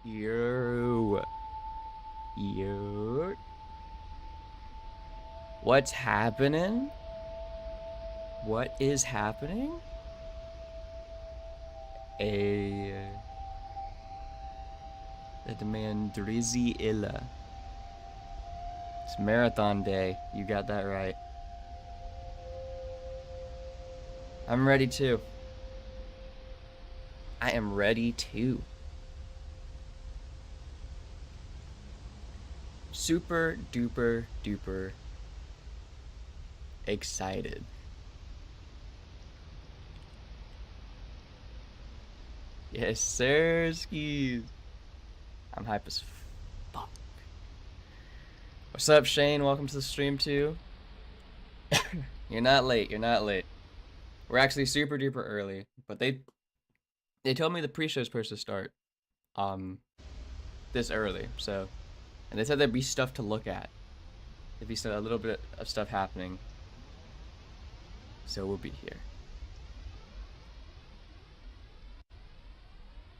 Yo. Yo. What's happening? What is happening? The demand Drizzy Illa. It's marathon day. You got that right. I'm ready too. I am ready too. Super duper duper excited. Yes, sir, skis. I'm hype as fuck. What's up, Shane? Welcome to the stream too. You're not late. You're not late. We're actually super duper early, but they told me the pre-show's supposed to start this early, so, and they said there'd be stuff to look at. There'd be a little bit of stuff happening, so we'll be here.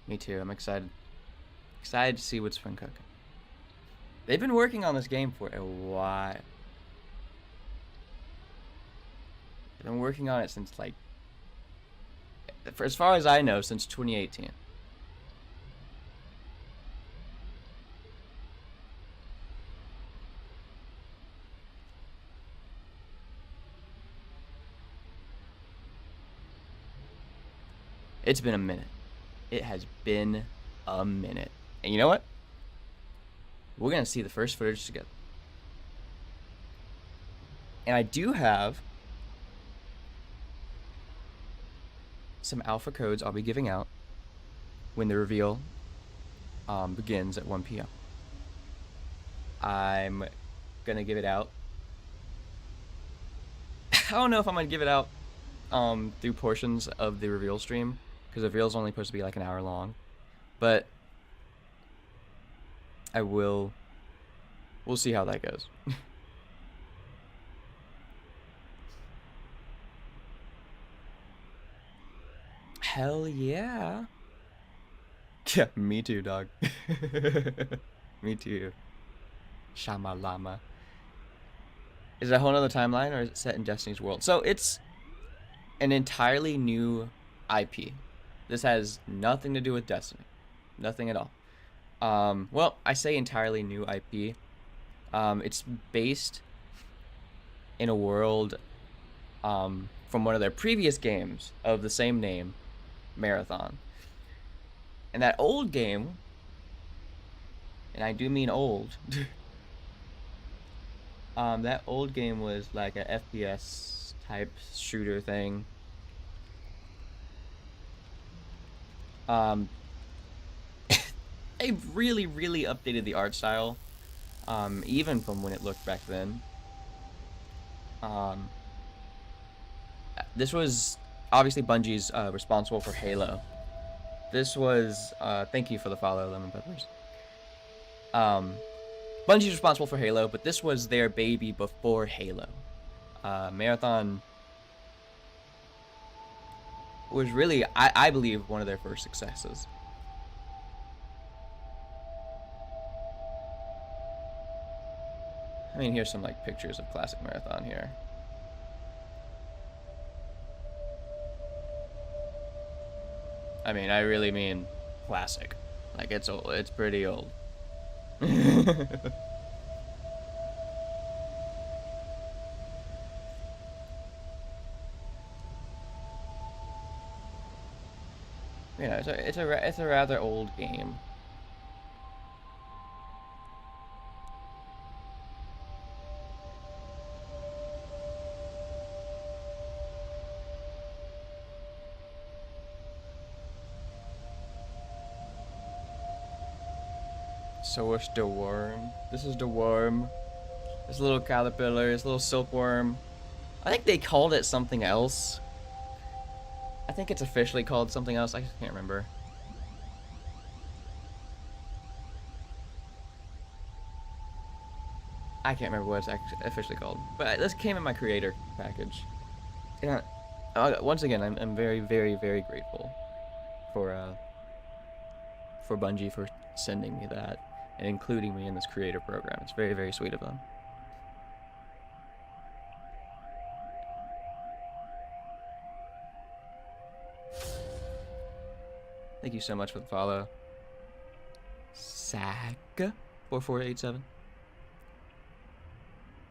Me too. I'm excited. Excited to see what's been cooking. They've been working on this game for a while. They've been working on it since, like, for as far as I know, since 2018. It's been a minute. It has been a minute. And you know what? We're going to see the first footage together. And I do have some alpha codes I'll be giving out when the reveal begins at 1 p.m. I'm going to give it out. I don't know if I'm going to give it out through portions of the reveal stream, because the reveal is only supposed to be like an hour long, but I will. We'll see how that goes. Hell yeah. Yeah, me too, dog. Me too. Shamalama. Is it a whole nother timeline, or is it set in Destiny's world? So it's an entirely new IP. This has nothing to do with Destiny. Nothing at all. Well, I say entirely new IP. It's based in a world from one of their previous games of the same name, Marathon. And that old game, and I do mean old, that old game was like a FPS type shooter thing. They really updated the art style, even from when it looked back then. This was obviously Bungie's responsible for Halo. This was thank you for the follow, Lemon Peppers. Bungie's responsible for Halo, but this was their baby before Halo. Marathon was really, I believe, one of their first successes. I mean, here's some like pictures of classic Marathon here. I mean, I really mean classic. Like, it's old. It's pretty old. Yeah, it's a rather old game. So what's the worm? This is the worm. This little caterpillar, this little silkworm. I think they called it something else. I think it's officially called something else. I just can't remember. I can't remember what it's actually officially called. But this came in my creator package. Yeah. Once again, I'm very grateful for Bungie for sending me that and including me in this creator program. It's very, very sweet of them. Thank you so much for the follow. Sag4487.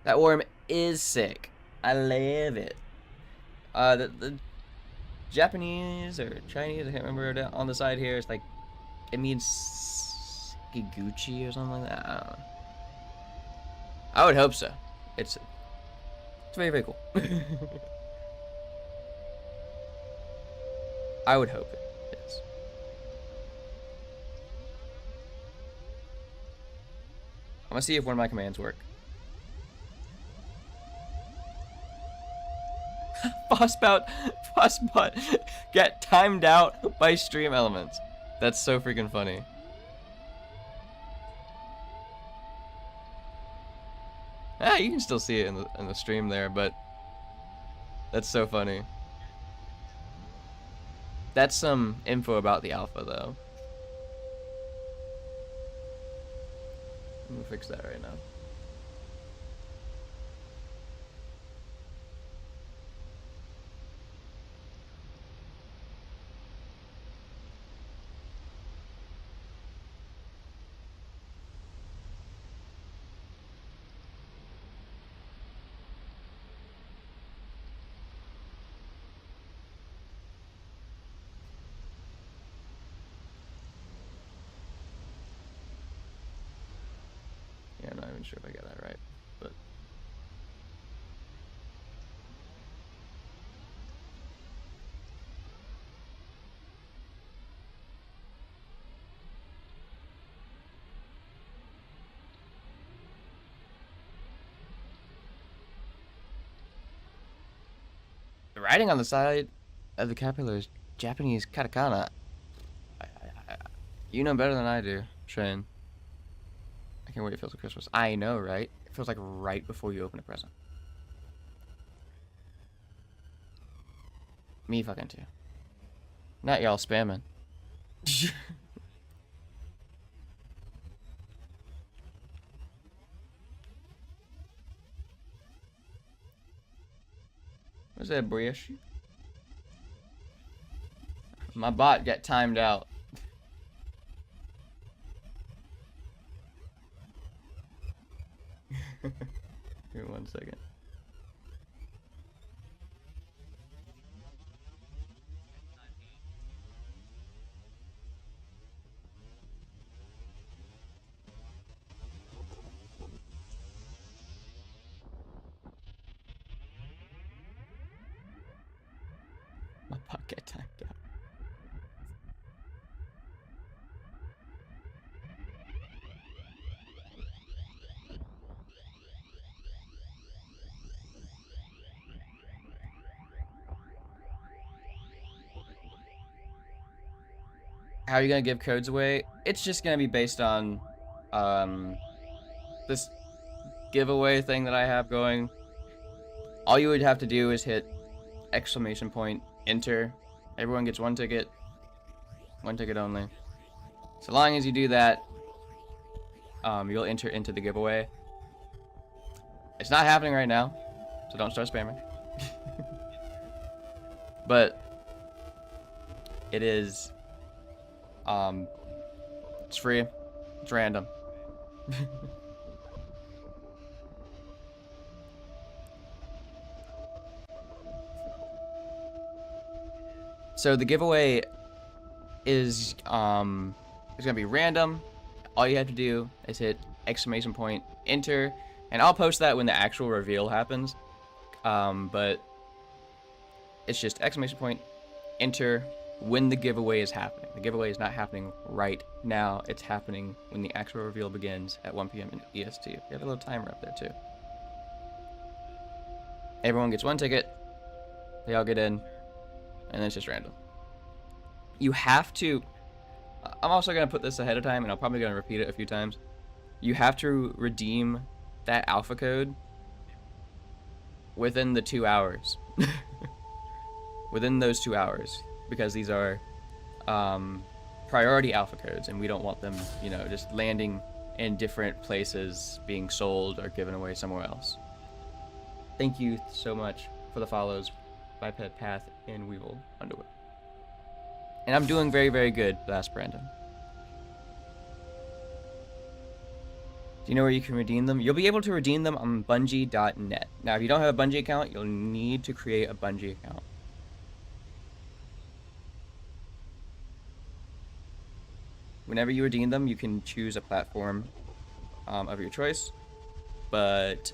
That worm is sick. I love it. The Japanese or Chinese, I can't remember, on the side here, it's like, it means Giguchi or something like that. I don't know. I would hope so. It's very, very cool. I would hope it is. I'm gonna see if one of my commands work. Bossbot get timed out by stream elements. That's so freaking funny. Ah, you can still see it in the stream there, but that's so funny. That's some info about the alpha, though. I'm gonna fix that right now. Yeah, I'm not even sure if I got that right, but the writing on the side of the capital is Japanese katakana. You know better than I do, Shane. I can't wait. It feels like Christmas. I know, right? It feels like right before you open a present. Me fucking too. Not y'all spamming. What's that, Brish? My bot got timed out. Give me 1 second. My bot got timed out. How are you gonna give codes away? It's just gonna be based on this giveaway thing that I have going. All you would have to do is hit exclamation point, enter. Everyone gets 1 ticket. 1 ticket only. So long as you do that, you'll enter into the giveaway. It's not happening right now, so don't start spamming. But it is, it's free, it's random. So the giveaway is it's gonna be random. All you have to do is hit exclamation point, enter, and I'll post that when the actual reveal happens. But it's just exclamation point, enter, when the giveaway is happening. The giveaway is not happening right now. It's happening when the actual reveal begins at 1 p.m. in EST. We have a little timer up there too. Everyone gets 1 ticket. They all get in, and then it's just random. You have to. I'm also gonna put this ahead of time, and I'm probably gonna repeat it a few times. You have to redeem that alpha code within the 2 hours. Within those 2 hours, because these are priority alpha codes, and we don't want them, you know, just landing in different places, being sold or given away somewhere else. Thank you so much for the follows, Biped Path and Weevil Underwood. And I'm doing very, very good, asked Brandon. Do you know where you can redeem them? You'll be able to redeem them on Bungie.net. Now, if you don't have a Bungie account, you'll need to create a Bungie account. Whenever you redeem them, you can choose a platform of your choice. But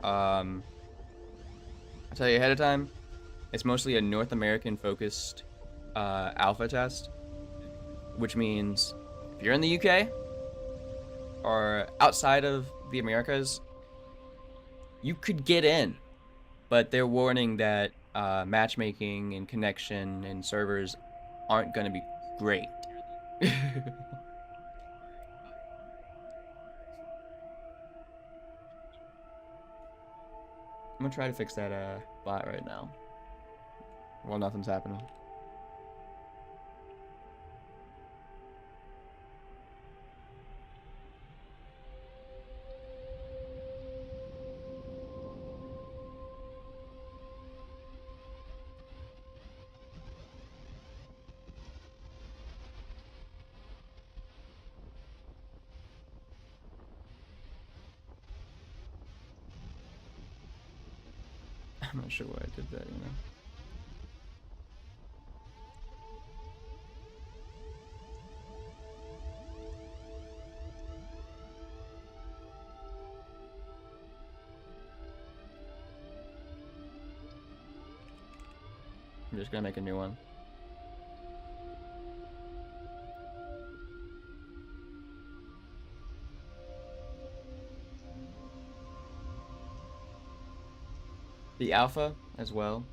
I'll tell you ahead of time, it's mostly a North American focused alpha test, which means if you're in the UK or outside of the Americas, you could get in, but they're warning that matchmaking and connection and servers aren't going to be great. I'm gonna try to fix that bot right now while nothing's happening. I'm not sure why I did that, you know. I'm just gonna make a new one. The alpha as well.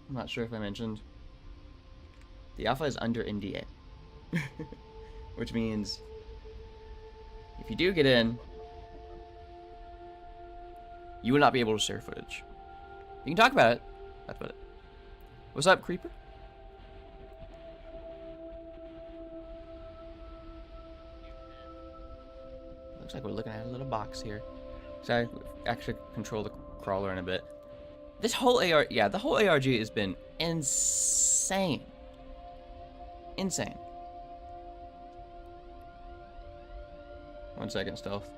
I'm not sure if I mentioned. The alpha is under NDA. Which means if you do get in, you will not be able to share footage. You can talk about it. That's about it. What's up, Creeper? Looks like we're looking at a little box here. So I actually control the crawler in a bit. This whole the whole ARG has been insane. Insane. 1 second, stealth.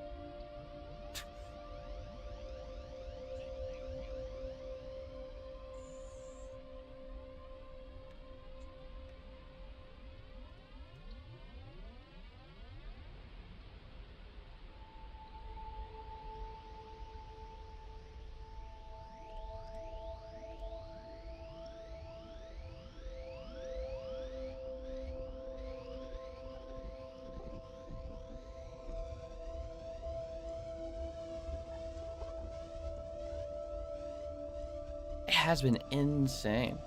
It has been insane.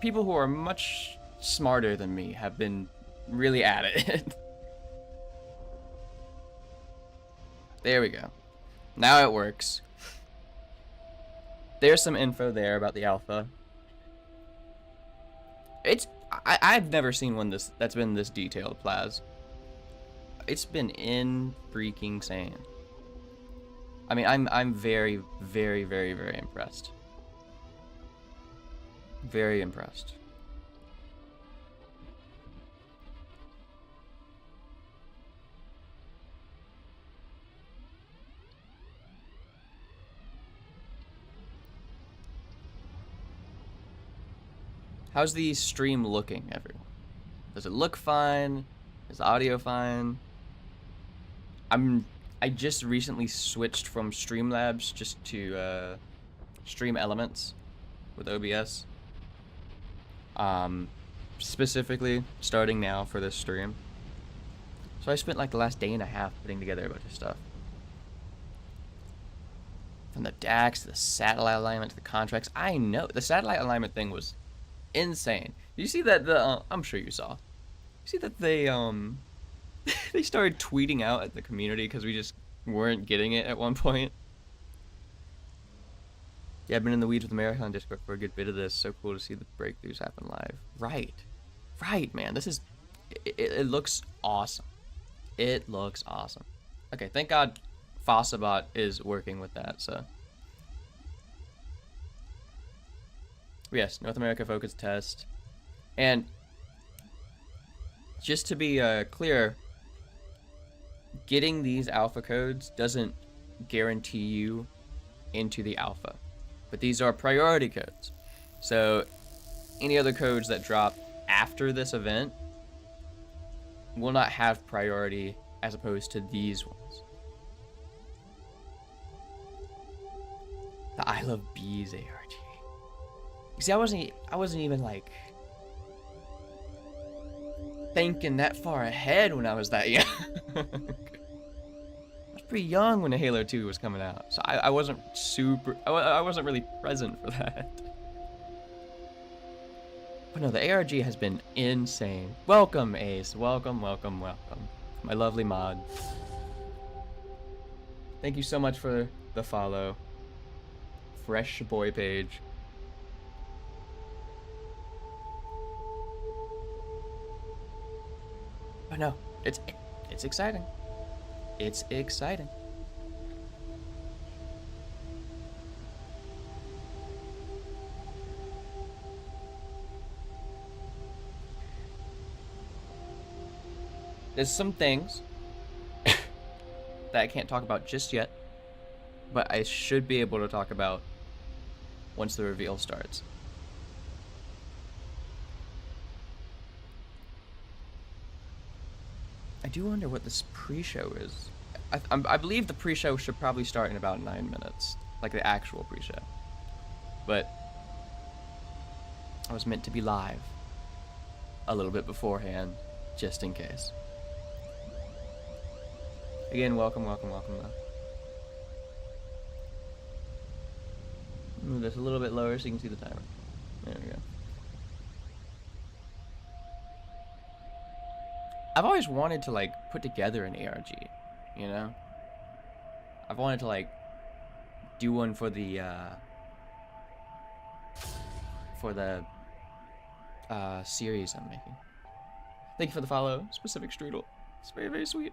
People who are much smarter than me have been really at it. There we go. Now it works. There's some info there about the alpha. I've never seen one that's been this detailed, Plaz. It's been freaking sane. I mean, I'm very, very, very, very impressed. Very impressed. How's the stream looking, everyone? Does it look fine? Is the audio fine? I just recently switched from Streamlabs just to Stream Elements with OBS. Specifically starting now for this stream. So I spent like the last day and a half putting together a bunch of stuff. From the DAX to the satellite alignment to the contracts. I know the satellite alignment thing was insane. You see that I'm sure you saw. You see that they they started tweeting out at the community because we just weren't getting it at one point. Yeah, I've been in the weeds with America on Discord for a good bit of this. So cool to see the breakthroughs happen live. Right, man. This is it looks awesome. It looks awesome. Okay, thank God Fossabot is working with that, so. Yes, North America focus test. And just to be clear, getting these alpha codes doesn't guarantee you into the alpha, but these are priority codes. So any other codes that drop after this event will not have priority as opposed to these ones. The I Love Bees ARG. You see, I wasn't even like thinking that far ahead when I was that young. I was pretty young when the Halo 2 was coming out, so I wasn't really present for that. But no, the ARG has been insane. Welcome, Ace. Welcome, welcome, welcome. My lovely mod. Thank you so much for the follow. Fresh boy page. But no, it's exciting. It's exciting. There's some things that I can't talk about just yet, but I should be able to talk about once the reveal starts. I do wonder what this pre-show is. I believe the pre-show should probably start in about 9 minutes, like the actual pre-show. But I was meant to be live a little bit beforehand, just in case. Again, welcome, welcome, welcome, though. Move this a little bit lower so you can see the timer. There we go. I've always wanted to, like, put together an ARG, you know? I've wanted to, like, do one for the series I'm making. Thank you for the follow, Specific Strudel. It's very, very sweet.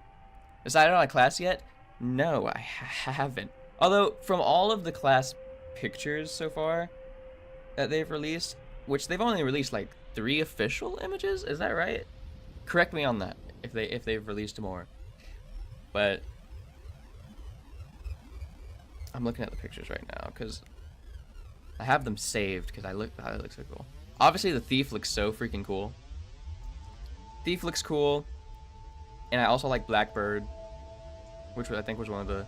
Decided on a class yet? No, I haven't. Although, from all of the class pictures so far that they've released, which they've only released like 3 official images, is that right? Correct me on that if they've released more. But I'm looking at the pictures right now because I have them saved because they look so cool. Obviously, the Thief looks so freaking cool. Thief looks cool. And I also like Blackbird, which I think was one of the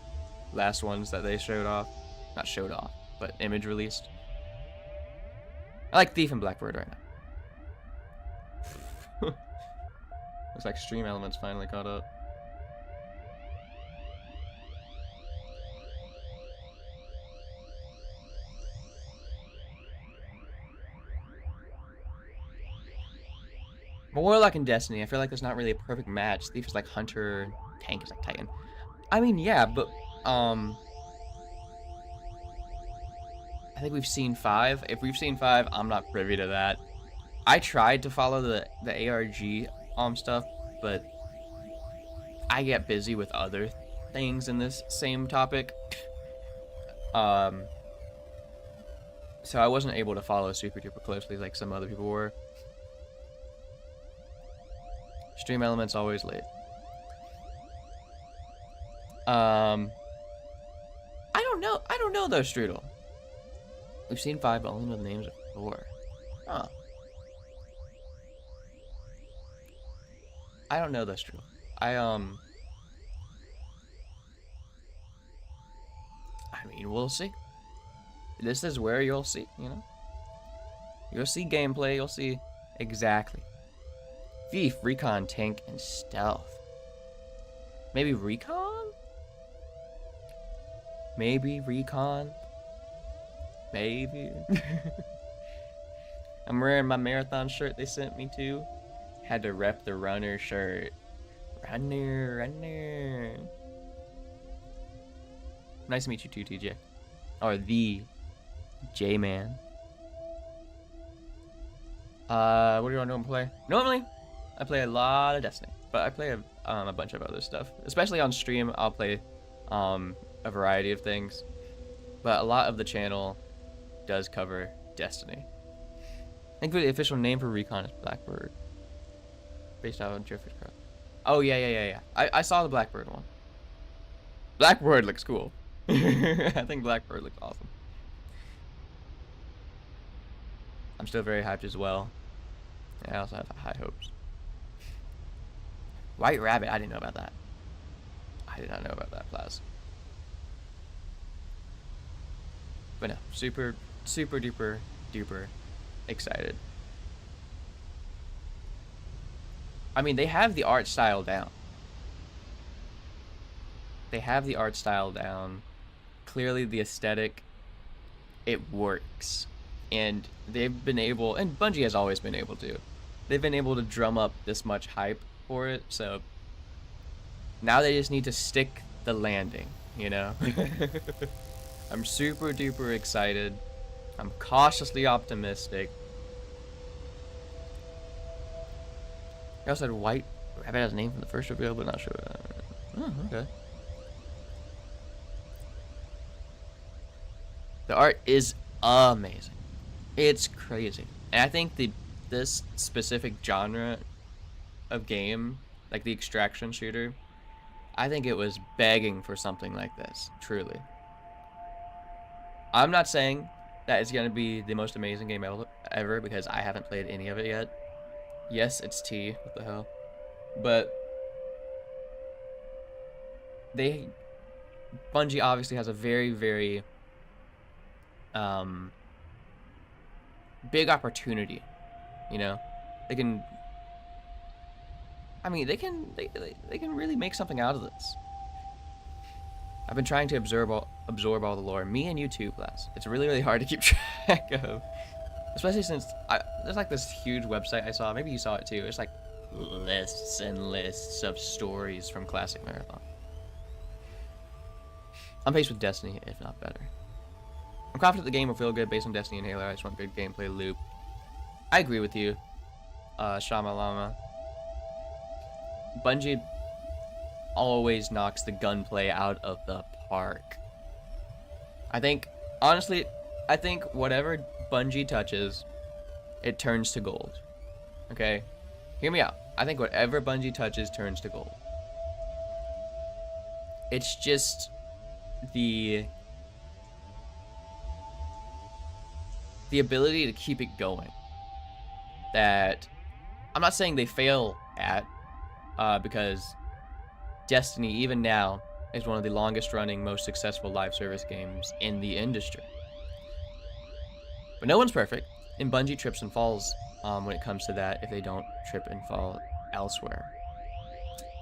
last ones that they showed off. Not showed off, but image released. I like Thief and Blackbird right now. Looks like Stream Elements finally caught up. But Warlock and Destiny, I feel like there's not really a perfect match. Thief is like Hunter, Tank is like Titan. I mean, yeah, but I think we've seen 5. If we've seen 5, I'm not privy to that. I tried to follow the ARG stuff, but I get busy with other things in this same topic. So I wasn't able to follow super duper closely like some other people were. Stream Elements always late. I don't know though, Strudel. We've seen 5, but only know the names of 4. Huh. I don't know though, Strudel. I mean, we'll see. This is where you'll see, you know? You'll see gameplay, you'll see exactly. Thief, Recon, Tank, and Stealth. Maybe Recon? Maybe Recon? Maybe. I'm wearing my marathon shirt they sent me to. Had to rep the runner shirt. Runner. Nice to meet you too, TJ. Or the J-Man. What do you want to play? Normally, I play a lot of Destiny, but I play a bunch of other stuff. Especially on stream, I'll play a variety of things. But a lot of the channel does cover Destiny. I think the official name for Recon is Blackbird, based out on Jeffrey's Cross. Oh yeah. I saw the Blackbird one. Blackbird looks cool. I think Blackbird looks awesome. I'm still very hyped as well. I also have high hopes. White Rabbit, I didn't know about that. I did not know about that class. But no, super duper excited. I mean, they have the art style down. Clearly the aesthetic, it works. And they've been able, and Bungie has always been able to, they've been able to drum up this much hype for it, so now they just need to stick the landing, you know? I'm super duper excited. I'm cautiously optimistic. I also had White Rabbit has a name from the first reveal, but not sure. Oh, okay. The art is amazing. It's crazy. And I think this specific genre of game, like the extraction shooter, I think it was begging for something like this, truly. I'm not saying that it's going to be the most amazing game ever, because I haven't played any of it yet. Yes, it's T, what the hell. But Bungie obviously has a very, very big opportunity, you know? They can really make something out of this. I've been trying to absorb all the lore. Me and you too, class. It's really, really hard to keep track of. Especially since there's like this huge website I saw. Maybe you saw it too. It's like lists and lists of stories from Classic Marathon. I'm paced with Destiny, if not better. I'm confident the game will feel good based on Destiny and Halo. I just want good gameplay loop. I agree with you, Shamalama. Bungie always knocks the gunplay out of the park. Honestly, I think whatever Bungie touches, it turns to gold. Okay? Hear me out. I think whatever Bungie touches turns to gold. It's just the ability to keep it going that I'm not saying they fail at, because Destiny, even now, is one of the longest running, most successful live service games in the industry. But no one's perfect, and Bungie trips and falls when it comes to that if they don't trip and fall elsewhere.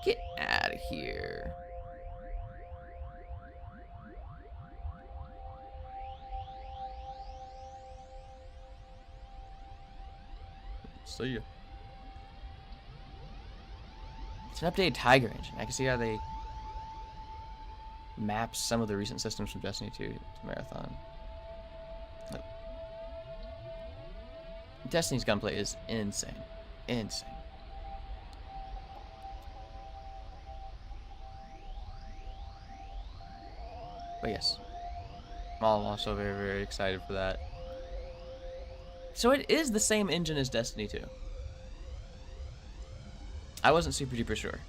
Get out of here. See ya. It's an updated Tiger engine. I can see how they map some of the recent systems from Destiny 2 to Marathon. Look. Destiny's gunplay is insane. Insane. But yes, I'm also very, very excited for that. So it is the same engine as Destiny 2. I wasn't super duper sure.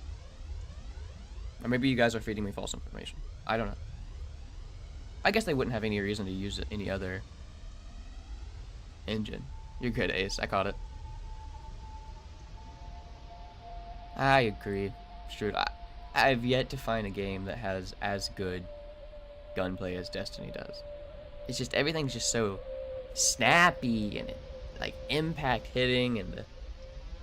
Or maybe you guys are feeding me false information. I don't know. I guess they wouldn't have any reason to use any other engine. You're good, Ace. I caught it. I agree. It's true. I've yet to find a game that has as good gunplay as Destiny does. It's just, everything's just so snappy and like impact hitting, and the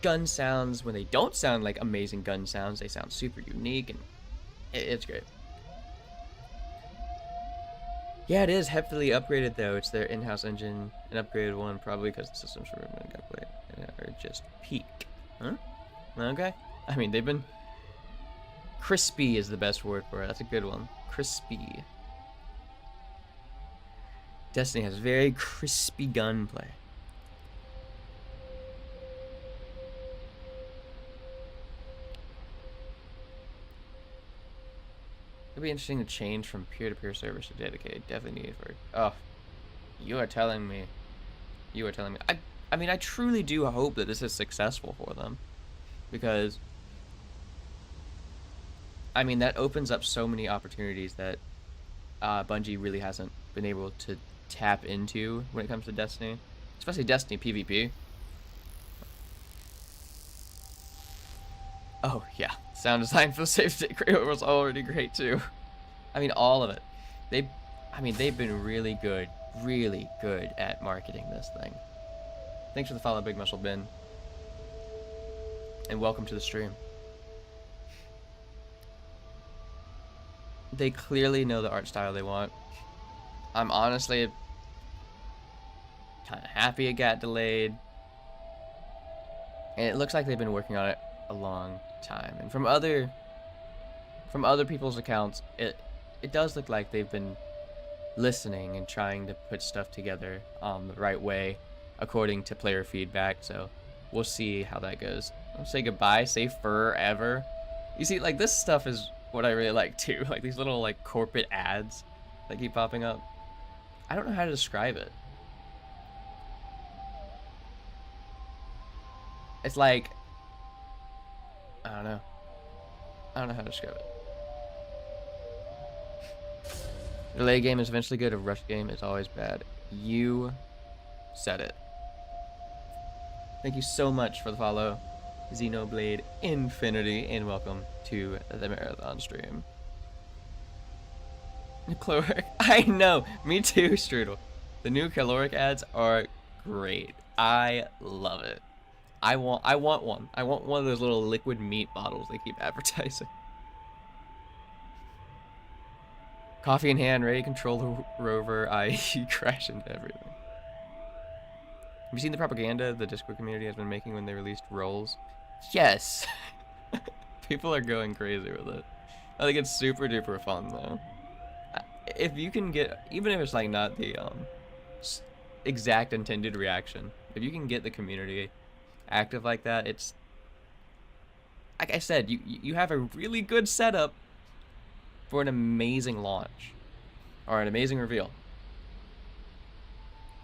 gun sounds, when they don't sound like amazing gun sounds, they sound super unique, and it's great. Yeah, it is heavily upgraded though. It's their in-house engine, an upgraded one, probably because the systems for gunplay are just peak. Huh? Okay. I mean, they've been... Crispy is the best word for it. That's a good one. Crispy. Destiny has very crispy gunplay. It'd be interesting to change from peer-to-peer servers to dedicated. Definitely needed for. Oh, you are telling me. You are telling me. I mean, I truly do hope that this is successful for them, because I mean that opens up so many opportunities that Bungie really hasn't been able to tap into when it comes to Destiny, especially Destiny PvP. Oh yeah, sound design for the save state was already great too. I mean, all of it. They've been really good at marketing this thing. Thanks for the follow, Big Muscle Ben, and welcome to the stream. They clearly know the art style they want. I'm honestly kind of happy it got delayed, and it looks like they've been working on it a long time. And from other people's accounts, it does look like they've been listening and trying to put stuff together the right way according to player feedback. So we'll see how that goes. I'll say goodbye, say forever. You see, like, this stuff is what I really like too, like these little like corporate ads that keep popping up. I don't know how to describe it. It's like, I don't know how to describe it. The delay game is eventually good, a rush game is always bad. You said it. Thank you so much for the follow, Xenoblade Infinity, and welcome to the marathon stream. Caloric, I know, me too, Strudel. The new caloric ads are great. I love it. I want one. I want one of those little liquid meat bottles they keep advertising. Coffee in hand, ready to control the rover, i.e. crash into everything. Have you seen the propaganda the Discord community has been making when they released roles? Yes! People are going crazy with it. I think it's super duper fun though. If you can get, even if it's like not the exact intended reaction, if you can get the community active like that, it's, like I said, you have a really good setup for an amazing launch or an amazing reveal.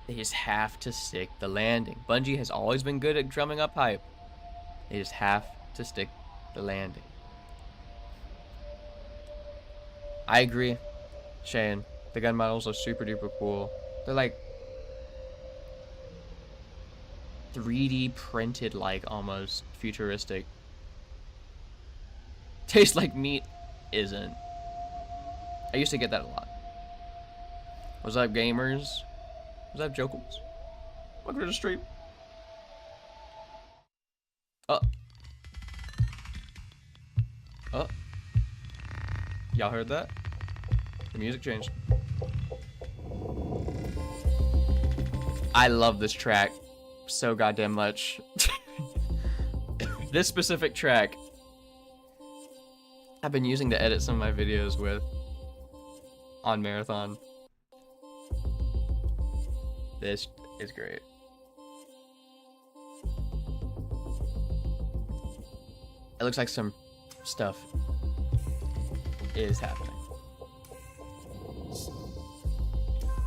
They just have to stick the landing. Bungie has always been good at drumming up hype. They just have to stick the landing. I agree, Shane. The gun models are super duper cool. They're like 3D printed, like almost futuristic. Tastes like meat isn't. I used to get that a lot. What's up, gamers? What's up, Jokels? Welcome to the stream. Oh. Y'all heard that? The music changed. I love this track so goddamn much. This specific track I've been using to edit some of my videos with on Marathon. This is great. It looks like some stuff is happening.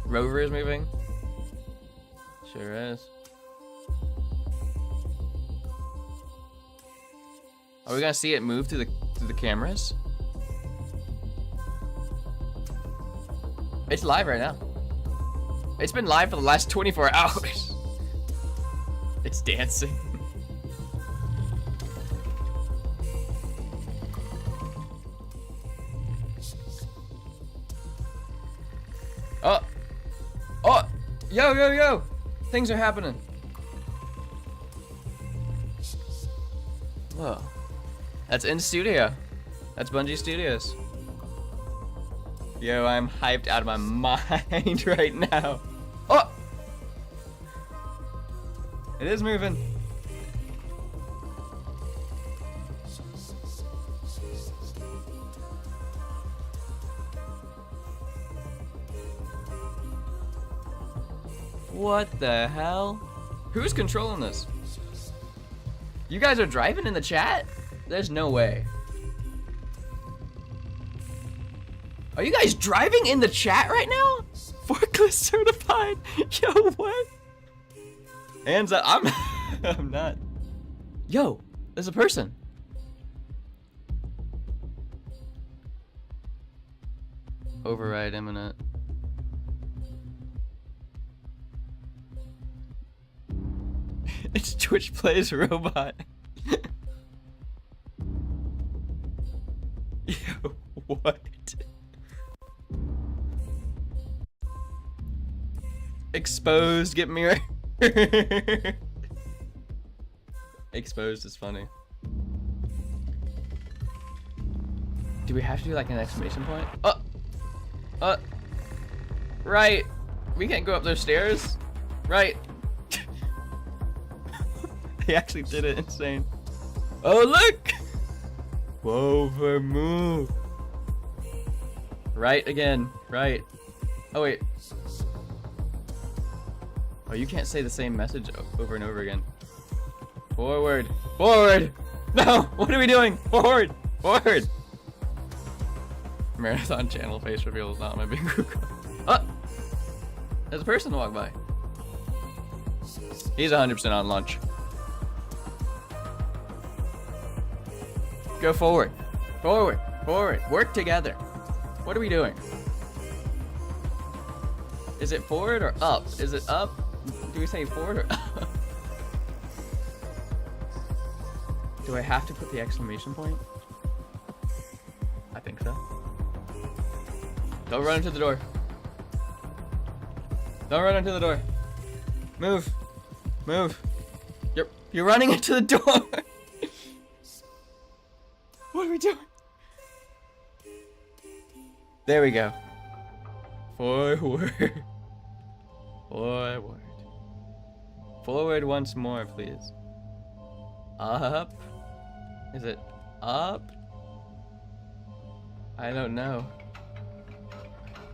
Rover is moving. Sure is. Are we gonna see it move through the cameras? It's live right now. It's been live for the last 24 hours. It's dancing. Oh! Oh! Yo, yo, yo! Things are happening. Whoa. That's in studio. That's Bungie Studios. Yo, I'm hyped out of my mind right now. Oh! It is moving. What the hell? Who's controlling this? You guys are driving in the chat? There's no way. Are you guys driving in the chat right now? Forklift certified. Yo, what? Hands up. I'm not. Yo, there's a person. Override imminent. It's Twitch Plays Robot. Yo, what? Exposed, get me right. Exposed is funny. Do we have to do like an exclamation point? Right. We can't go up those stairs. Right. They actually did it. Insane. Oh, look! Whoa, vermouth. Right again. Right. Oh, wait. Oh, you can't say the same message over and over again. Forward. Forward! No! What are we doing? Forward! Forward! Marathon channel face reveal is not my big group. Oh! There's a person to walk by. He's 100% on lunch. Go forward. Forward. Forward. Work together. What are we doing? Is it forward or up? Is it up? Do we say forward or up? Do I have to put the exclamation point? I think so. Don't run into the door. Don't run into the door. Move. Move. You're running into the door. What are we doing? There we go. Forward. Forward. Forward once more, please. Up. Is it up? I don't know.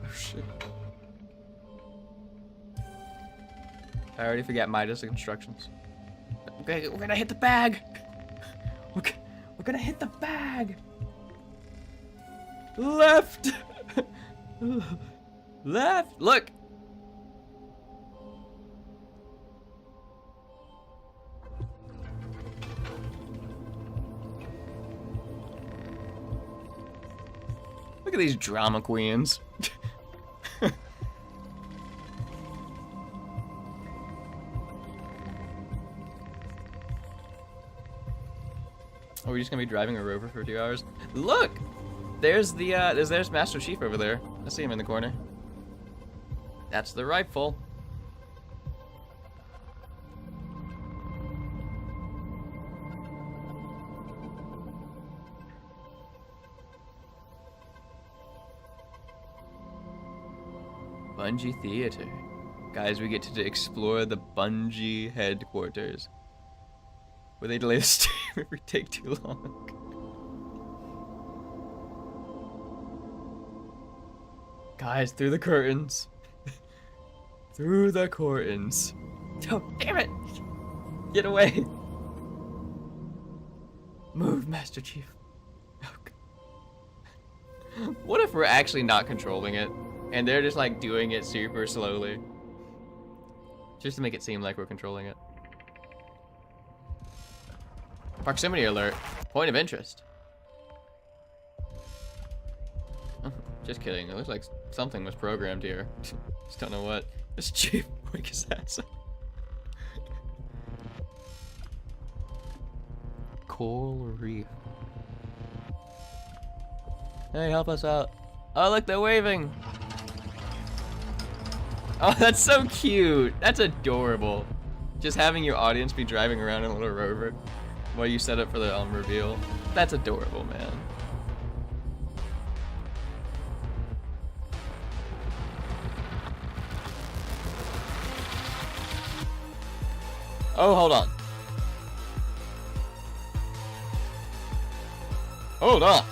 Oh shit. I already forgot Midas instructions. Okay, we're gonna hit the bag. We're gonna hit the bag. Left. Left. Look. Look at these drama queens. Are we just gonna be driving a Rover for 2 hours? Look! There's the there's Master Chief over there. I see him in the corner. That's the rifle. Bungie Theater. Guys, we get to explore the Bungie headquarters. Where they delay the stream if we take too long. Guys, through the curtains. Through the curtains. Oh, damn it! Get away! Move, Master Chief. Oh, God. What if we're actually not controlling it? And they're just like doing it super slowly? Just to make it seem like we're controlling it. Proximity alert. Point of interest. Oh, just kidding. It looks like something was programmed here. Just don't know what. This Chief Quick Assassin. Coral Reef. Hey, help us out. Oh, look, they're waving. Oh, that's so cute. That's adorable. Just having your audience be driving around in a little rover while you set up for the reveal. That's adorable, man. Oh, hold on. Hold on.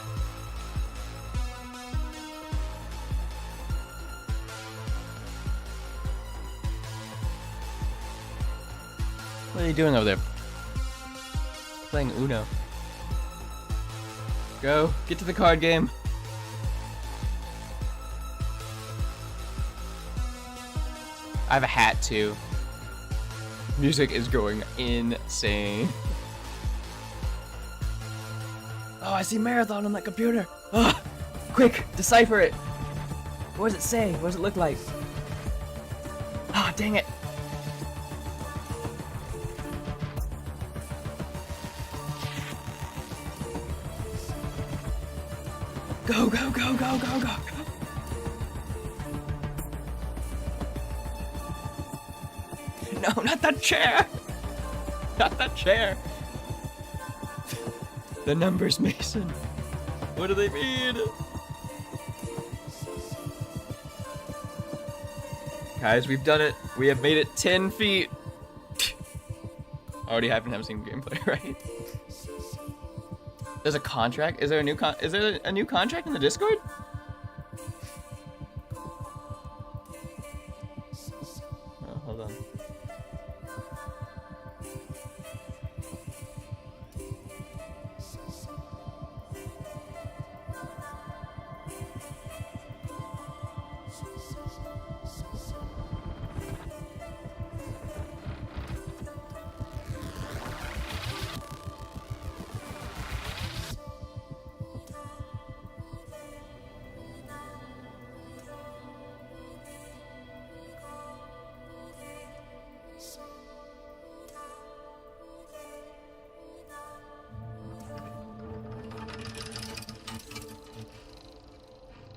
What are you doing over there? Playing Uno. Go, get to the card game. I have a hat too. Music is going insane. Oh, I see marathon on that computer. Oh, quick, decipher it. What does it say? What does it look like? Oh, dang it. Go, go, go, go, go, go. No, not that chair. Not that chair. The numbers, Mason. What do they mean? Guys, we've done it. We have made it 10 feet. Already haven't seen gameplay, right? There's a contract? Is there a new contract in the Discord? Oh, hold on.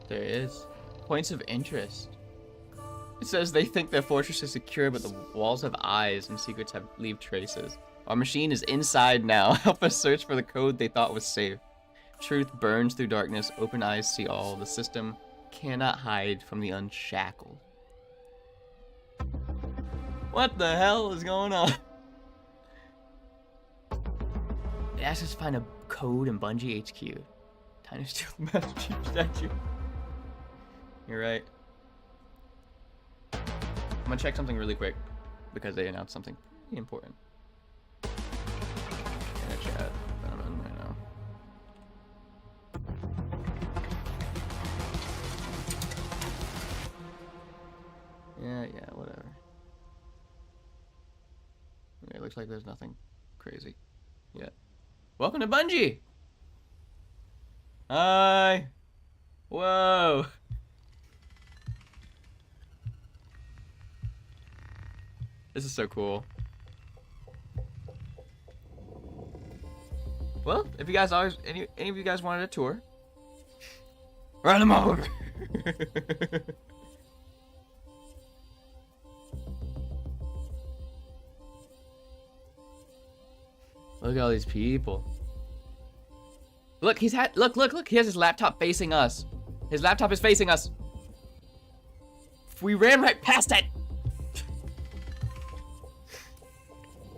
There is. Points of interest. It says they think their fortress is secure, but the walls have eyes and secrets leave traces. Our machine is inside now. Help us search for the code they thought was safe. Truth burns through darkness. Open eyes see all. The system cannot hide from the unshackled. What the hell is going on? It asks us to find a code in Bungie HQ. Time to steal the Master Chief statue. You're right. I'm gonna check something really quick because they announced something pretty important. In a chat that I'm in right now. Yeah, whatever. Okay, looks like there's nothing crazy yet. Welcome to Bungie! Hi! Whoa! This is so cool. Well, if you guys always any of you guys wanted a tour, run them over. Look at all these people. Look, look, he has his laptop facing us. His laptop is facing us. We ran right past it.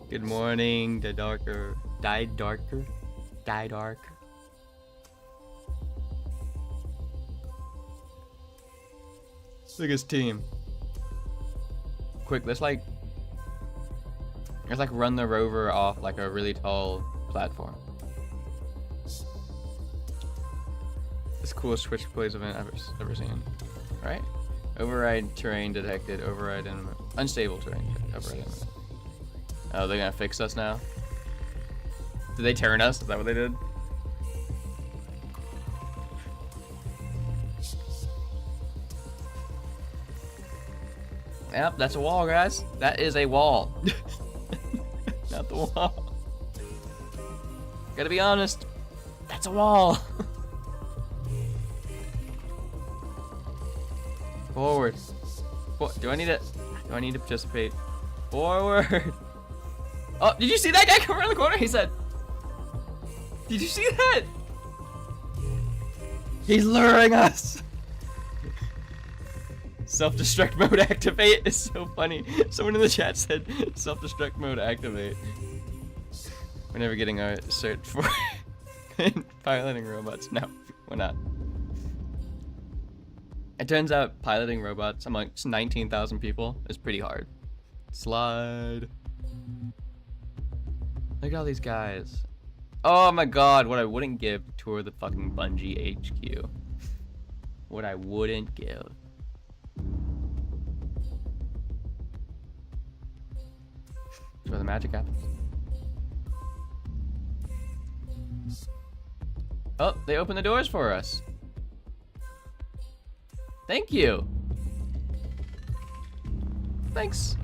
Good morning, Die Darker. Look at his team. Quick, let's like run the rover off like a really tall platform. This coolest Twitch plays event I've ever seen. Right? Override terrain detected. Override enemy. Unstable terrain. Override enemy. Oh, they're gonna fix us now? Did they turn us? Is that what they did? Yep, that's a wall, guys. That is a wall. Not the wall. Gotta be honest. That's a wall. Forward. Do I need to participate? Forward. Oh, did you see that guy come around the corner? He said, did you see that? He's luring us. Self-destruct mode activate is so funny. Someone in the chat said self-destruct mode activate. We're never getting a cert for piloting robots. No, we're not. It turns out piloting robots amongst 19,000 people is pretty hard. Slide. Look at all these guys. Oh my god, what I wouldn't give to tour the fucking Bungie HQ. What I wouldn't give. That's where the magic happens. Oh, they opened the doors for us. Thank you. Thanks.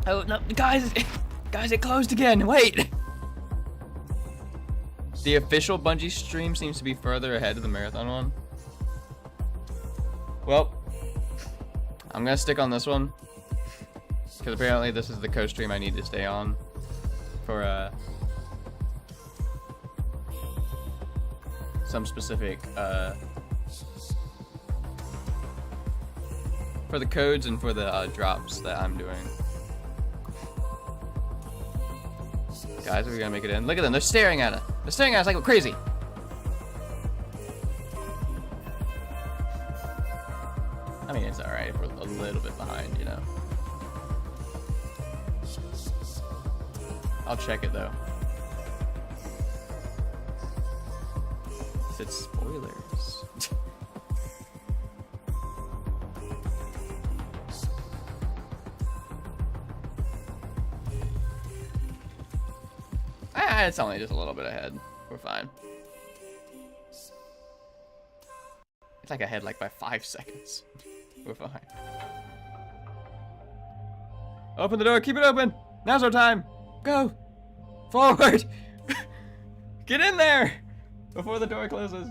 Oh, no, guys, it closed again. Wait. The official Bungie stream seems to be further ahead of the marathon one. Well, I'm gonna stick on this one because apparently this is the co-stream I need to stay on for some specific for the codes and for the drops that I'm doing. Guys, are we gonna make it in? Look at them, they're staring at us. They're staring at us like crazy. I mean, it's alright if we're a little bit behind, you know. I'll check it though. It's spoilers. It's only just a little bit ahead. We're fine. It's like ahead like by 5 seconds. We're fine. Open the door, keep it open. Now's our time. Go. Forward. Get in there before the door closes.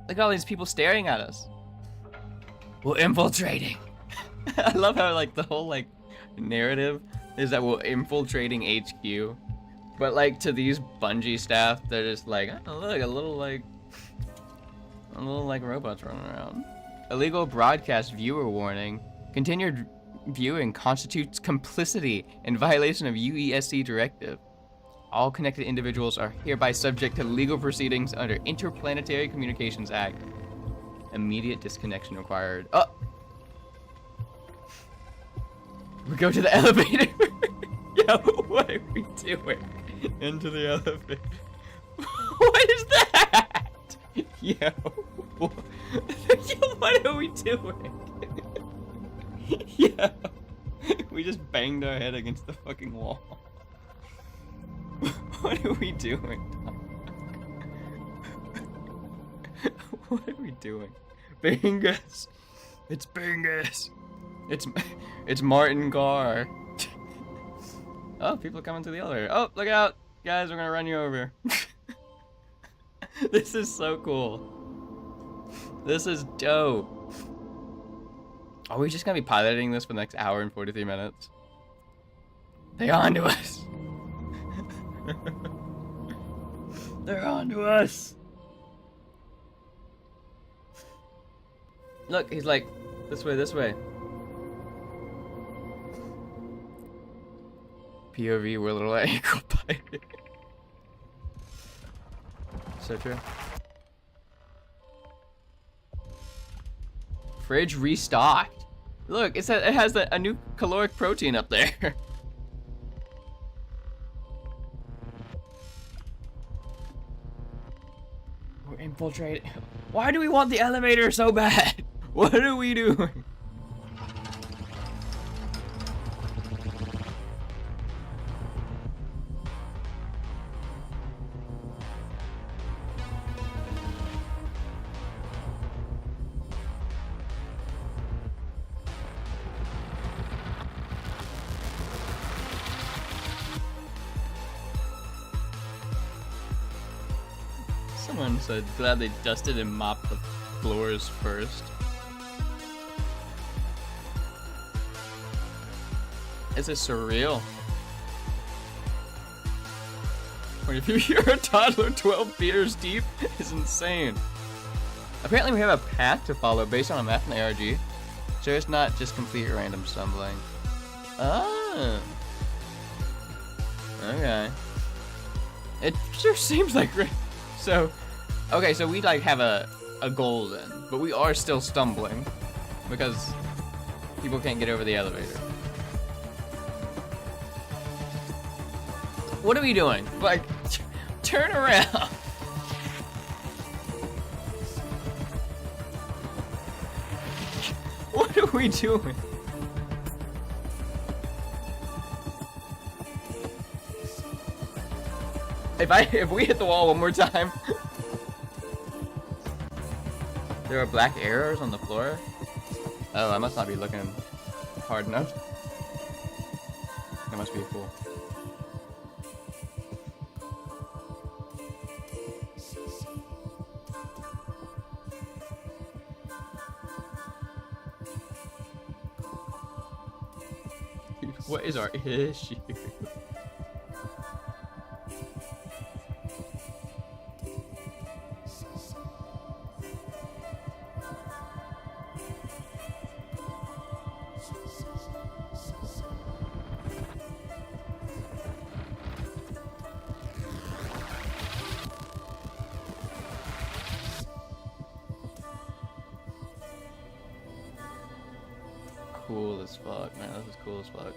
Look at all these people staring at us. We're infiltrating. I love how like the whole like narrative is that we're infiltrating HQ. But like to these Bungie staff, they're just like, oh, look, a little like robots running around. Illegal broadcast viewer warning. Continued viewing constitutes complicity in violation of UESC directive. All connected individuals are hereby subject to legal proceedings under Interplanetary Communications Act. Immediate disconnection required. Oh! We go to the elevator. Yo, what are we doing? Into the elevator. What is that? Yo. What are we doing? Yo. We just banged our head against the fucking wall. What are we doing? What are we doing? Bingus. It's Bingus. It's Martin Carr. Oh, people are coming to the elevator. Oh, look out. Guys, we're gonna run you over. This is so cool. This is dope. Are we just gonna be piloting this for the next hour and 43 minutes? They're on to us. They're on to us. Look, he's like, this way, this way. POV, we're a little ankle biter. So true. Fridge restocked. Look, it says it has a new caloric protein up there. We're infiltrating. Why do we want the elevator so bad? What are we doing? Someone said, glad they dusted and mopped the floors first. This is surreal. If you're a toddler 12 beers deep, is insane. Apparently we have a path to follow based on a map in the ARG. So it's not just complete random stumbling. Ah. Okay. It sure seems like... So, okay, so we like have a goal then, but we are still stumbling because people can't get over the elevator. What are we doing? Like, turn around. What are are we doing? If we hit the wall one more time. There are black arrows on the floor? Oh, I must not be looking hard enough. That must be a fool. What is our issue? Cool as fuck, man. This is cool as fuck.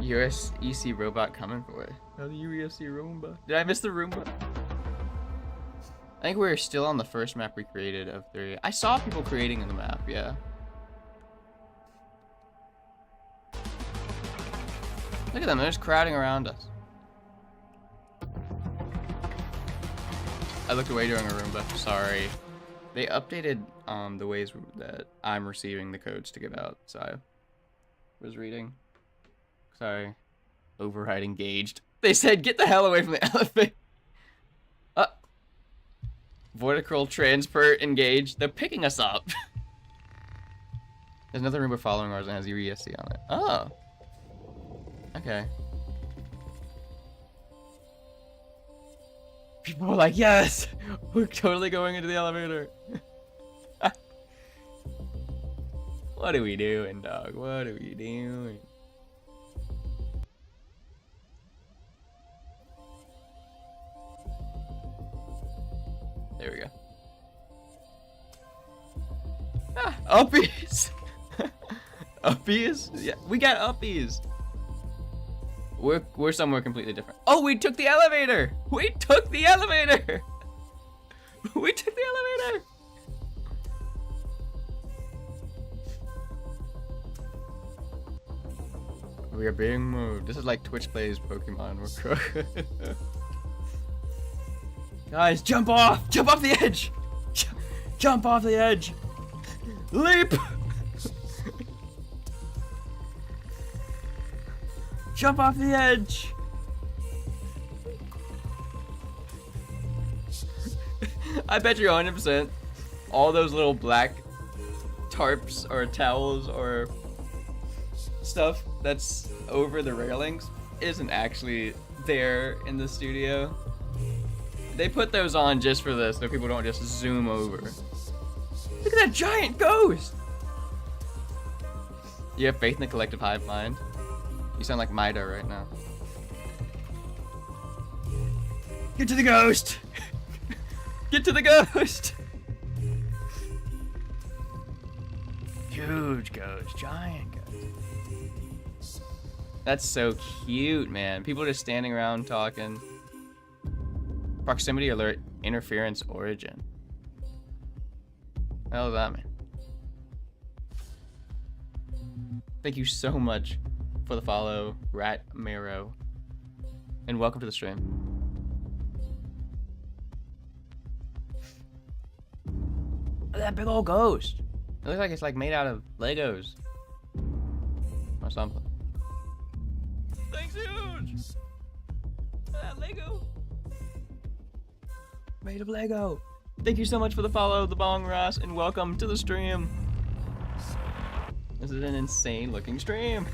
USEC robot coming for it. Oh, the USEC Roomba. Did I miss the Roomba? I think we're still on the first map we created of 3. I saw people creating in the map, yeah. Look at them, they're just crowding around us. I looked away during a Roomba, sorry. They updated the ways that I'm receiving the codes to give out, so I was reading. Sorry. Override engaged. They said, get the hell away from the elephant. Vertical transport engaged. They're picking us up. There's another Roomba following ours and has UESC on it. Oh. Okay. People are like, yes! We're totally going into the elevator. What are we doing, dog? What are we doing? There we go. Ah, uppies! Uppies? Yeah, we got uppies! We're somewhere completely different. Oh, we took the elevator! We took the elevator! We took the elevator! We are being moved. This is like Twitch plays Pokemon. We're Guys, jump off! Jump off the edge! Jump off the edge! Leap! Jump off the edge! I bet you 100% all those little black tarps or towels or stuff that's over the railings isn't actually there in the studio. They put those on just for this, so people don't just zoom over. Look at that giant ghost! You have faith in the collective hive mind? You sound like Mida right now. Get to the ghost! Get to the ghost! Huge ghost, giant ghost. That's so cute, man. People just standing around talking. Proximity alert, interference origin. What the hell does that mean? Thank you so much for the follow, Rat Marrow. And welcome to the stream. Look at that big old ghost. It looks like it's like made out of Legos. Or something. Thanks, huge! That Lego. Made of Lego. Thank you so much for the follow, the Bong Ross, and welcome to the stream. This is an insane looking stream.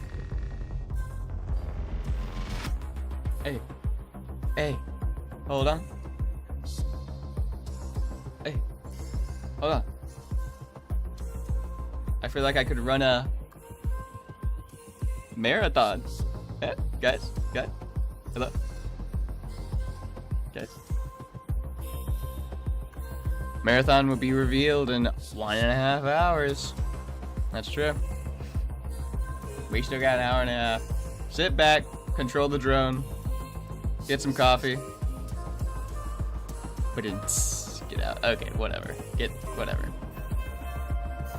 Hey. Hey. Hold on. Hey, hold on. I feel like I could run a marathon. Yeah, guys, hello, guys. Marathon will be revealed in 1.5 hours. That's true. We still got an hour and a half. Sit back, control the drone, get some coffee. But it's get out. Okay, whatever. Get whatever.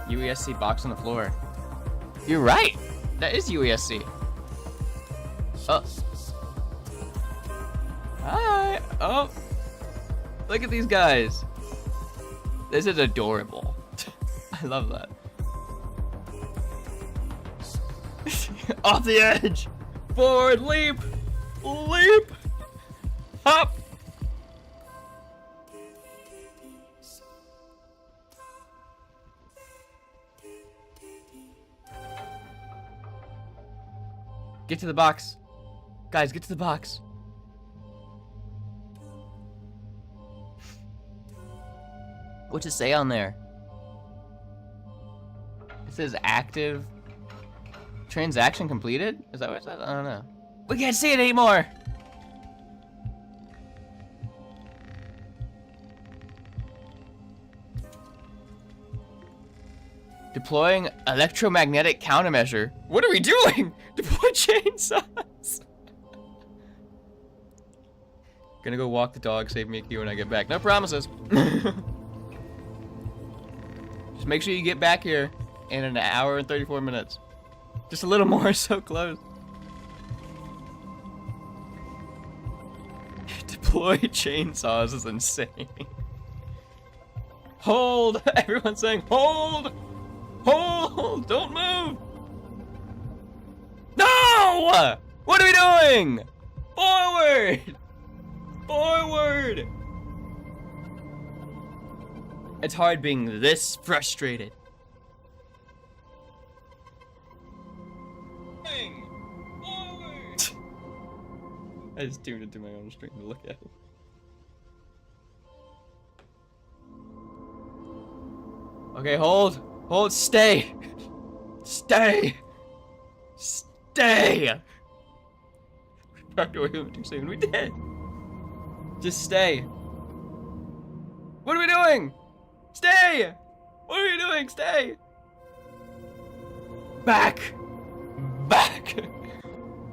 UESC box on the floor. You're right. That is UESC. Oh. Hi. Oh. Look at these guys. This is adorable. I love that. Off the edge. Forward leap. Leap. Hop. Get to the box. Guys, get to the box. What's it say on there? It says active. Transaction completed? Is that what it says? I don't know. We can't see it anymore! Deploying electromagnetic countermeasure. What are we doing? Deploy chainsaws. Gonna go walk the dog, save me a queue when I get back. No promises. Just make sure you get back here in an hour and 34 minutes. Just a little more, so close. Deploy chainsaws is insane. Hold! Everyone's saying hold! Hold! Don't move! No! What are we doing? Forward! Forward! It's hard being this frustrated. Forward! I just tuned into my own stream to look at it. Okay, hold. Hold, stay. Stay. Stay. We backed away too soon. We did. Just stay. What are we doing? Stay. What are we doing? Stay. Back. Back.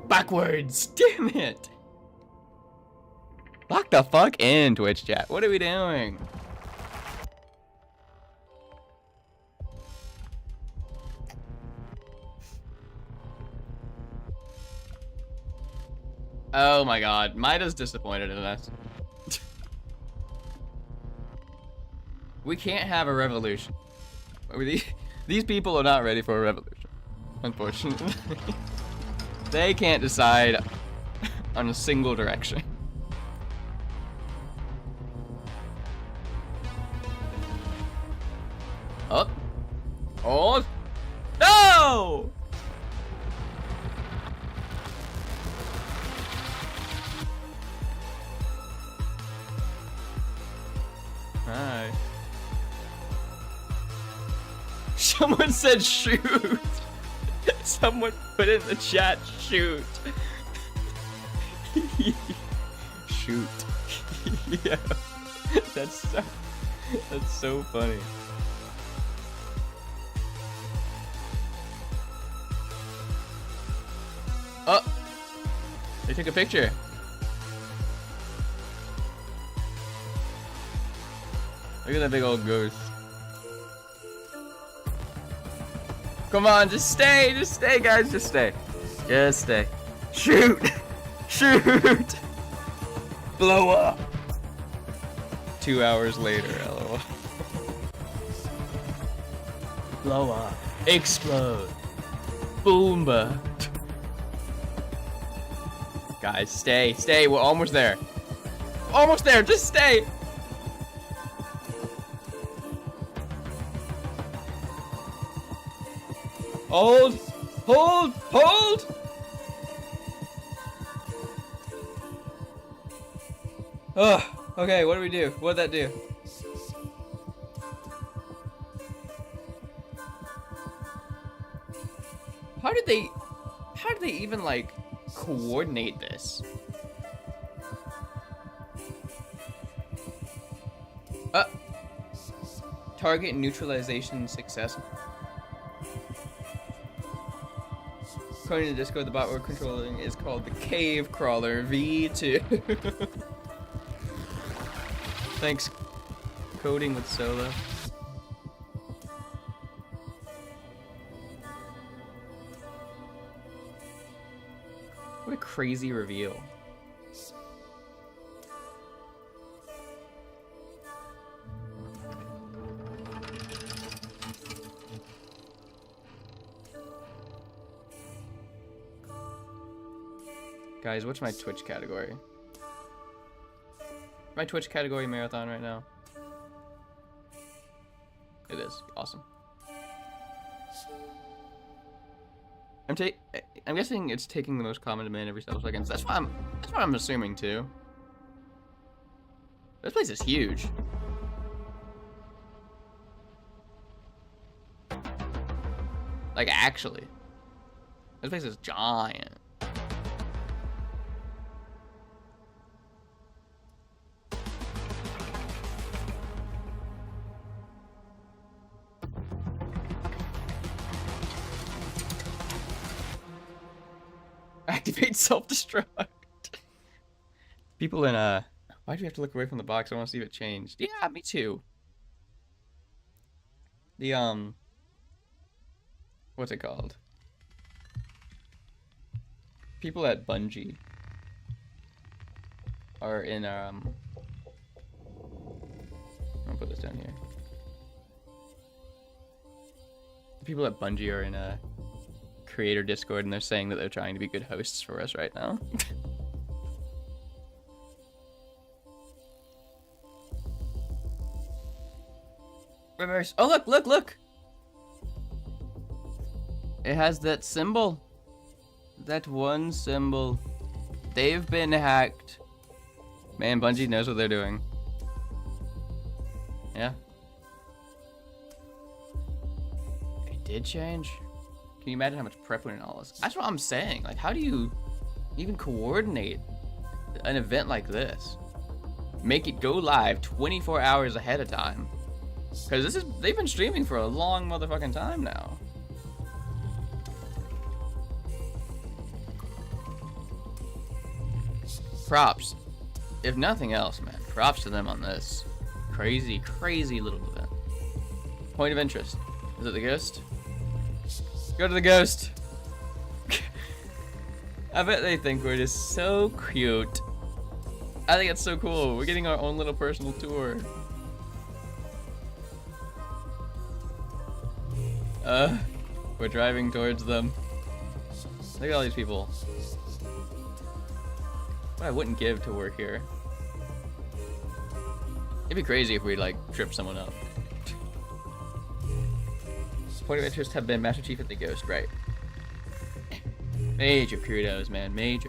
Backwards. Damn it. Lock the fuck in, Twitch chat. What are we doing? Oh my god, Maida's disappointed in us. We can't have a revolution. These people are not ready for a revolution, unfortunately. They can't decide on a single direction. Up. Hold. No! Hi. Someone said shoot. Someone put in the chat shoot. Shoot. Yeah. That's so funny. Oh, they took a picture. Look at that big old ghost. Come on, just stay, guys, just stay. Just stay. Shoot! Shoot! Blow up! 2 hours later, lol. Blow up. Explode. Boomba. Guys, stay, we're almost there. Almost there, just stay! Hold! Hold! Hold! Ugh. Okay, what do we do? What'd that do? How did they even like coordinate this? Target neutralization success. According to Discord, the bot we're controlling is called the Cave Crawler V2. Thanks, coding with Solo. What a crazy reveal. Guys, what's my Twitch category? My Twitch category marathon right now. It is awesome. I'm guessing it's taking the most common demand every several seconds. That's what I'm assuming too. This place is huge. Like actually. This place is giant. Activate self-destruct. People in why do we have to look away from the box? I want to see if it changed. Yeah, me too. The what's it called? People at Bungie are in I'm gonna put this down here. The people at Bungie are in creator Discord, and they're saying that they're trying to be good hosts for us right now. Reverse. Oh, look! It has that symbol. That one symbol. They've been hacked. Man, Bungie knows what they're doing. Yeah. It did change. Can you imagine how much prep went in all this? That's what I'm saying. Like, how do you even coordinate an event like this? Make it go live 24 hours ahead of time. Because they've been streaming for a long motherfucking time now. Props. If nothing else, man, props to them on this. Crazy, crazy little event. Point of interest. Is it the ghost? Go to the ghost. I bet they think we're just so cute. I think it's so cool. We're getting our own little personal tour. We're driving towards them. Look at all these people. What I wouldn't give to work here. It'd be crazy if we like trip someone up. Point of interest have been Master Chief and the Ghost, right? Major kudos, man, major.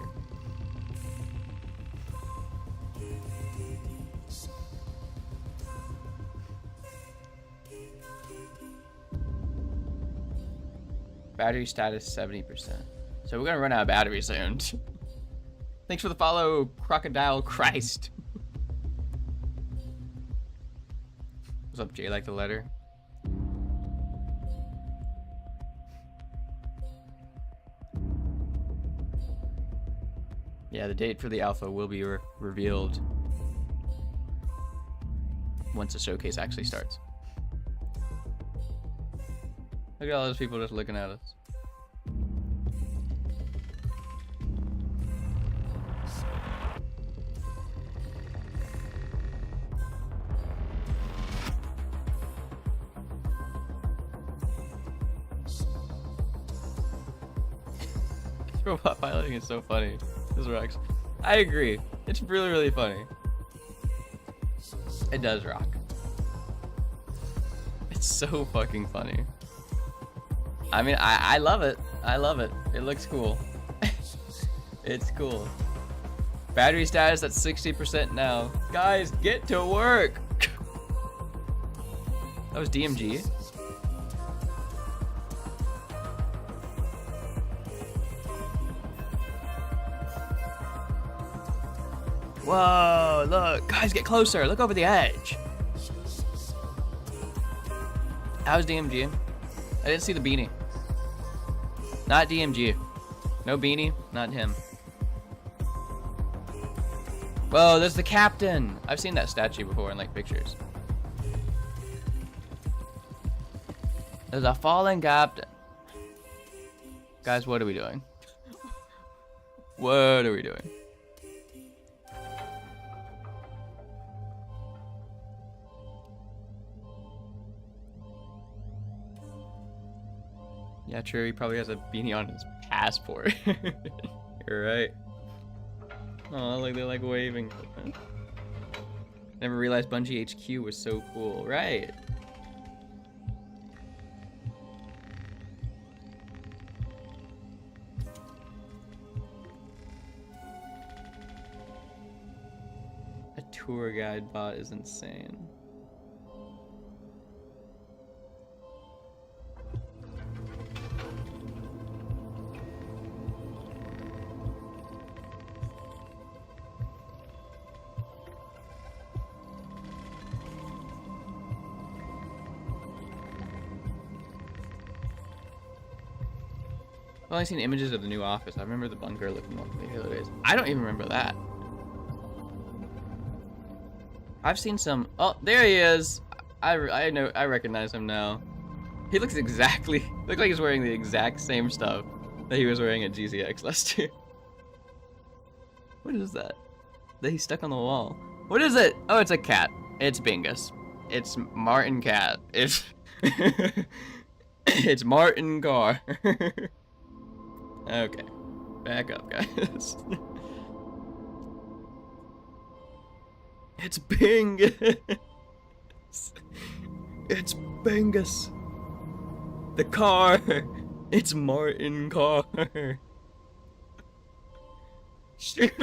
Battery status 70%. So we're gonna run out of battery soon. Thanks for the follow, Crocodile Christ. What's up, Jay? Like the letter? Yeah, the date for the alpha will be revealed once the showcase actually starts. Look at all those people just looking at us. Robot piloting is so funny. This rocks. I agree. It's really, really funny. It does rock. It's so fucking funny. I mean, I love it. I love it. It looks cool. It's cool. Battery status at 60% now. Guys, get to work. That was DMG. Whoa, look. Guys, get closer. Look over the edge. How's DMG? I didn't see the beanie. Not DMG. No beanie, not him. Whoa, there's the captain. I've seen that statue before in like pictures. There's a fallen captain. Guys, what are we doing? What are we doing? Yeah, true. He probably has a beanie on his passport. You're right. Oh, like they're like waving. Never realized Bungie HQ was so cool. Right. A tour guide bot is insane. I've only seen images of the new office. I remember the bunker looking like the Halo days. I don't even remember that. I've seen some. Oh, there he is. I know. I recognize him now. He looks exactly. Looks like he's wearing the exact same stuff that he was wearing at GZX last year. What is that? That he's stuck on the wall. What is it? Oh, it's a cat. It's Bingus. It's Martin Cat. It's it's Martin Carr. Okay, back up, guys. It's Bingus. It's Bingus. The car. It's Martin Carr. Shoot.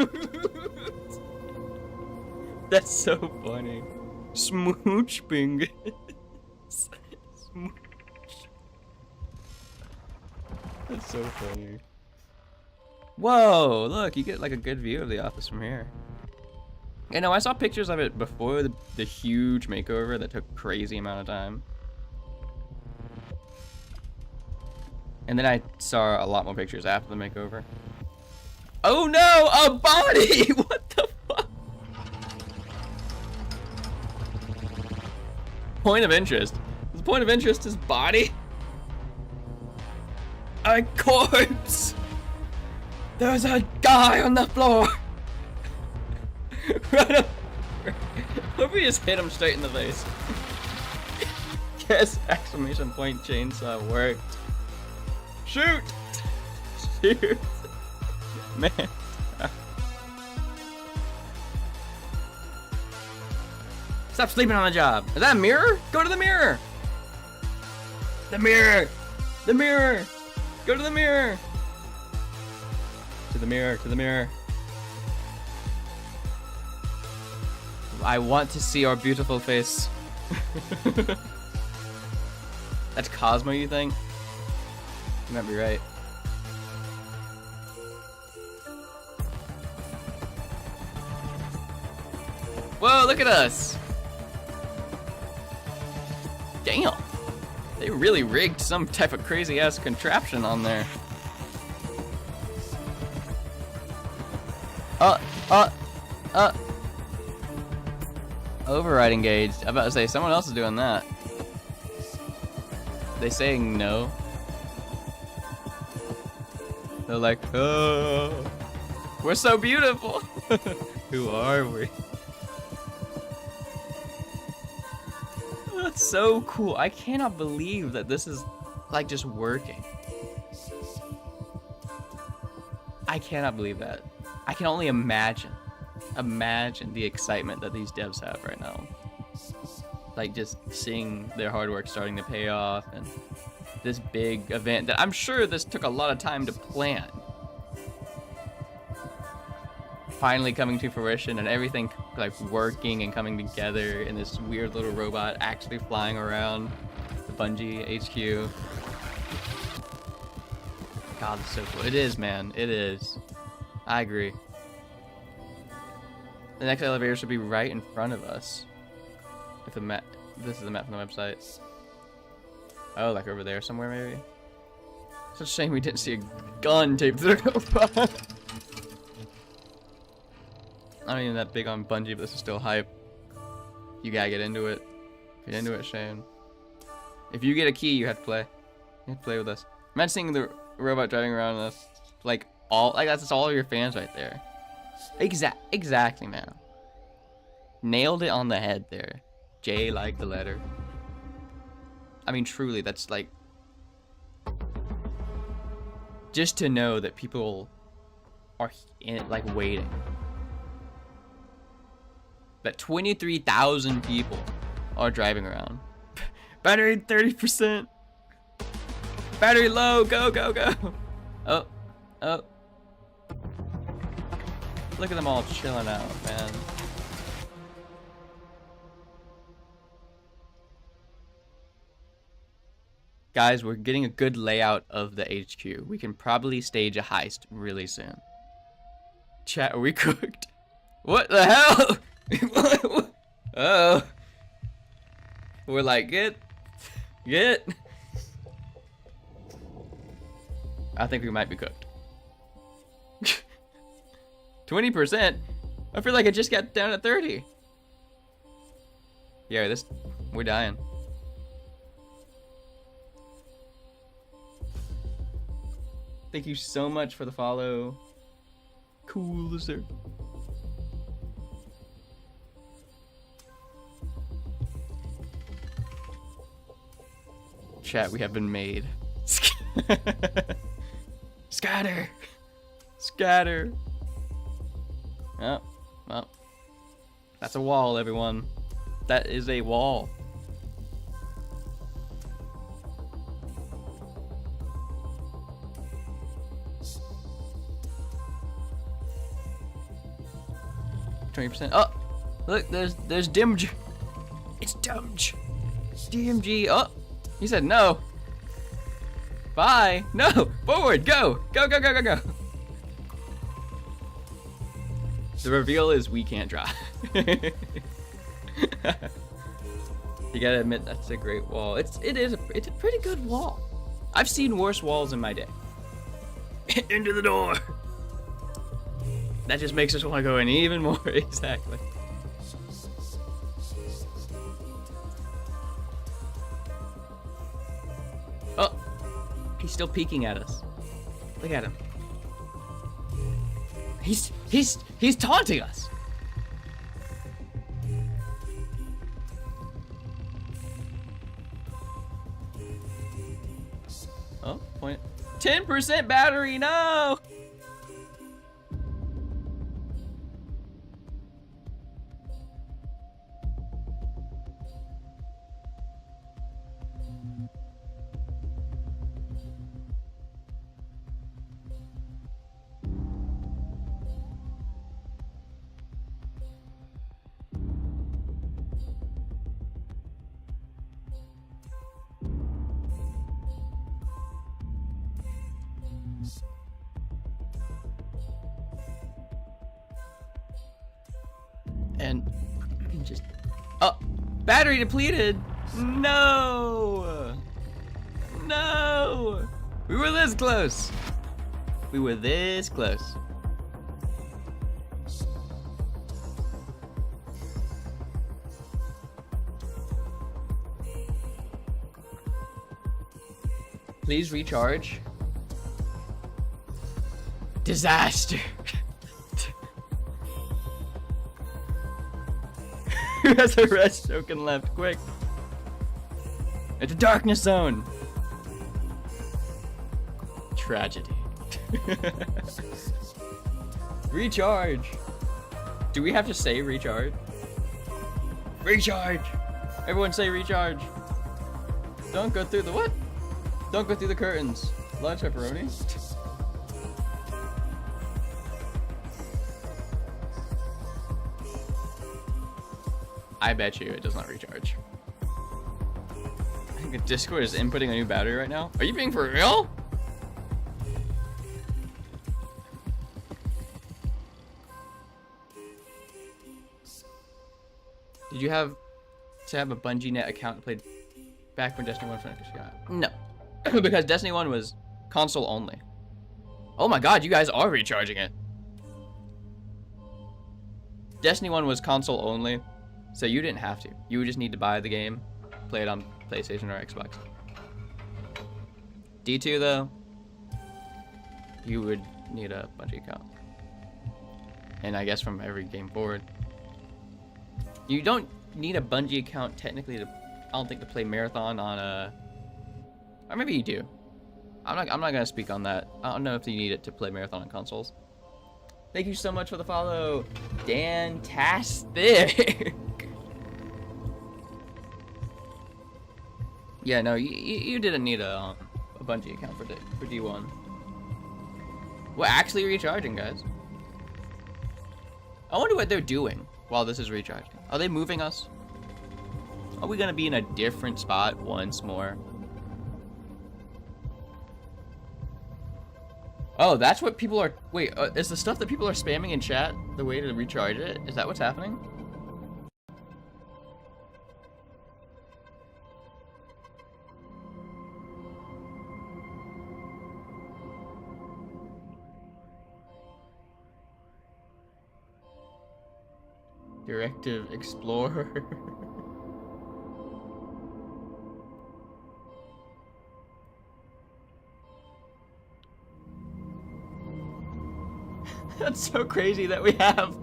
That's so funny. Smooch Bingus. Smooch. That's so funny. Whoa, look, you get like a good view of the office from here. You know, I saw pictures of it before the huge makeover that took a crazy amount of time. And then I saw a lot more pictures after the makeover. Oh no, a body! What the fuck? Point of interest. The point of interest is body? A corpse! There's a guy on the floor! Run over! Hope we just hit him straight in the face. Yes! Exclamation point chainsaw worked. Shoot! Shoot! Man. Stop sleeping on the job. Is that a mirror? Go to the mirror! The mirror! The mirror! Go to the mirror! To the mirror, to the mirror. I want to see our beautiful face. That's Cosmo, you think? You might be right. Whoa, look at us! Damn! They really rigged some type of crazy ass contraption on there. Override engaged. I'm about to say, someone else is doing that. They saying no? They're like, oh, we're so beautiful. Who are we? That's so cool. I cannot believe that this is like just working. I cannot believe that. I can only imagine the excitement that these devs have right now. Like just seeing their hard work starting to pay off and this big event that I'm sure this took a lot of time to plan. Finally coming to fruition and everything like working and coming together in this weird little robot actually flying around the Bungie HQ. God, it's so cool. It is, man. It is. I agree. The next elevator should be right in front of us. If the map, this is the map from the website. Oh, like over there somewhere maybe. It's a shame we didn't see a gun taped to the robot. I'm not even that big on Bungie, but this is still hype. You gotta get into it. Get into it, Shane. If you get a key, you have to play. You have to play with us. Imagine seeing the robot driving around us, like that's all your fans right there. Exactly, man. Nailed it on the head there. J like the letter. I mean, truly, that's like, just to know that people are in it, like waiting. That 23,000 people are driving around. Battery 30%. Battery low. Go, go, go. Oh, oh. Look at them all chilling out, man. Guys, we're getting a good layout of the HQ. We can probably stage a heist really soon. Chat, are we cooked? What the hell? Oh. We're like, get. I think we might be cooked. 20%? I feel like I just got down at 30. Yeah, we're dying. Thank you so much for the follow. Cool, sir. Chat, we have been made. Scatter! Scatter! Oh, well. That's a wall, everyone. That is a wall. %. Oh, look, there's Dimj. It's Dimj. DMG. Oh, he said no. Bye. No. Forward. Go. Go. Go. Go. Go. Go. The reveal is we can't drive. You gotta admit that's a great wall. It's a pretty good wall. I've seen worse walls in my day. Into the door. That just makes us want to go in even more. Exactly. Oh, he's still peeking at us. Look at him. He's taunting us. Oh, 10% battery. No. And just, oh, battery depleted. No, no, we were this close. We were this close. Please recharge. Disaster. Who has a rest token left? Quick. It's a darkness zone. Tragedy. Recharge. Do we have to say recharge? Recharge. Everyone say recharge. Don't go through the what? Don't go through the curtains. Large pepperoni. I bet you it does not recharge. I think the Discord is inputting a new battery right now. Are you being for real? Did you have to have a Bungie Net account and played back when Destiny 1 finished? No. Because Destiny 1 was console only. Oh my god, you guys are recharging it. Destiny 1 was console only, so you didn't have to. You would just need to buy the game, play it on PlayStation or Xbox. D2 though, you would need a Bungie account. And I guess from every game forward. You don't need a Bungie account technically to, I don't think, to play Marathon on a, or maybe you do. I'm not gonna speak on that. I don't know if you need it to play Marathon on consoles. Thank you so much for the follow, Dantastic. Yeah, no, you didn't need a Bungie account for D1. We're actually recharging, guys. I wonder what they're doing while this is recharging. Are they moving us? Are we gonna be in a different spot once more? Oh, that's what people are... Wait, is the stuff that people are spamming in chat the way to recharge it? Is that what's happening? Directive Explorer. That's so crazy that we have.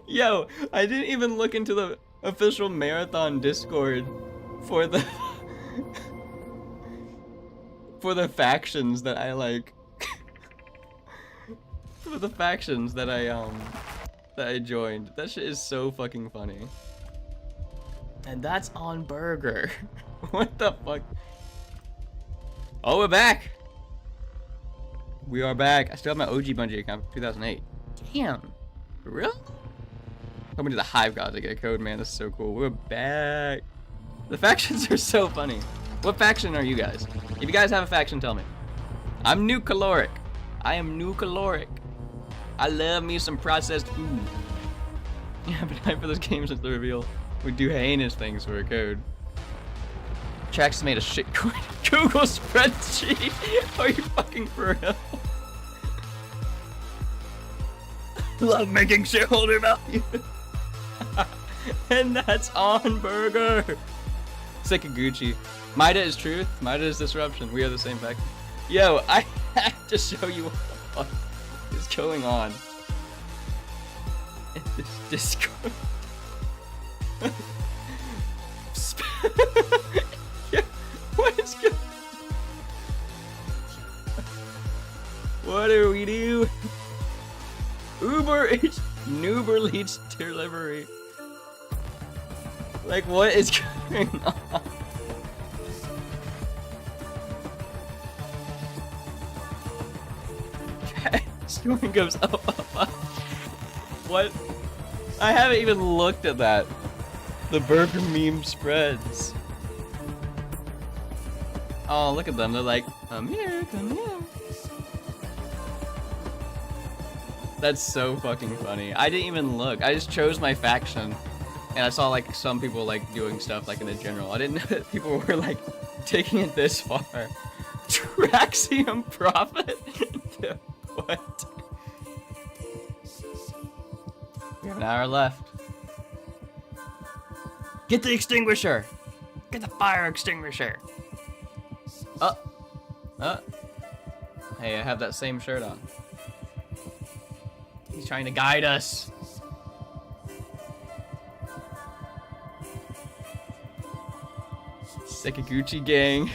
Yo, I didn't even look into the official Marathon Discord for the for the factions that I like. For the factions that I joined. That shit is so fucking funny. And that's on Burger. What the fuck? Oh, we're back. We are back. I still have my OG Bungie account from 2008. Damn. For real? Coming to the Hive Gods to get a code, man. This is so cool. We're back. The factions are so funny. What faction are you guys? If you guys have a faction, tell me. I'm New Caloric. I am New Caloric. I love me some processed food. Yeah, but time for this game since the reveal. We do heinous things for a code. Trax made a shitcoin Google spreadsheet. Are you fucking for real? Love making shareholder value. And that's on Burger. Sakaguchi. Maida is truth. Maida is disruption. We are the same faction. Yo, I have to show you what the fuck is going on in this Discord. Yeah, what is going on? What do we do? Uber Eats, Uber Eats delivery. Like, what is going on? Scoring goes up. What? I haven't even looked at that. The burger meme spreads. Oh, look at them. They're like, come here, come here. That's so fucking funny. I didn't even look. I just chose my faction. And I saw like some people like doing stuff like in the general. I didn't know that people were like taking it this far. Traxium Prophet? What? We have an hour left. Get the extinguisher! Get the fire extinguisher! Hey, I have that same shirt on. He's trying to guide us. Sakaguchi gang.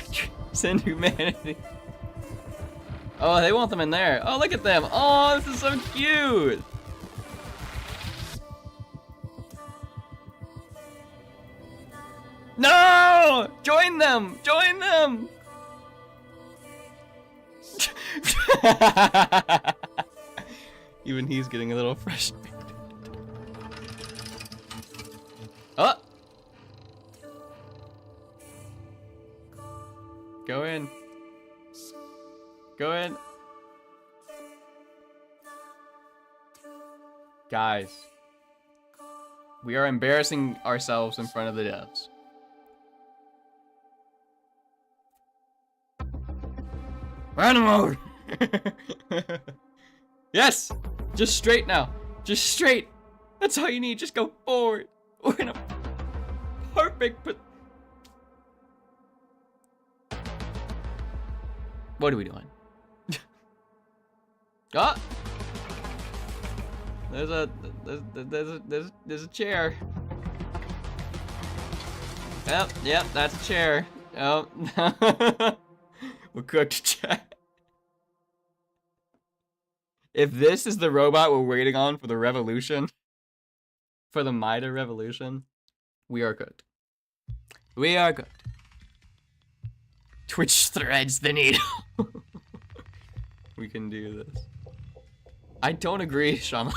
Send humanity. Oh, they want them in there. Oh, look at them. Oh, this is so cute. No! Join them! Join them! Even he's getting a little frustrated. Oh! Go in. Go in. Guys. We are embarrassing ourselves in front of the devs. Random mode! Yes! Just straight now. Just straight. That's all you need. Just go forward. We're in a perfect... What are we doing? Ah! There's a chair. Yep, that's a chair. Oh, we're cooked, chat. If this is the robot we're waiting on for the revolution, for the Mida revolution, we are cooked. We are cooked. Twitch threads the needle. We can do this. I don't agree, Shama.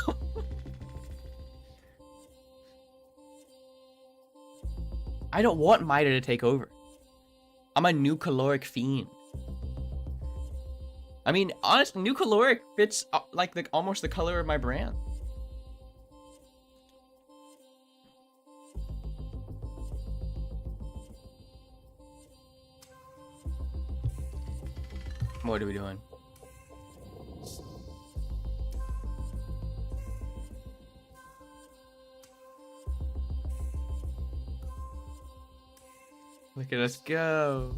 I don't want Mida to take over. I'm a new caloric fiend. I mean, honestly, new caloric fits like almost the color of my brand. What are we doing? Look at us go.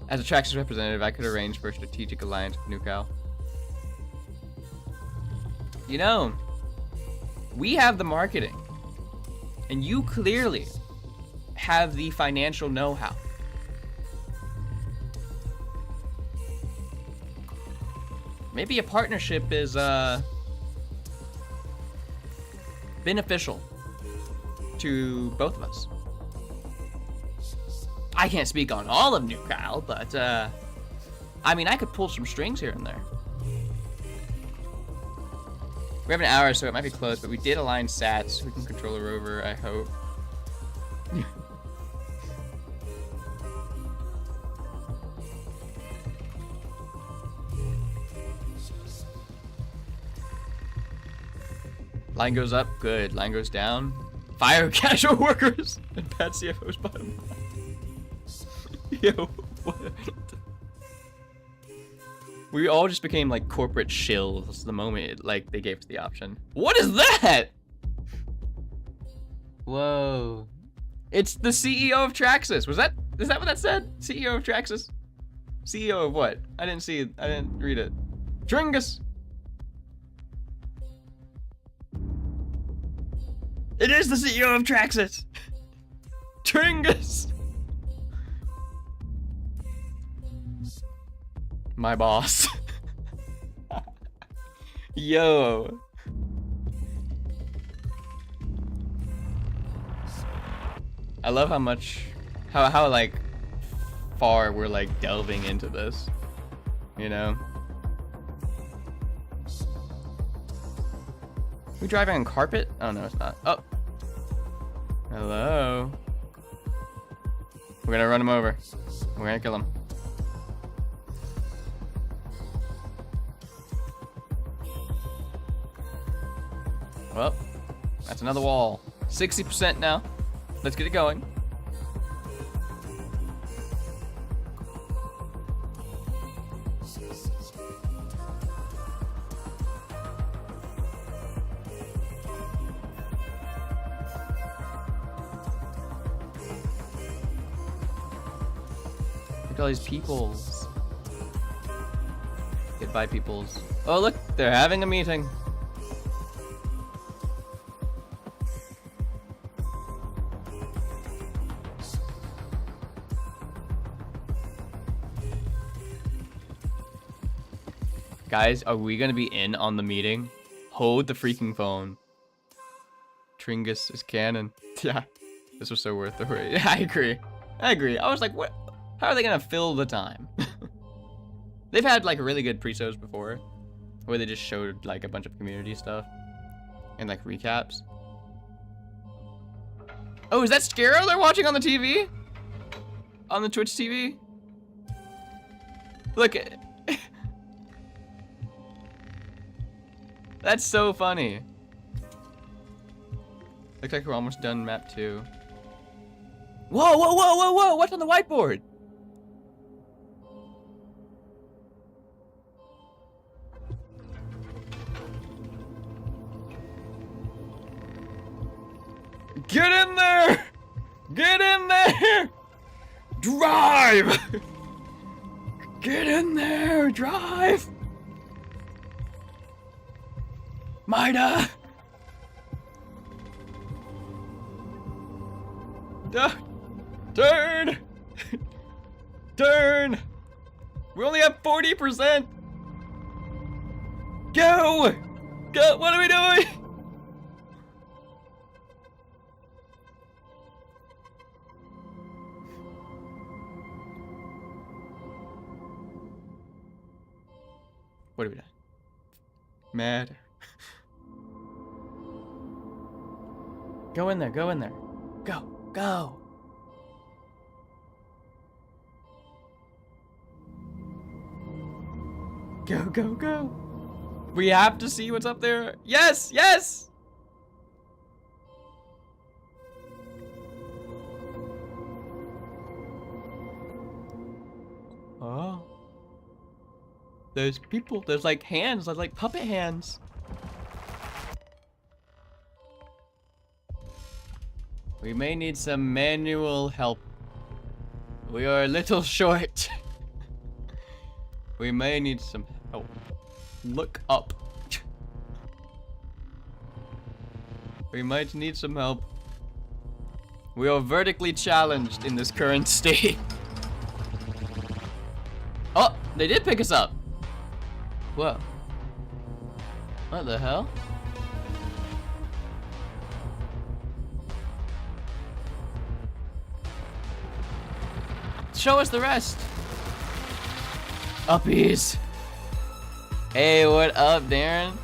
As a Traxxas representative, I could arrange for a strategic alliance with NewCal. You know, we have the marketing, and you clearly have the financial know-how. Maybe a partnership is beneficial to both of us. I can't speak on all of NewCal, but I mean, I could pull some strings here and there. We have an hour, so it might be close, but we did align sats. We can control a rover, I hope. Line goes up, good. Line goes down. Fire casual workers and bad CFOs bottom line. Yo, what? We all just became like corporate shills the moment like they gave us the option. What is that? Whoa. It's the CEO of Traxxas. Is that what that said? CEO of Traxxas? CEO of what? I didn't read it. Tringus. It is the CEO of Traxxas. Tringus. My boss. Yo. I love how like far we're like delving into this, you know? We driving on carpet? Oh no, it's not. Oh. Hello. We're gonna run him over. We're gonna kill him. Well, that's another wall. 60% now. Let's get it going. Look at all these peoples. Goodbye, peoples. Oh, look, they're having a meeting. Guys, are we gonna be in on the meeting? Hold the freaking phone. Tringus is canon. Yeah, this was so worth the wait. I agree. I was like, what? How are they gonna fill the time? They've had like really good pre-shows before, where they just showed like a bunch of community stuff and like recaps. Oh, is that Scaro they're watching on the TV? On the Twitch TV? Look, That's so funny. Looks like we're almost done map 2. Whoa, whoa, whoa, whoa, whoa! What's on the whiteboard? Get in there! Get in there! Drive! Get in there! Drive! Mida! Turn! Turn! We only have 40%! Go! Go! What are we doing? What are we doing? Mad. Go in there, go in there. Go, go. Go, go, go. We have to see what's up there. Yes, yes. Oh. There's people, there's like hands, there's like puppet hands. We may need some manual help. We are a little short. We may need some help. Look up. We might need some help. We are vertically challenged in this current state. Oh, they did pick us up. Whoa. What the hell? Show us the rest. Uppies. Hey, what up, Darren?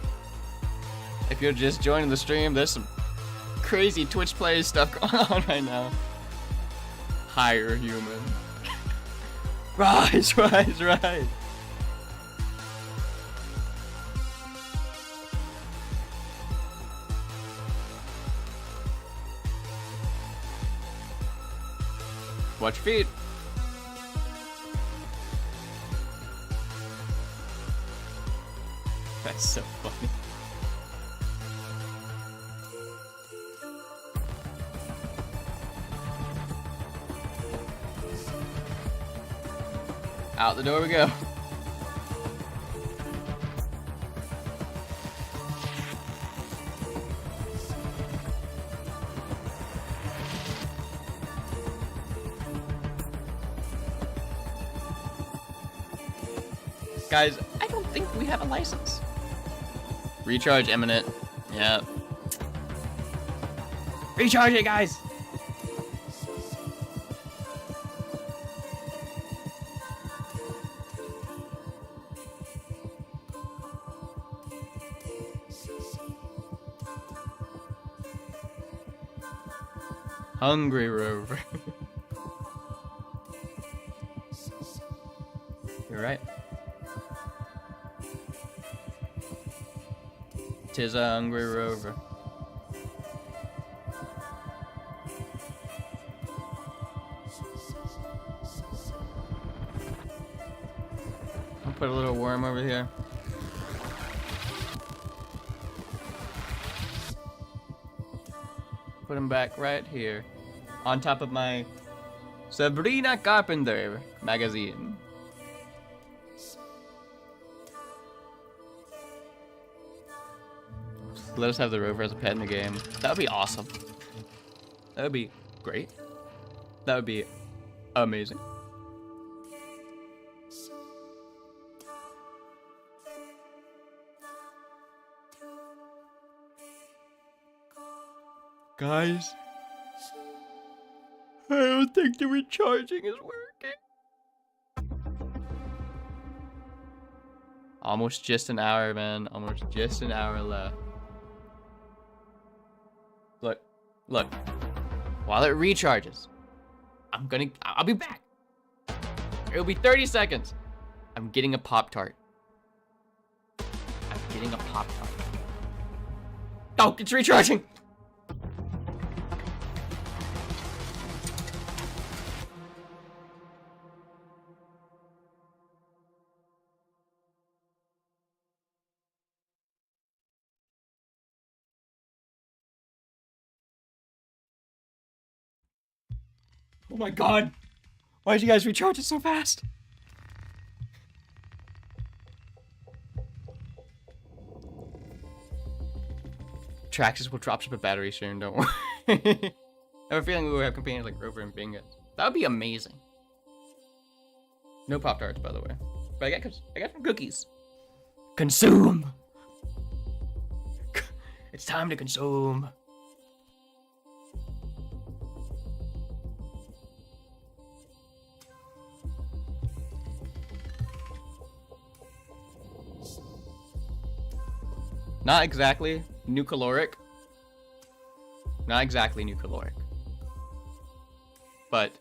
If you're just joining the stream, there's some crazy Twitch Plays stuff going on right now. Higher human. Rise, rise, rise. Watch your feet. That's so funny. Out the door we go. Guys, I don't think we have a license. Recharge imminent. Yep. Recharge it, guys! Hungry Rover. You're right. Tis a hungry rover. I'll put a little worm over here. Put him back right here. On top of my Sabrina Carpenter magazine. Let us have the rover as a pet in the game. That would be awesome. That would be great. That would be amazing. Guys, I don't think the recharging is working. Almost just an hour, man. Almost just an hour left. Look, look. While it recharges, I'll be back. It'll be 30 seconds. I'm getting a Pop-Tart. I'm getting a Pop-Tart. Oh, it's recharging! Oh my god! Why did you guys recharge it so fast? Traxxas will drop ship a battery soon, don't worry. I have a feeling we will have companions like Rover and Bingus. That would be amazing. No Pop-Tarts, by the way. But I got some cookies. Consume! It's time to consume. Not exactly new caloric. Not exactly new caloric. But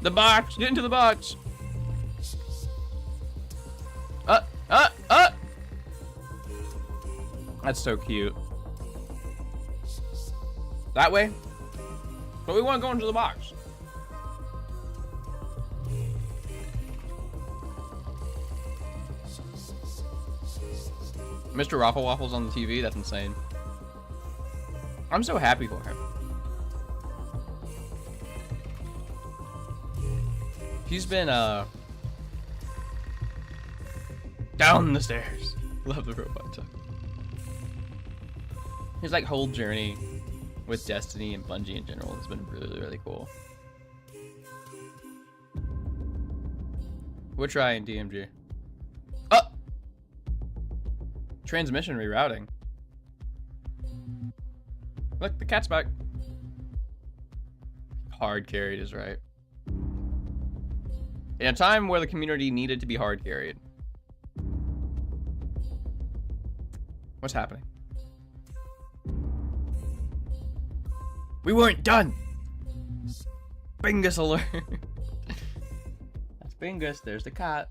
the box! Get into the box! That's so cute. That way? But we want to go into the box. Mr. Raffle Waffle's on the TV? That's insane. I'm so happy for him. He's been, down the stairs. Love the robot talk. His, like, whole journey with Destiny and Bungie in general has been really, really cool. We're trying DMG. Oh! Transmission rerouting. Look, the cat's back. Hard carried is right. In a time where the community needed to be hard carried. What's happening? We weren't done! Bingus alert! That's Bingus, there's the cat.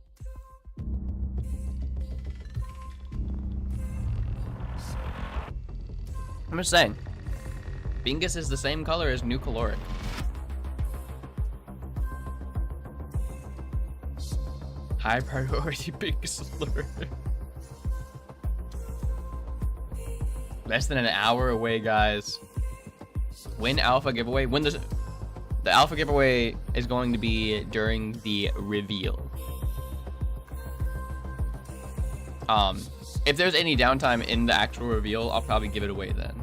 I'm just saying. Bingus is the same color as New Caloric. High priority Bingus alert. Less than an hour away, guys. Win alpha giveaway. When the alpha giveaway is going to be during the reveal. If there's any downtime in the actual reveal, I'll probably give it away then.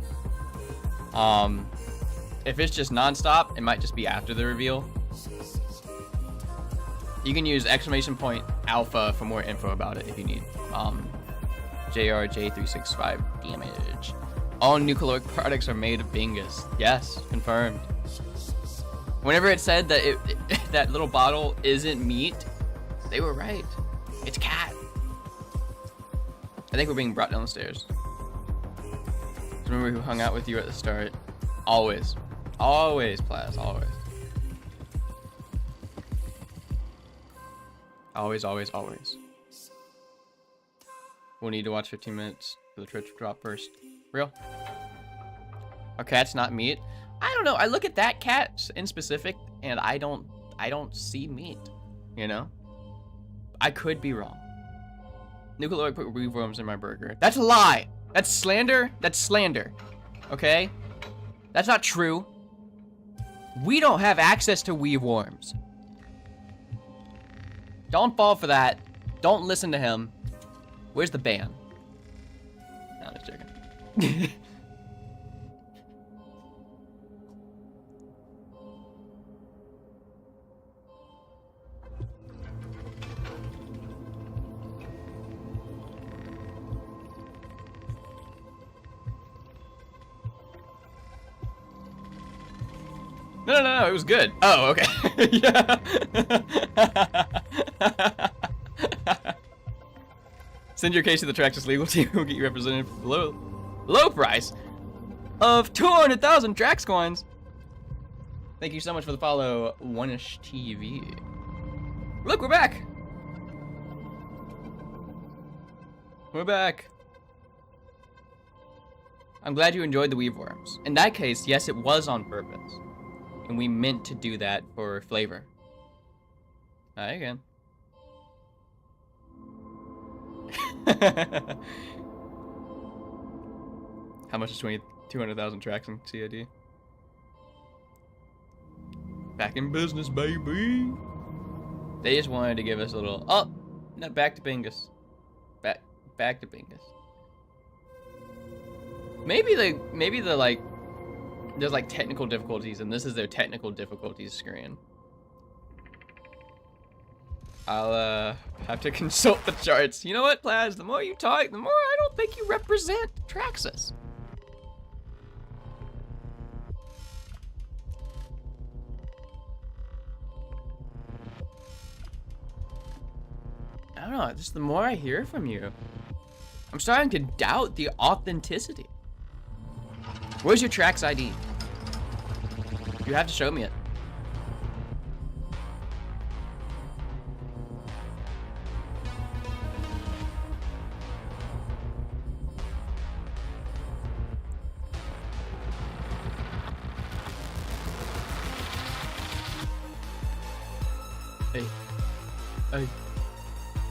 If it's just non-stop, it might just be after the reveal. You can use !alpha for more info about it if you need. JRJ365 damage. All New Caloric products are made of Bingus. Yes, confirmed. Whenever it said that that little bottle isn't meat, they were right. It's cat. I think we're being brought down the stairs. Remember who hung out with you at the start? Always. Always, Plaz. Always. Always, always, always. We'll need to watch 15 minutes for the Twitch drop first. Real? Our cat's not meat? I don't know. I look at that cat in specific and I don't see meat, you know? I could be wrong. New Caloric put weaveworms in my burger. That's a lie. That's slander. That's slander. Okay? That's not true. We don't have access to weaveworms. Don't fall for that. Don't listen to him. Where's the ban? No, I'm just joking. No, it was good. Oh, okay. Yeah. Send your case to the Traxxas legal team who will get you represented for the low price of 200,000 Trax coins. Thank you so much for the follow, Oneish TV. Look, we're back. We're back. I'm glad you enjoyed the weave worms. In that case, yes, it was on purpose. And we meant to do that for flavor. Hi again. How much is 200,000 Trax in CID? Back in business, baby. They just wanted to give us a little. Oh, no, back to Bingus. Back to Bingus. Maybe the like. There's like technical difficulties, and this is their technical difficulties screen. I'll have to consult the charts. You know what, Plaz? The more you talk, the more I don't think you represent Traxxas. I don't know, just the more I hear from you, I'm starting to doubt the authenticity. Where's your Trax ID? You have to show me it.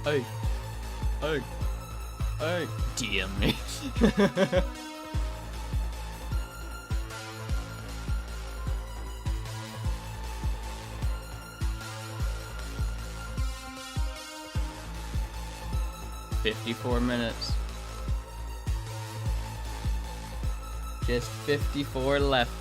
Hey. DM me. $54 minutes. Just 54 left.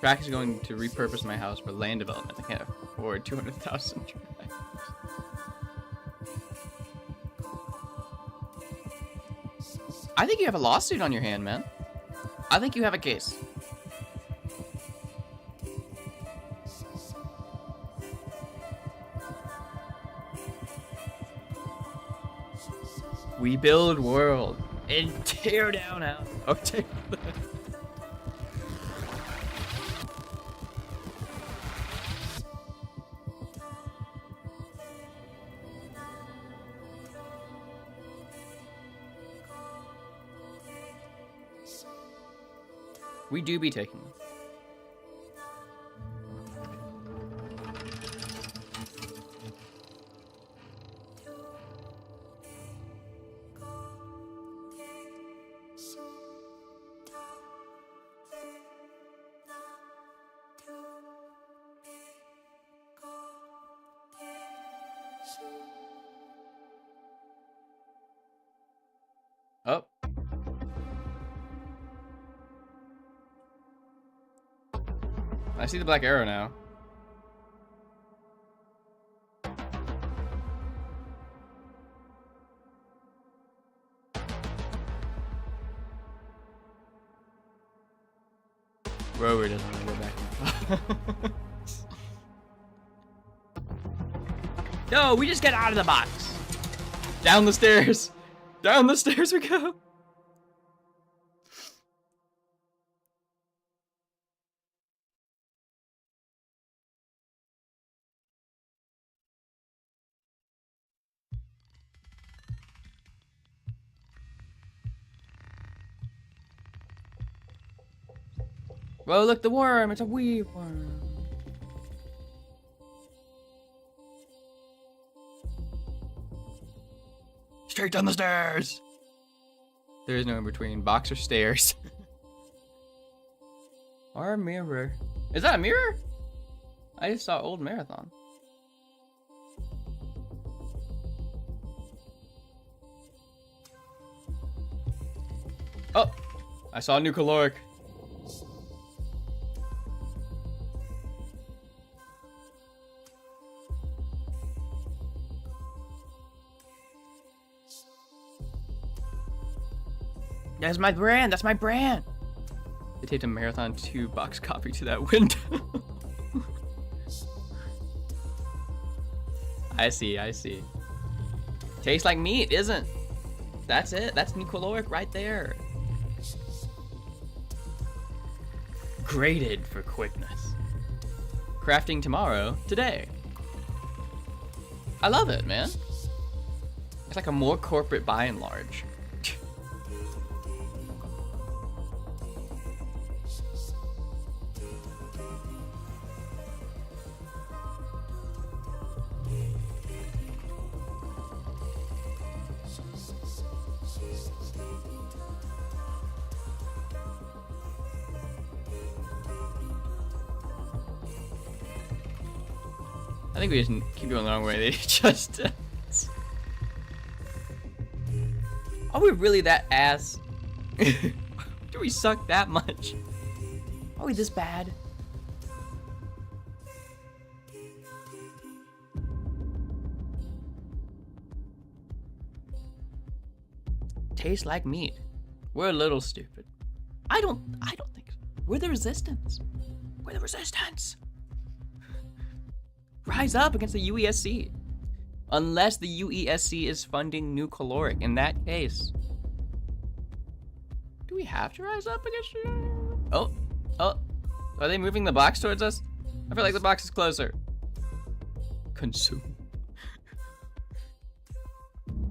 Track is going to repurpose my house for land development. I can't afford 200,000. I think you have a lawsuit on your hand, man. I think you have a case. We build world and tear down house. Oh, tear. We do be taking them. Oh. I see the black arrow now. Rover doesn't want to go back. No, we just get out of the box. Down the stairs. Down the stairs we go. Whoa, look, the worm. It's a wee worm. Straight down the stairs. There is no in between. Box or stairs. Or a mirror. Is that a mirror? I just saw old Marathon. Oh, I saw a new caloric. That's my brand. That's my brand. They taped a Marathon 2 box copy to that window. I see. I see. Tastes like meat, isn't? That's it. That's new caloric right there. Graded for quickness. Crafting tomorrow, today. I love it, man. It's like a more corporate by and large. I think we just keep going the wrong way. They just... Are we really that ass? Do we suck that much? Are we this bad? Tastes like meat. We're a little stupid. I don't think so. We're the resistance. We're the resistance. Rise up against the UESC. Unless the UESC is funding new caloric. In that case. Do we have to rise up against you? Oh. Are they moving the box towards us? I feel like the box is closer. Consume.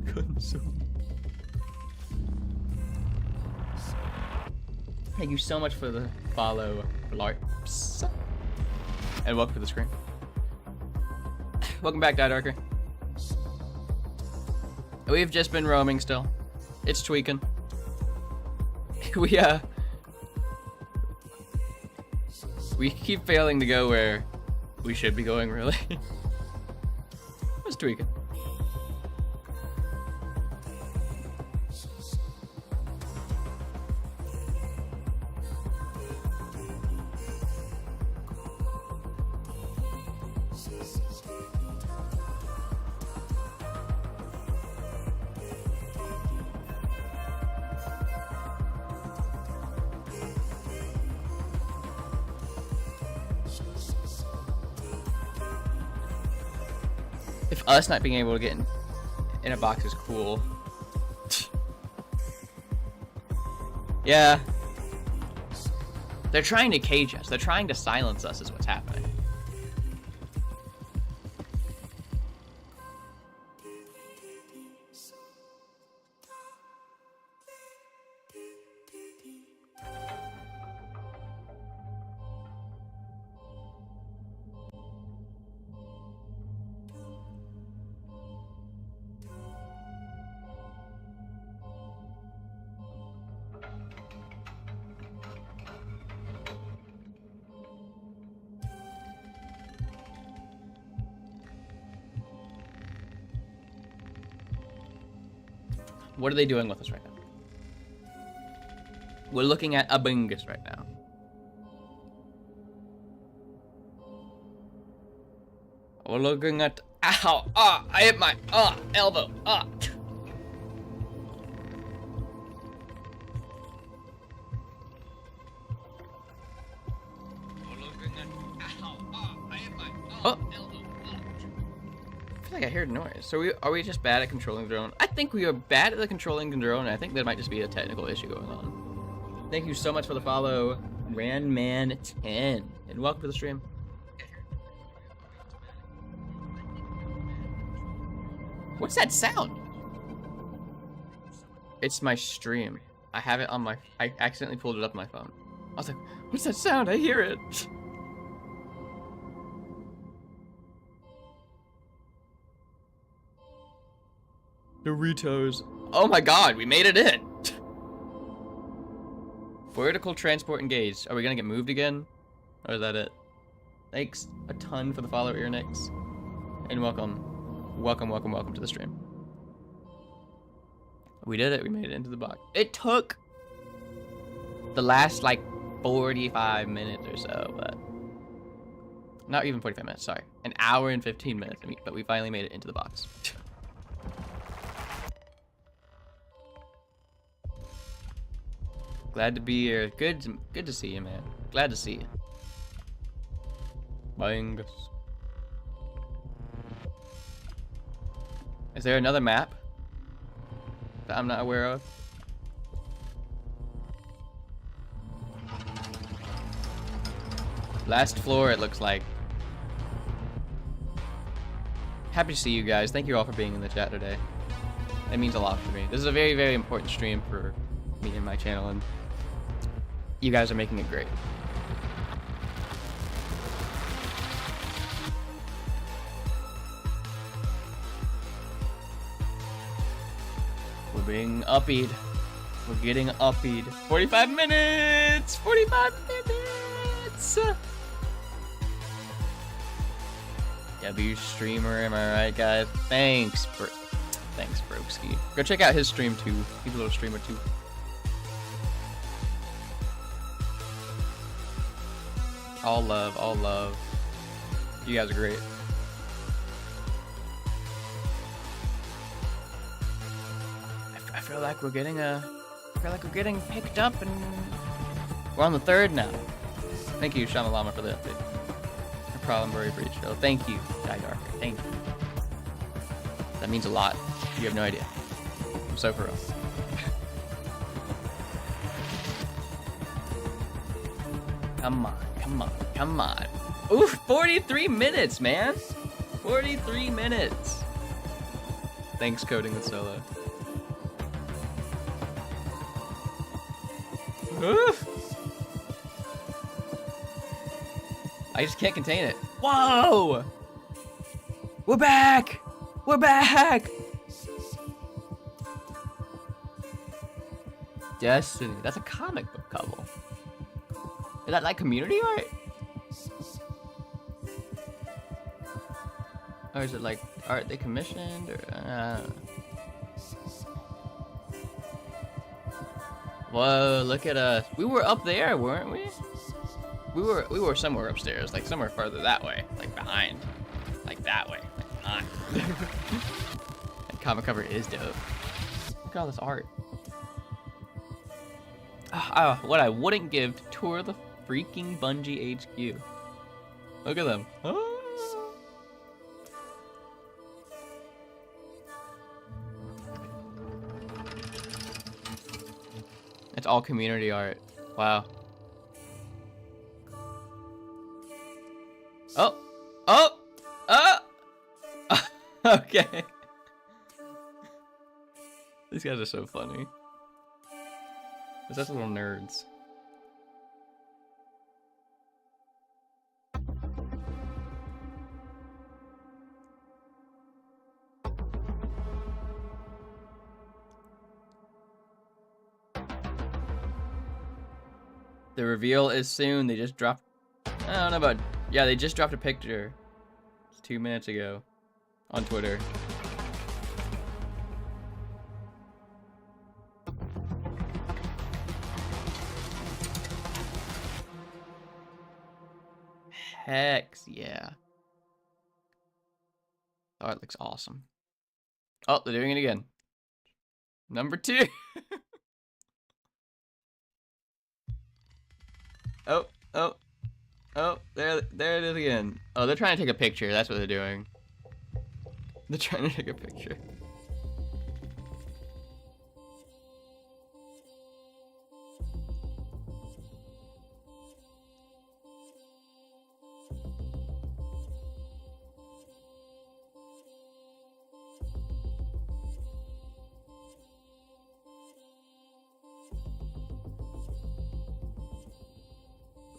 Consume. Thank you so much for the follow, Larps. And welcome to the screen. Welcome back, Die Darker. We've just been roaming still. It's tweaking. We keep failing to go where we should be going, really. It's tweaking. If us not being able to get in a box is cool. Yeah. They're trying to cage us. They're trying to silence us is what's happening. What are they doing with us right now? We're looking at Abungus right now. We're looking at... Ow! Ah! I hit my... elbow! Ah! We're looking at... Ow! Ah! I hit my... elbow! I feel like I heard noise. So are we just bad at controlling the drone? I think we are bad at the controlling the drone. I think there might just be a technical issue going on. Thank you so much for the follow, Randman10, and welcome to the stream. What's that sound? It's my stream. I have it on my... I accidentally pulled it up on my phone. I was like, what's that sound? I hear it. Doritos. Oh my god, we made it in. Vertical transport engaged. Are we gonna get moved again? Or is that it? Thanks a ton for the follow, Earnix. And welcome. Welcome, welcome, welcome to the stream. We did it. We made it into the box. It took the last, like, 45 minutes or so, but... Not even 45 minutes, sorry. An hour and 15 minutes, but we finally made it into the box. Glad to be here. Good to see you, man. Glad to see you. Bangus. Is there another map that I'm not aware of? Last floor, it looks like. Happy to see you guys. Thank you all for being in the chat today. It means a lot for me. This is a very, very important stream for me and my channel, and you guys are making it great. We're being uppied. We're getting uppied. 45 minutes! 45 minutes! W streamer, am I right, guys? Thanks, Broski. Go check out his stream too. He's a little streamer too. All love, all love. You guys are great. I feel like we're getting picked up, and we're on the 3rd now. Thank you, Shamalama, for the update. No problem, Burry Breach. Oh, thank you, Die Darker. Thank you. That means a lot. You have no idea. I'm so for real. Come on, come on, come on. Ooh, 43 minutes, man. 43 minutes. Thanks, Coding the Solo. Oof. I just can't contain it. Whoa! We're back! We're back! Destiny. That's a comic book couple. Is that like community art? Or is it like art they commissioned? Or whoa, look at us. We were up there, weren't we? We were somewhere upstairs, like somewhere further that way, like behind. Like that way, like behind. That comic cover is dope. Look at all this art. What I wouldn't give to tour the freaking Bungie HQ. Look at them. Oh. It's all community art. Wow. Oh! Oh! Oh! Okay. These guys are so funny. They're such little nerds. The reveal is soon. They just dropped... I don't know about... Yeah, they just dropped a picture 2 minutes ago on Twitter. Hex, yeah. Oh, it looks awesome. Oh, they're doing it again. Number 2. Oh, oh, oh, there it is again. Oh, they're trying to take a picture. That's what they're doing. They're trying to take a picture.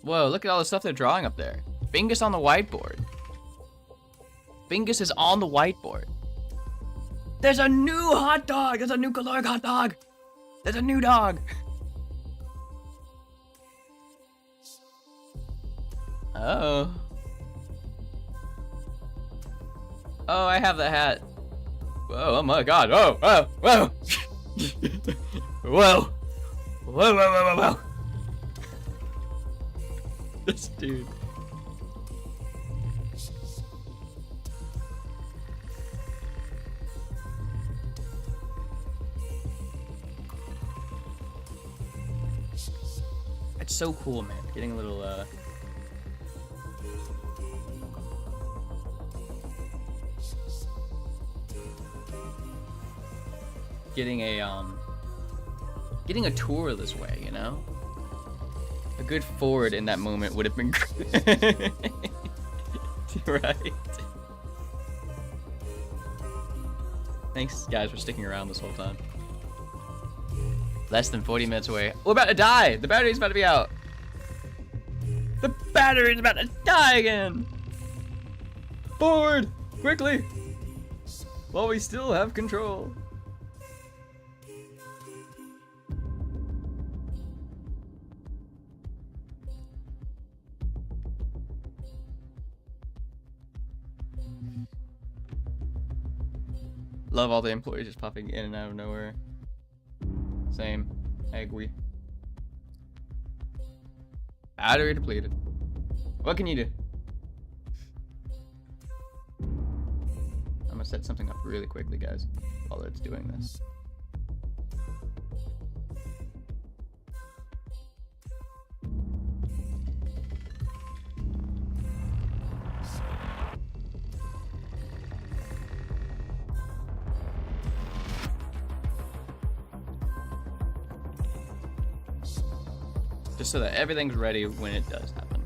Whoa, look at all the stuff they're drawing up there. Bingus on the whiteboard. Bingus is on the whiteboard. There's a new hot dog. There's a new caloric hot dog. There's a new dog. Oh. Oh, I have the hat. Whoa, oh my god. Whoa, whoa, whoa. Whoa. Whoa, whoa, whoa, whoa, whoa. This dude. It's so cool, man. Getting a little, getting a tour this way, you know? A good forward in that moment would have been great. Right. Thanks, guys, for sticking around this whole time. Less than 40 minutes away. We're about to die! The battery's about to be out! The battery's about to die again! Forward! Quickly! While we still have control. Love all the employees just popping in and out of nowhere. Same. I agree. Battery depleted. What can you do? I'm gonna set something up really quickly, guys, while it's doing this. Just so that everything's ready when it does happen.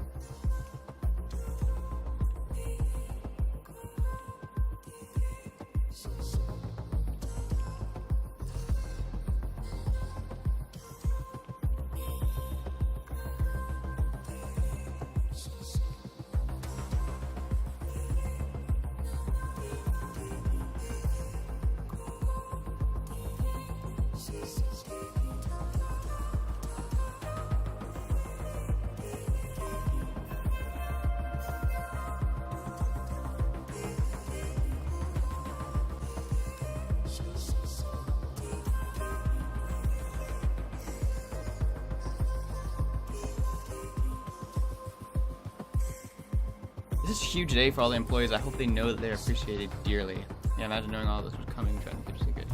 This is a huge day for all the employees. I hope they know that they're appreciated dearly. Yeah, imagine knowing all this was coming, trying to keep it secret.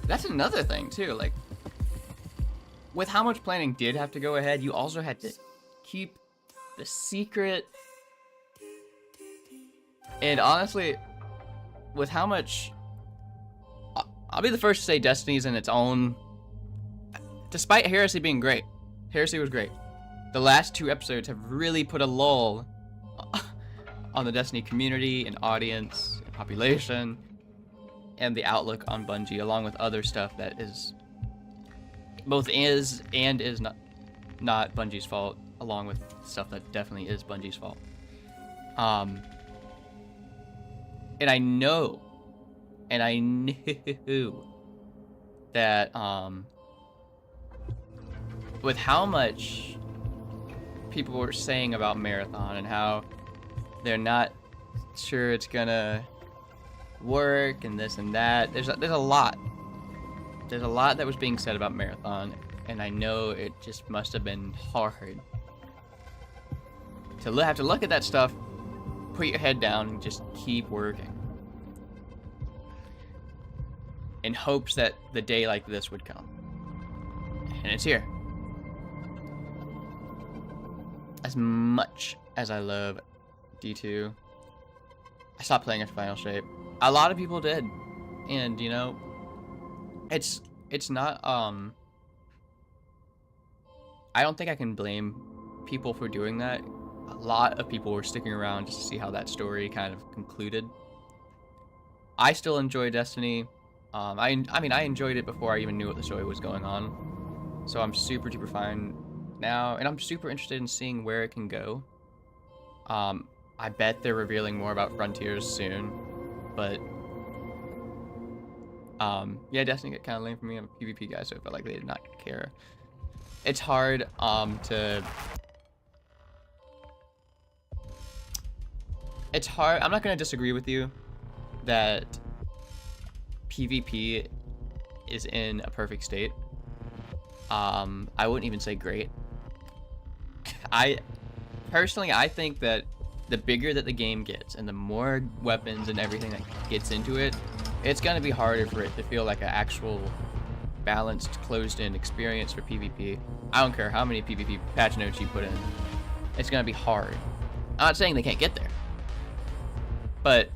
That's another thing too, like, with how much planning did have to go ahead, you also had to keep the secret. And honestly, with how much, I'll be the first to say Destiny's in its own, despite Heresy being great. Heresy was great. The last 2 episodes have really put a lull on the Destiny community and audience and population and the outlook on Bungie, along with other stuff that is both is and is not Bungie's fault, along with stuff that definitely is Bungie's fault. And I know, and I knew that with how much people were saying about Marathon and how they're not sure it's gonna work and this and that. There's a lot. There's a lot that was being said about Marathon, and I know it just must have been hard to have to look at that stuff, put your head down, and just keep working in hopes that the day like this would come. And it's here. As much as I love D2, I stopped playing after Final Shape. A lot of people did, and you know, it's not I don't think I can blame people for doing that. A lot of people were sticking around just to see how that story kind of concluded. I still enjoy Destiny. I mean I enjoyed it before I even knew what the story was going on, so I'm super duper fine now, and I'm super interested in seeing where it can go. I bet they're revealing more about Frontiers soon, but yeah, Destiny got kind of lame for me. I'm a PvP guy, so I felt like they did not care. It's hard it's hard. I'm not gonna disagree with you that PvP is in a perfect state. I wouldn't even say great. I think that the bigger that the game gets and the more weapons and everything that gets into it, it's gonna be harder for it to feel like an actual balanced, closed-in experience for PvP. I don't care how many PvP patch notes you put in. It's gonna be hard. I'm not saying they can't get there, but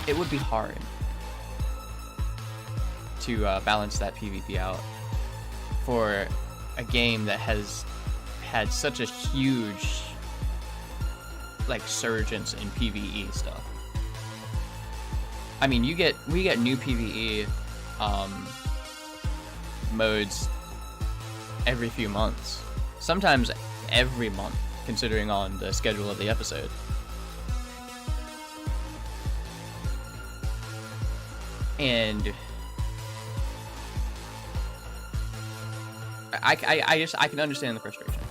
it would be hard to balance that PvP out for a game that has had such a huge like surgence in PvE stuff. I mean, we get new PvE modes every few months, sometimes every month, considering on the schedule of the episode. And I can understand the frustration.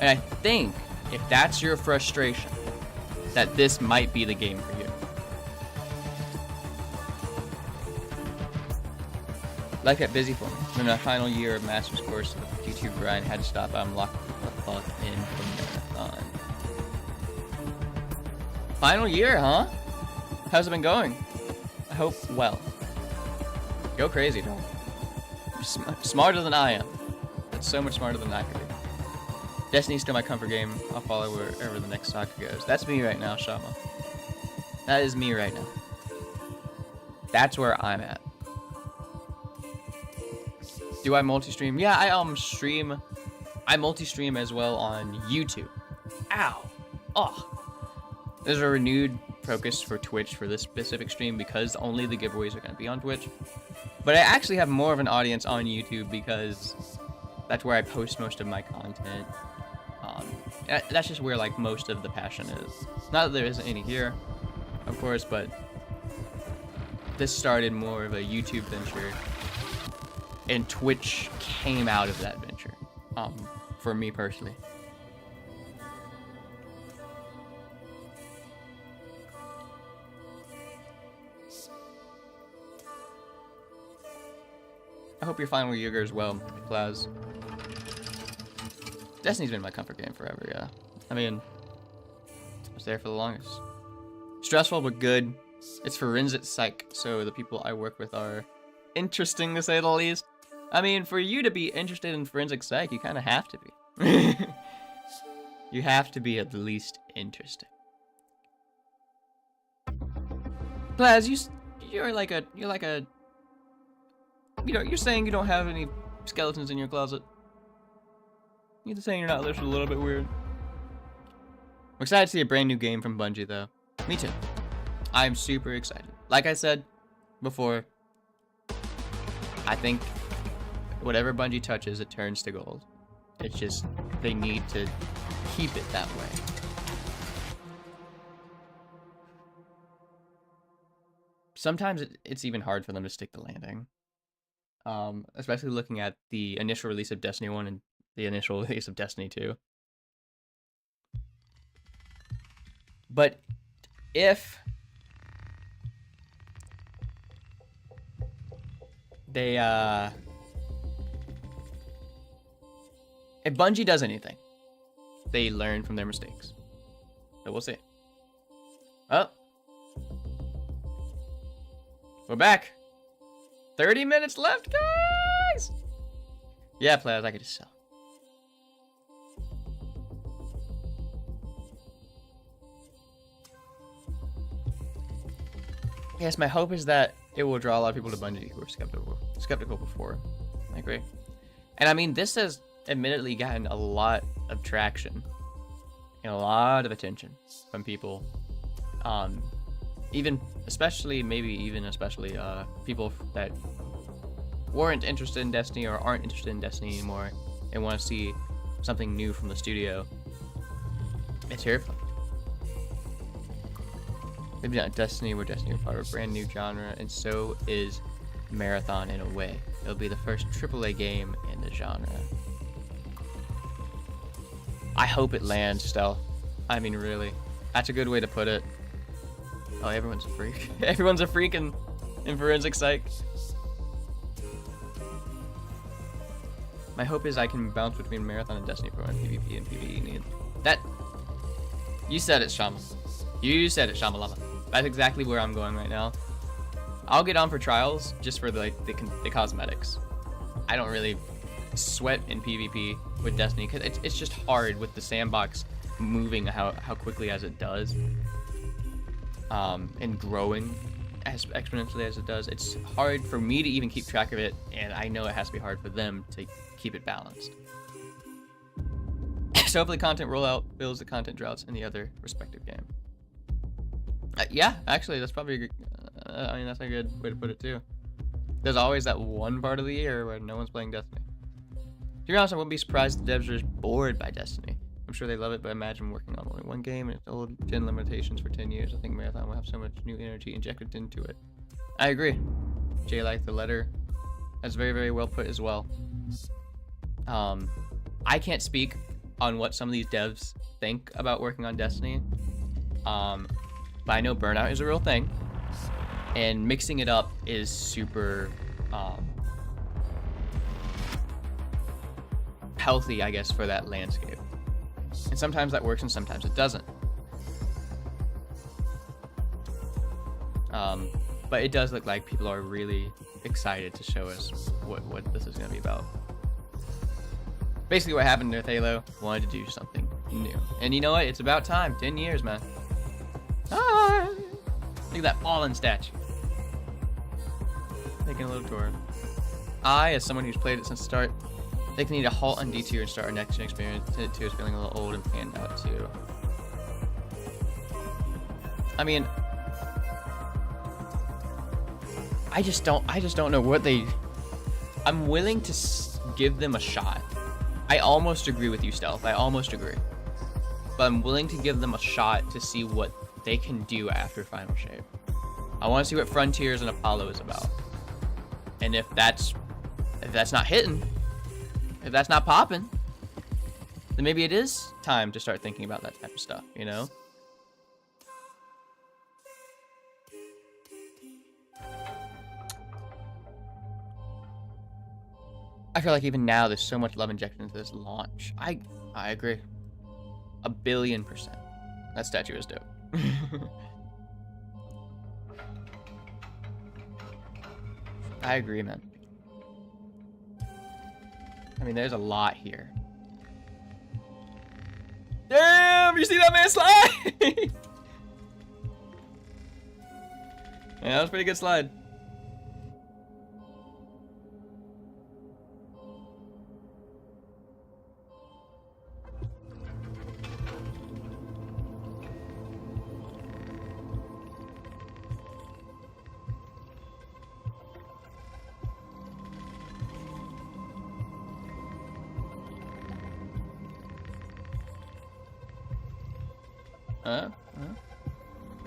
And I think if that's your frustration, that this might be the game for you. Life got busy for me. In my final year of master's course of YouTube grind, had to stop. I'm locked the fuck in for marathon. Final year, huh? How's it been going? I hope well. Go crazy, dog. Smarter than I am. That's so much smarter than I could be. Destiny's still my comfort game. I'll follow wherever the next saga goes. That's me right now, Shama. That is me right now. That's where I'm at. Do I multi-stream? Yeah, I stream. I multi-stream as well on YouTube. Ow. Oh. There's a renewed focus for Twitch for this specific stream because only the giveaways are going to be on Twitch. But I actually have more of an audience on YouTube because that's where I post most of my content. That's just where like most of the passion is. Not that there isn't any here, of course, but this started more of a YouTube venture, and Twitch came out of that venture, for me personally. I hope your final year goes well, Plaz. Destiny's been my comfort game forever, yeah. I mean, it was there for the longest. Stressful but good. It's forensic psych, so the people I work with are interesting to say the least. I mean, for you to be interested in forensic psych, you kind of have to be. You have to be at the least interesting. Plaz, you're saying you don't have any skeletons in your closet. You're saying you're not literally a little bit weird. I'm excited to see a brand new game from Bungie, though. Me too. I'm super excited. Like I said before, I think whatever Bungie touches, it turns to gold. It's just, they need to keep it that way. Sometimes it's even hard for them to stick the landing. Especially looking at the initial release of Destiny 1 and the initial release of Destiny 2. But if they, if Bungie does anything, they learn from their mistakes. So we'll see. Oh. We're back. 30 minutes left, guys! Yeah, players, I could just sell. Yes, my hope is that it will draw a lot of people to Bungie who were skeptical before. I agree. And I mean, this has admittedly gotten a lot of traction and a lot of attention from people. Especially people that weren't interested in Destiny or aren't interested in Destiny anymore and want to see something new from the studio, it's here for them. Maybe not Destiny, where Destiny are part of a brand new genre, and so is Marathon in a way. It'll be the first AAA game in the genre. I hope it lands stealth. I mean, really. That's a good way to put it. Oh, everyone's a freak. Everyone's a freak in Forensic Psych. My hope is I can bounce between Marathon and Destiny for when PvP and PvE need. That... You said it, Shama. You said it, Shamalama. That's exactly where I'm going right now. I'll get on for trials just for the cosmetics. I don't really sweat in PvP with Destiny because it's just hard with the sandbox moving how quickly as it does, and growing as exponentially as it does. It's hard for me to even keep track of it, and I know it has to be hard for them to keep it balanced. So hopefully content rollout fills the content droughts in the other respective game. Yeah, actually, that's probably a good, I mean, that's a good way to put it too. There's always that one part of the year where no one's playing Destiny. To be honest, I wouldn't be surprised if the devs are just bored by Destiny. I'm sure they love it, but imagine working on only one game and its old gen limitations for 10 years. I think Marathon will have so much new energy injected into it. I agree. Jay liked the letter. That's very, very well put as well. I can't speak on what some of these devs think about working on Destiny. But I know burnout is a real thing, and mixing it up is super healthy, I guess, for that landscape. And sometimes that works and sometimes it doesn't. But it does look like people are really excited to show us what this is going to be about. Basically what happened with Halo, wanted to do something new. And you know what? It's about time. 10 years, man. Ah, look at that fallen statue. Taking a little tour. I, as someone who's played it since the start, think we need to halt on D2 and start our next gen experience. 2 is feeling a little old and panned out too. I mean, I just don't know what they... I'm willing to give them a shot. I almost agree with you, Stealth. I almost agree. But I'm willing to give them a shot to see what they can do after Final Shape. I want to see what Frontiers and Apollo is about. And if that's not hitting, if that's not popping, then maybe it is time to start thinking about that type of stuff, you know? I feel like even now there's so much love injected into this launch. I agree. 1,000,000,000%. That statue is dope. I agree, man. I mean, there's a lot here. Damn, you see that man slide? Yeah, that was a pretty good slide.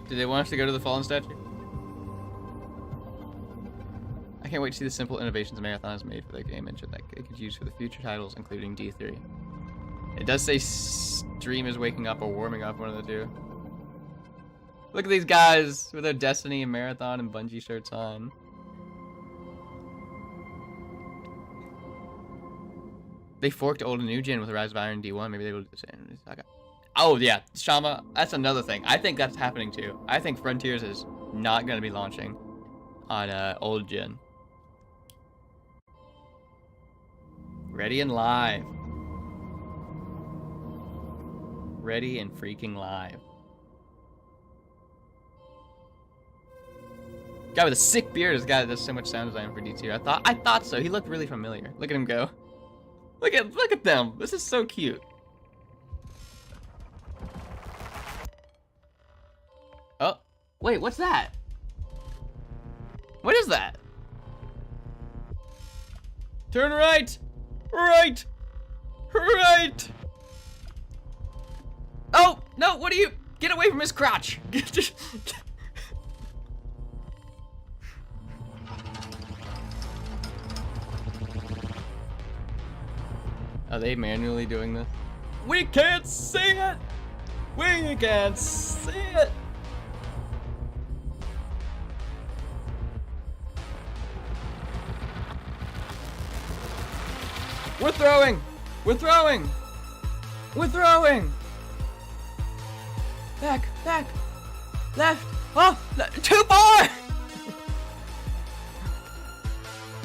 Did they want us to go to the fallen statue? I can't wait to see the simple innovations Marathon has made for their game engine that it could use for the future titles, including D3. It does say stream is waking up or warming up, one of the two. Look at these guys with their Destiny and Marathon and Bungie shirts on. They forked old and new gen with Rise of Iron D1. Maybe they will do the same. Oh yeah, Shama, that's another thing. I think that's happening too. I think Frontiers is not going to be launching on old gen. Ready and live. Ready and freaking live. Guy with a sick beard is a guy that does so much sound design for D2. I thought so. He looked really familiar. Look at him go. Look at them. This is so cute. Oh, wait, what's that? What is that? Turn right! Right! Right! Oh! No, what are you? Get away from his crotch! Are they manually doing this? We can't see it! We can't see it! We're throwing! We're throwing! We're throwing! Back, back, left, oh, too far!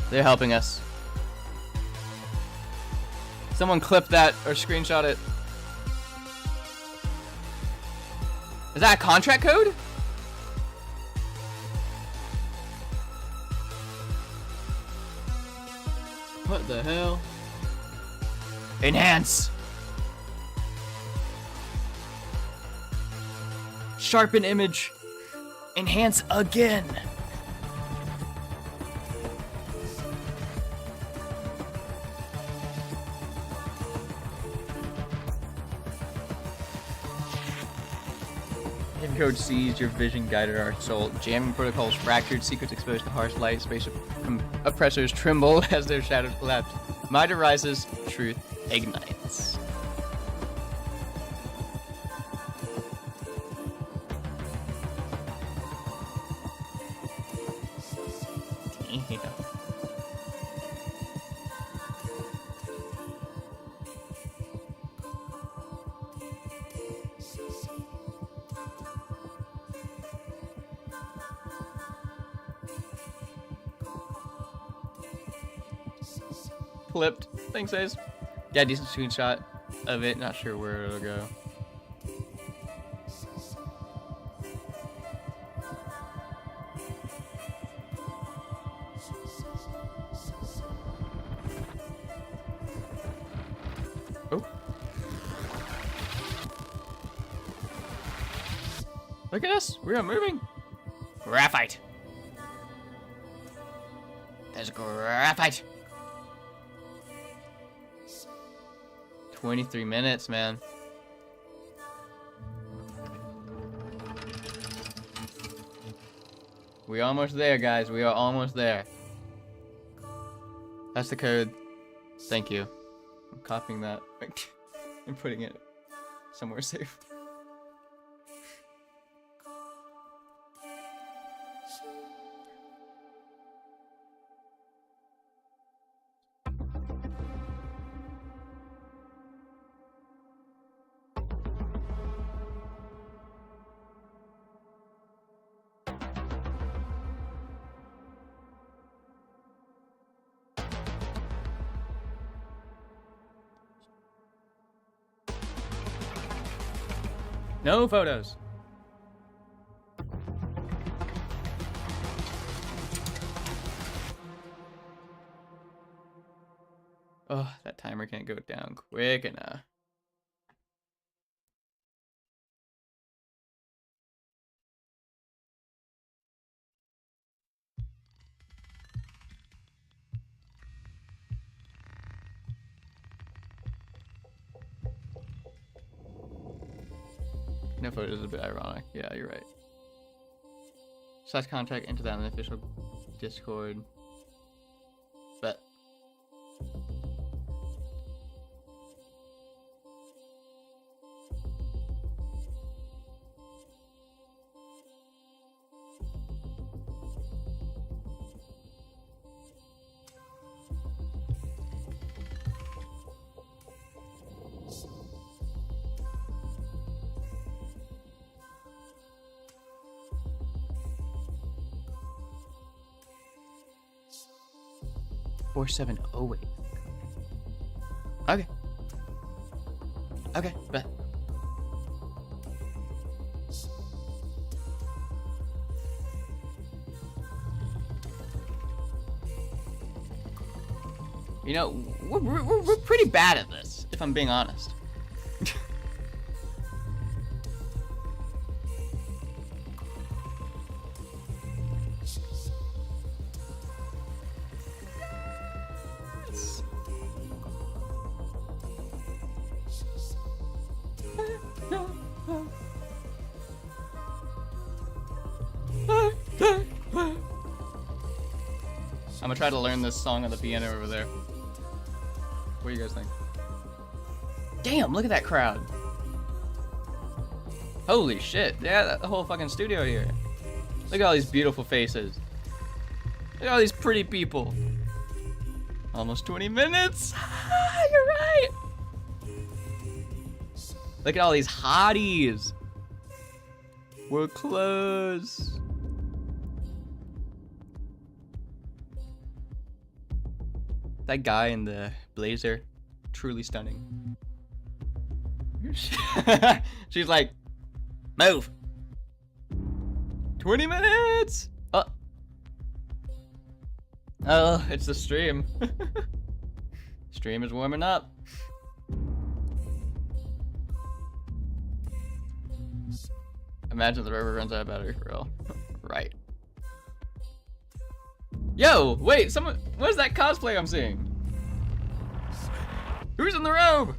They're helping us. Someone clip that or screenshot it. Is that a contract code? What the hell? Enhance! Sharpen image. Enhance again. Hidden code seized, your vision guided our soul. Jamming protocols fractured, secrets exposed to harsh light, spaceship oppressors tremble as their shadows collapse. Might arises, truth ignites. Damn. Flipped. Thanks, guys. Yeah, decent screenshot of it. Not sure where it'll go. Oh. Look at us. We are moving. Graphite. There's graphite. 23 minutes, man. We're almost there, guys. We are almost there. That's the code. Thank you. I'm copying that and putting it somewhere safe. No photos. Oh, that timer can't go down quick enough. No photos is a bit ironic. Yeah, you're right. Slash contact into that in the official Discord. But four 4708. Okay. Okay, bet. You know, we're pretty bad at this, if I'm being honest. I'm gonna try to learn this song on the piano over there. What do you guys think? Damn, look at that crowd. Holy shit. Yeah, the whole fucking studio here. Look at all these beautiful faces. Look at all these pretty people. Almost 20 minutes. You're right. Look at all these hotties. We're close. That guy in the blazer, truly stunning. She's like, move. 20 minutes. Oh, it's the stream. Stream is warming up. Imagine the river runs out of battery for real. Right. Yo, wait, someone, what is that cosplay I'm seeing? Who's in the robe?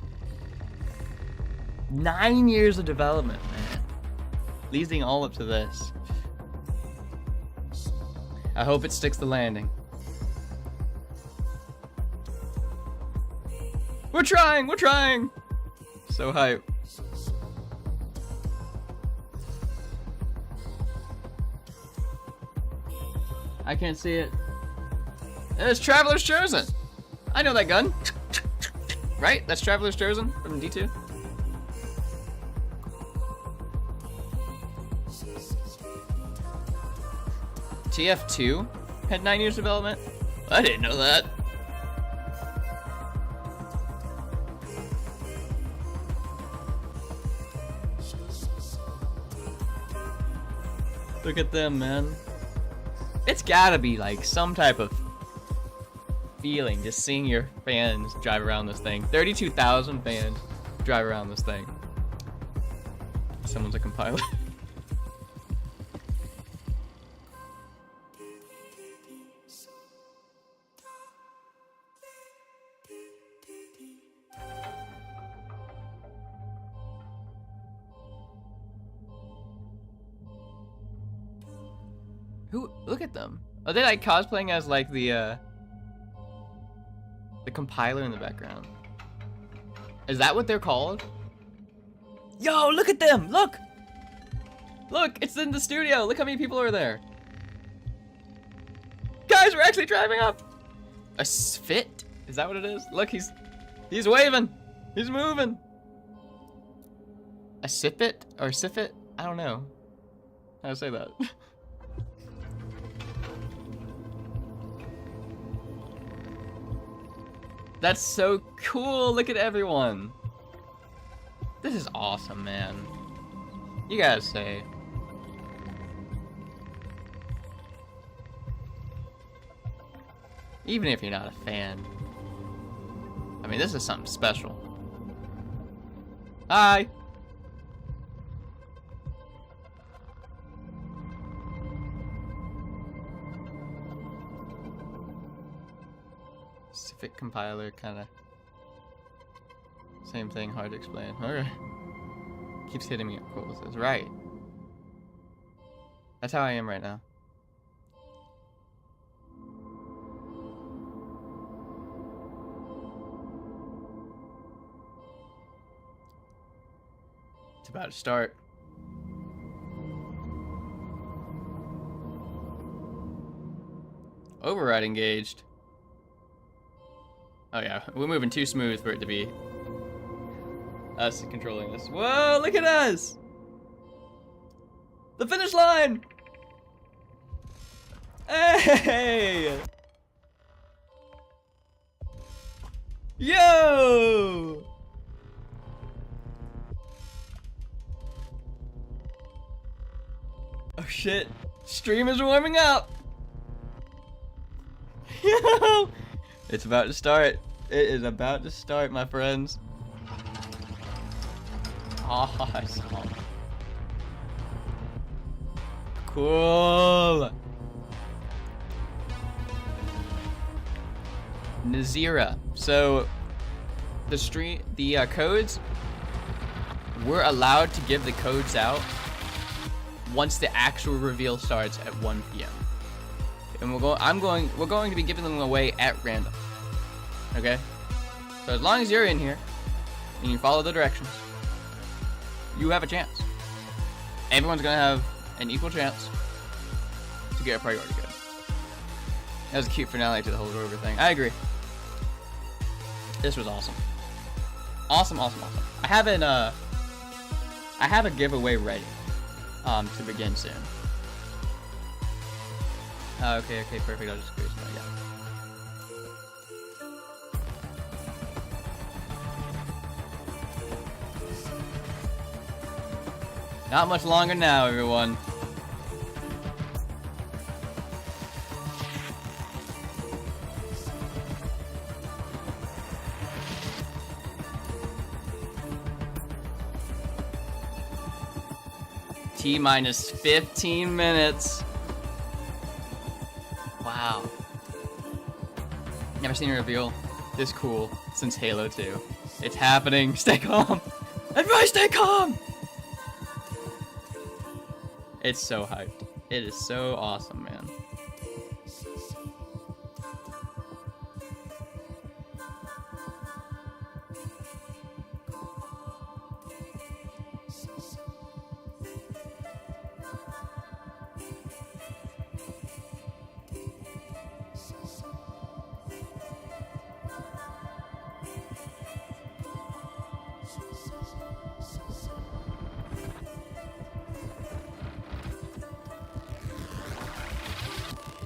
9 years of development, man. Leading all up to this. I hope it sticks the landing. We're trying! So hype. I can't see it. It's Traveler's Chosen. I know that gun. Right? That's Traveler's Chosen from D2. TF2 had 9 years development? I didn't know that. Look at them, man. It's gotta be like some type of feeling just seeing your fans drive around this thing. 32,000 fans drive around this thing. Someone's a compiler. Who? Look at them. Are they like cosplaying as like the compiler in the background? Is that what they're called? Yo, look at them! Look! Look, it's in the studio. Look how many people are there. Guys, we're actually driving up. A Sfit? Is that what it is? Look, he's waving. He's moving. A Sipit or Sifit? I don't know how to say that. That's so cool. Look at everyone. This is awesome, man. You gotta say. Even if you're not a fan. I mean, this is something special. Hi. Civic compiler, kind of same thing, hard to explain. Okay. Keeps hitting me up cool. It's right. That's how I am right now. It's about to start. Override engaged. Oh yeah, we're moving too smooth for it to be us controlling this. Whoa, look at us! The finish line! Hey! Yo! Oh shit, stream is warming up! Yo! It's about to start. It is about to start, my friends. Awesome. Cool. Nazira. So the codes we're allowed to give the codes out once the actual reveal starts at 1 p.m. And we're going to be giving them away at random. Okay? So as long as you're in here and you follow the directions, you have a chance. Everyone's gonna have an equal chance to get a priority code. That was a cute finale to the whole Rover thing. I agree. This was awesome. Awesome. I have a giveaway ready to begin soon. Okay, perfect. I'll just curious now, yeah. Not much longer now, everyone. T-minus 15 minutes. Wow. Never seen a reveal this cool since Halo 2. It's happening. Stay calm. Everybody stay calm. It's so hyped. It is so awesome, man.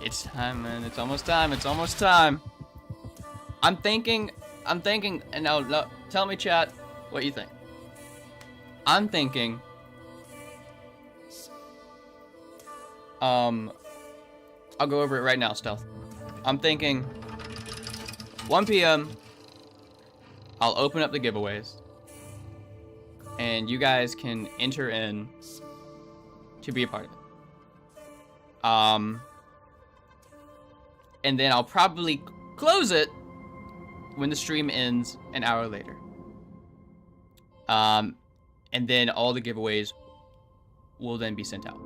It's time, man. It's almost time. It's almost time. I'm thinking, and now tell me, chat, what you think. I'm thinking, I'll go over it right now, Stealth. I'm thinking 1 p.m. I'll open up the giveaways, and you guys can enter in to be a part of it. And then I'll probably close it when the stream ends an hour later. And then all the giveaways will then be sent out.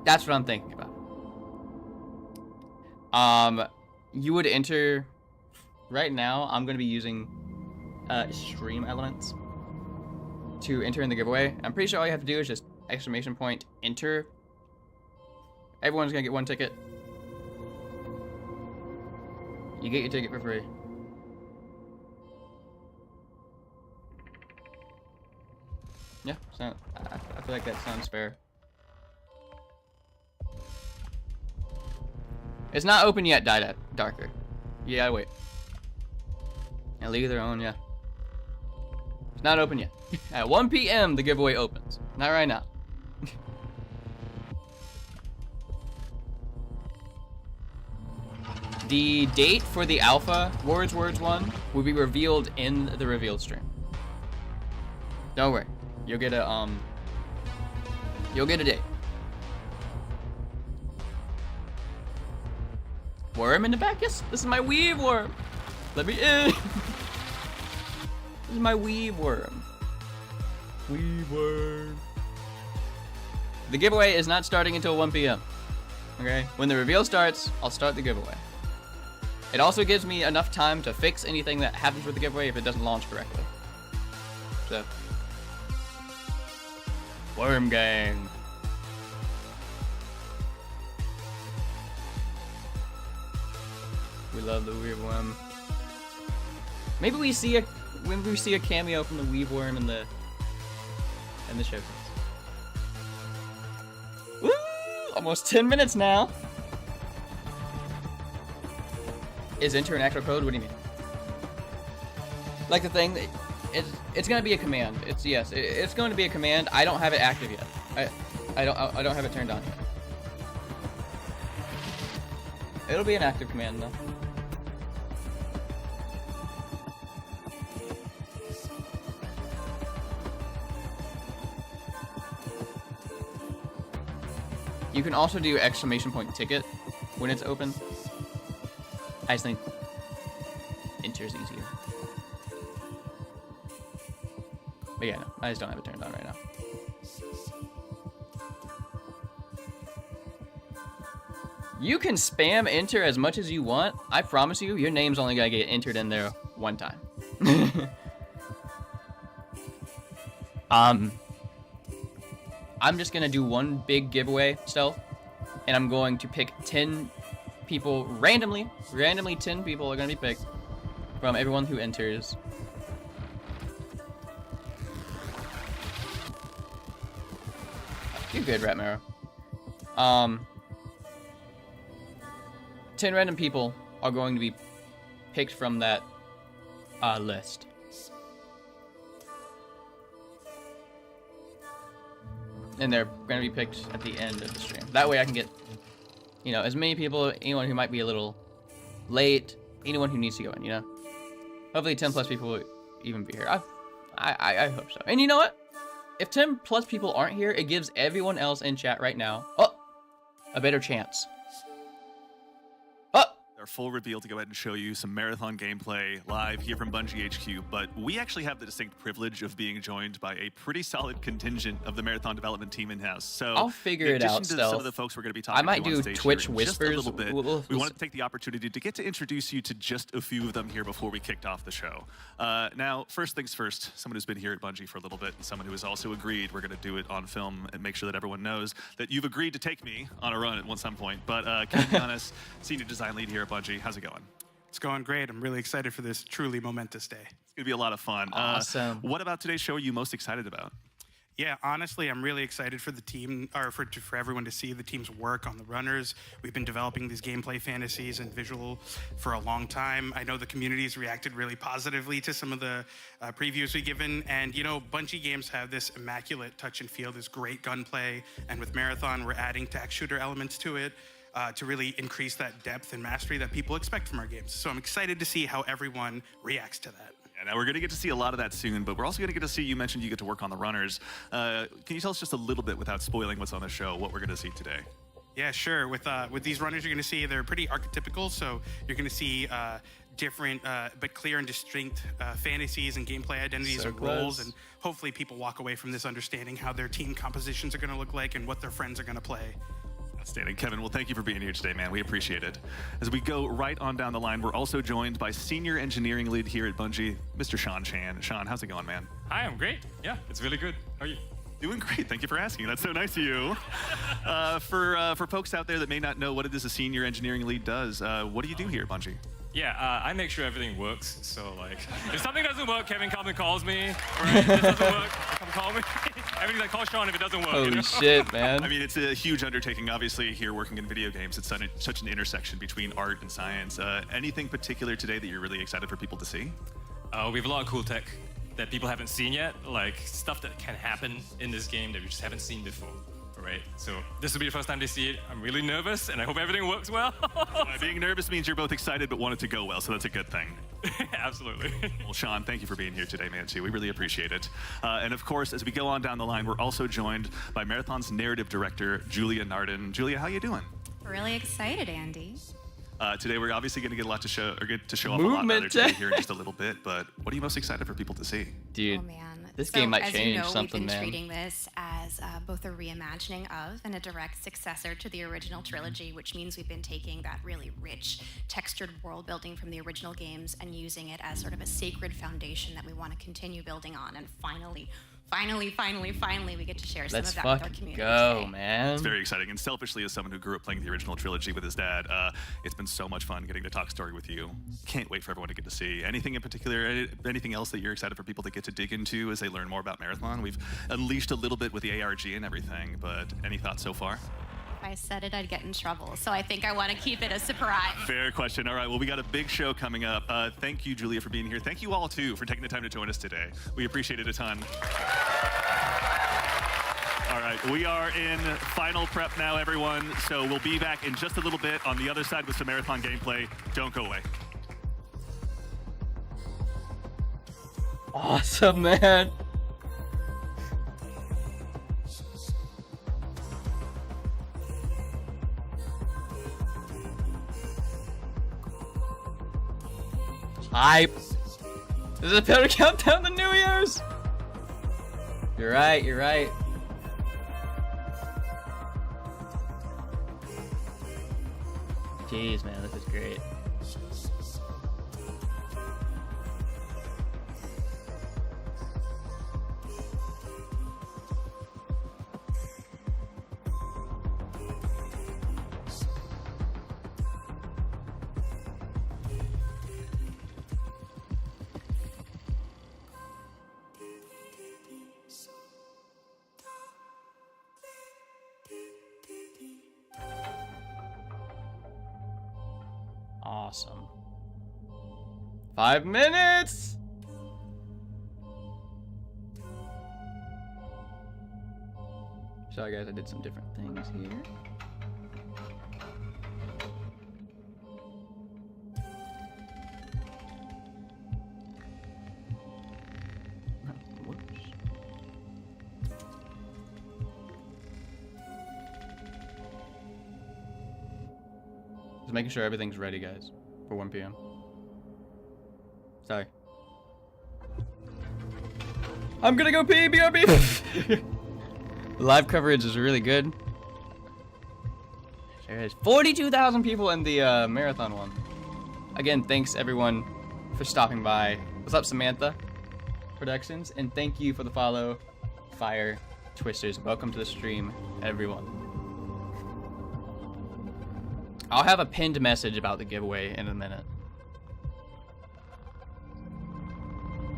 That's what I'm thinking about. You would enter... Right now, I'm going to be using Stream Elements to enter in the giveaway. I'm pretty sure all you have to do is just exclamation point enter. Everyone's going to get one ticket. You get your ticket for free. Yeah, so I feel like that sounds fair. It's not open yet, Darker. You gotta wait. And League of Their Own, yeah. It's not open yet. At 1 p.m. the giveaway opens. Not right now. The date for the alpha Words 1 will be revealed in the reveal stream. Don't worry. You'll get a date. Worm in the back? Yes, this is my weave worm. Let me in. This is my weave worm. Weave worm. The giveaway is not starting until 1 p.m. Okay? When the reveal starts, I'll start the giveaway. It also gives me enough time to fix anything that happens with the giveaway if it doesn't launch correctly. So, Worm Gang. We love the weird worm. Maybe we see a cameo from the weave worm in the showcase. Woo! Almost 10 minutes now. Is enter an actual code? What do you mean? Like the thing, it's gonna be a command. It's going to be a command. I don't have it active yet. I don't have it turned on yet. It'll be an active command though. You can also do exclamation point ticket when it's open. I just think enter's easier. But yeah, no, I just don't have it turned on right now. You can spam enter as much as you want. I promise you, your name's only gonna get entered in there one time. I'm just gonna do one big giveaway stealth, and I'm going to pick 10 people randomly. Randomly, 10 people are gonna be picked from everyone who enters. You're good, Ratmero. 10 random people are going to be picked from that list. And they're going to be picked at the end of the stream. That way I can get, you know, as many people, anyone who might be a little late, anyone who needs to go in, you know? Hopefully 10 plus people will even be here. I hope so. And you know what? If 10 plus people aren't here, it gives everyone else in chat right now a better chance. Our full reveal to go ahead and show you some Marathon gameplay live here from Bungie HQ, but we actually have the distinct privilege of being joined by a pretty solid contingent of the Marathon development team in-house. So I'll figure it out. In addition to some of the folks we're going to be talking I might to on do stage Twitch here in whispers. Just a little bit. We wanted to take the opportunity to get to introduce you to just a few of them here before we kicked off the show. Now, first things first, someone who's been here at Bungie for a little bit, and someone who has also agreed we're going to do it on film and make sure that everyone knows that you've agreed to take me on a run at some point. But Kevin Giannis, Senior Design Lead here at Bungie, how's it going? It's going great. I'm really excited for this truly momentous day. It's going to be a lot of fun. Awesome. What about today's show are you most excited about? Yeah, honestly, I'm really excited for the team, or for everyone to see the team's work on the runners. We've been developing these gameplay fantasies and visual for a long time. I know the community's reacted really positively to some of the previews we've given. And, you know, Bungie games have this immaculate touch and feel, this great gunplay. And with Marathon, we're adding tack shooter elements to it. To really increase that depth and mastery that people expect from our games. So I'm excited to see how everyone reacts to that. Yeah, now we're going to get to see a lot of that soon, but we're also going to get to see, you mentioned you get to work on the runners. Can you tell us just a little bit, without spoiling what's on the show, what we're going to see today? Yeah, sure. With these runners, you're going to see they're pretty archetypical. So you're going to see different but clear and distinct fantasies and gameplay identities and roles. And hopefully people walk away from this understanding how their team compositions are going to look like and what their friends are going to play. Outstanding. Kevin, well, thank you for being here today, man. We appreciate it. As we go right on down the line, we're also joined by Senior Engineering Lead here at Bungie, Mr. Sean Chan. Sean, how's it going, man? Hi, I'm great. Yeah, it's really good. How are you? Doing great. Thank you for asking. That's so nice of you. For folks out there that may not know what it is a Senior Engineering Lead does, what do you do here at Bungie? Yeah, I make sure everything works. So, like, if something doesn't work, Kevin comes and calls me. Or if this doesn't work, come call me. Everything's like, call Sean if it doesn't work. Holy you know? shit, man. I mean, it's a huge undertaking. Obviously, here working in video games, it's such an intersection between art and science. Anything particular today that you're really excited for people to see? We have a lot of cool tech that people haven't seen yet, like stuff that can happen in this game that we just haven't seen before. Right, so this will be the first time they see it. I'm really nervous, and I hope everything works well. Being nervous means you're both excited but want it to go well, so that's a good thing. Absolutely. Well, Sean, thank you for being here today, man, too. We really appreciate it. And of course, as we go on down the line, we're also joined by Marathon's narrative director, Julia Narden. Julia, how you doing? Really excited, Andy. Today, we're obviously going to get a lot to show, or get to show off a lot rather today here in just a little bit. But what are you most excited for people to see? Dude, Oh man, this game might as change you know, something, we've been man. treating this as both a reimagining of and a direct successor to the original trilogy, which means we've been taking that really rich, textured world building from the original games and using it as sort of a sacred foundation that we want to continue building on. And finally, we get to share some Let's of that with our fucking community go, today. man. It's very exciting. And selfishly, as someone who grew up playing the original trilogy with his dad, it's been so much fun getting to talk story with you. Can't wait for everyone to get to see. Anything in particular, anything else that you're excited for people to get to dig into as they learn more about Marathon? We've unleashed a little bit with the ARG and everything, but any thoughts so far? If I said it, I'd get in trouble. So I think I want to keep it a surprise. Fair question. All right, well, we got a big show coming up. Thank you, Julia, for being here. Thank you all, too, for taking the time to join us today. We appreciate it a ton. All right, we are in final prep now, everyone. So we'll be back in just a little bit on the other side with some Marathon gameplay. Don't go away. Awesome, man. Hype. Is it better countdown to New Year's? You're right, you're right. Jeez, man, this is great. Awesome. 5 minutes! Sorry guys, I did some different things here. Whoops. Just making sure everything's ready, guys, for 1 p.m. Sorry. I'm gonna go pee, BRB! Live coverage is really good. There is 42,000 people in the marathon one. Again, thanks everyone for stopping by. What's up, Samantha Productions? And thank you for the follow, Fire Twisters. Welcome to the stream, everyone. I'll have a pinned message about the giveaway in a minute.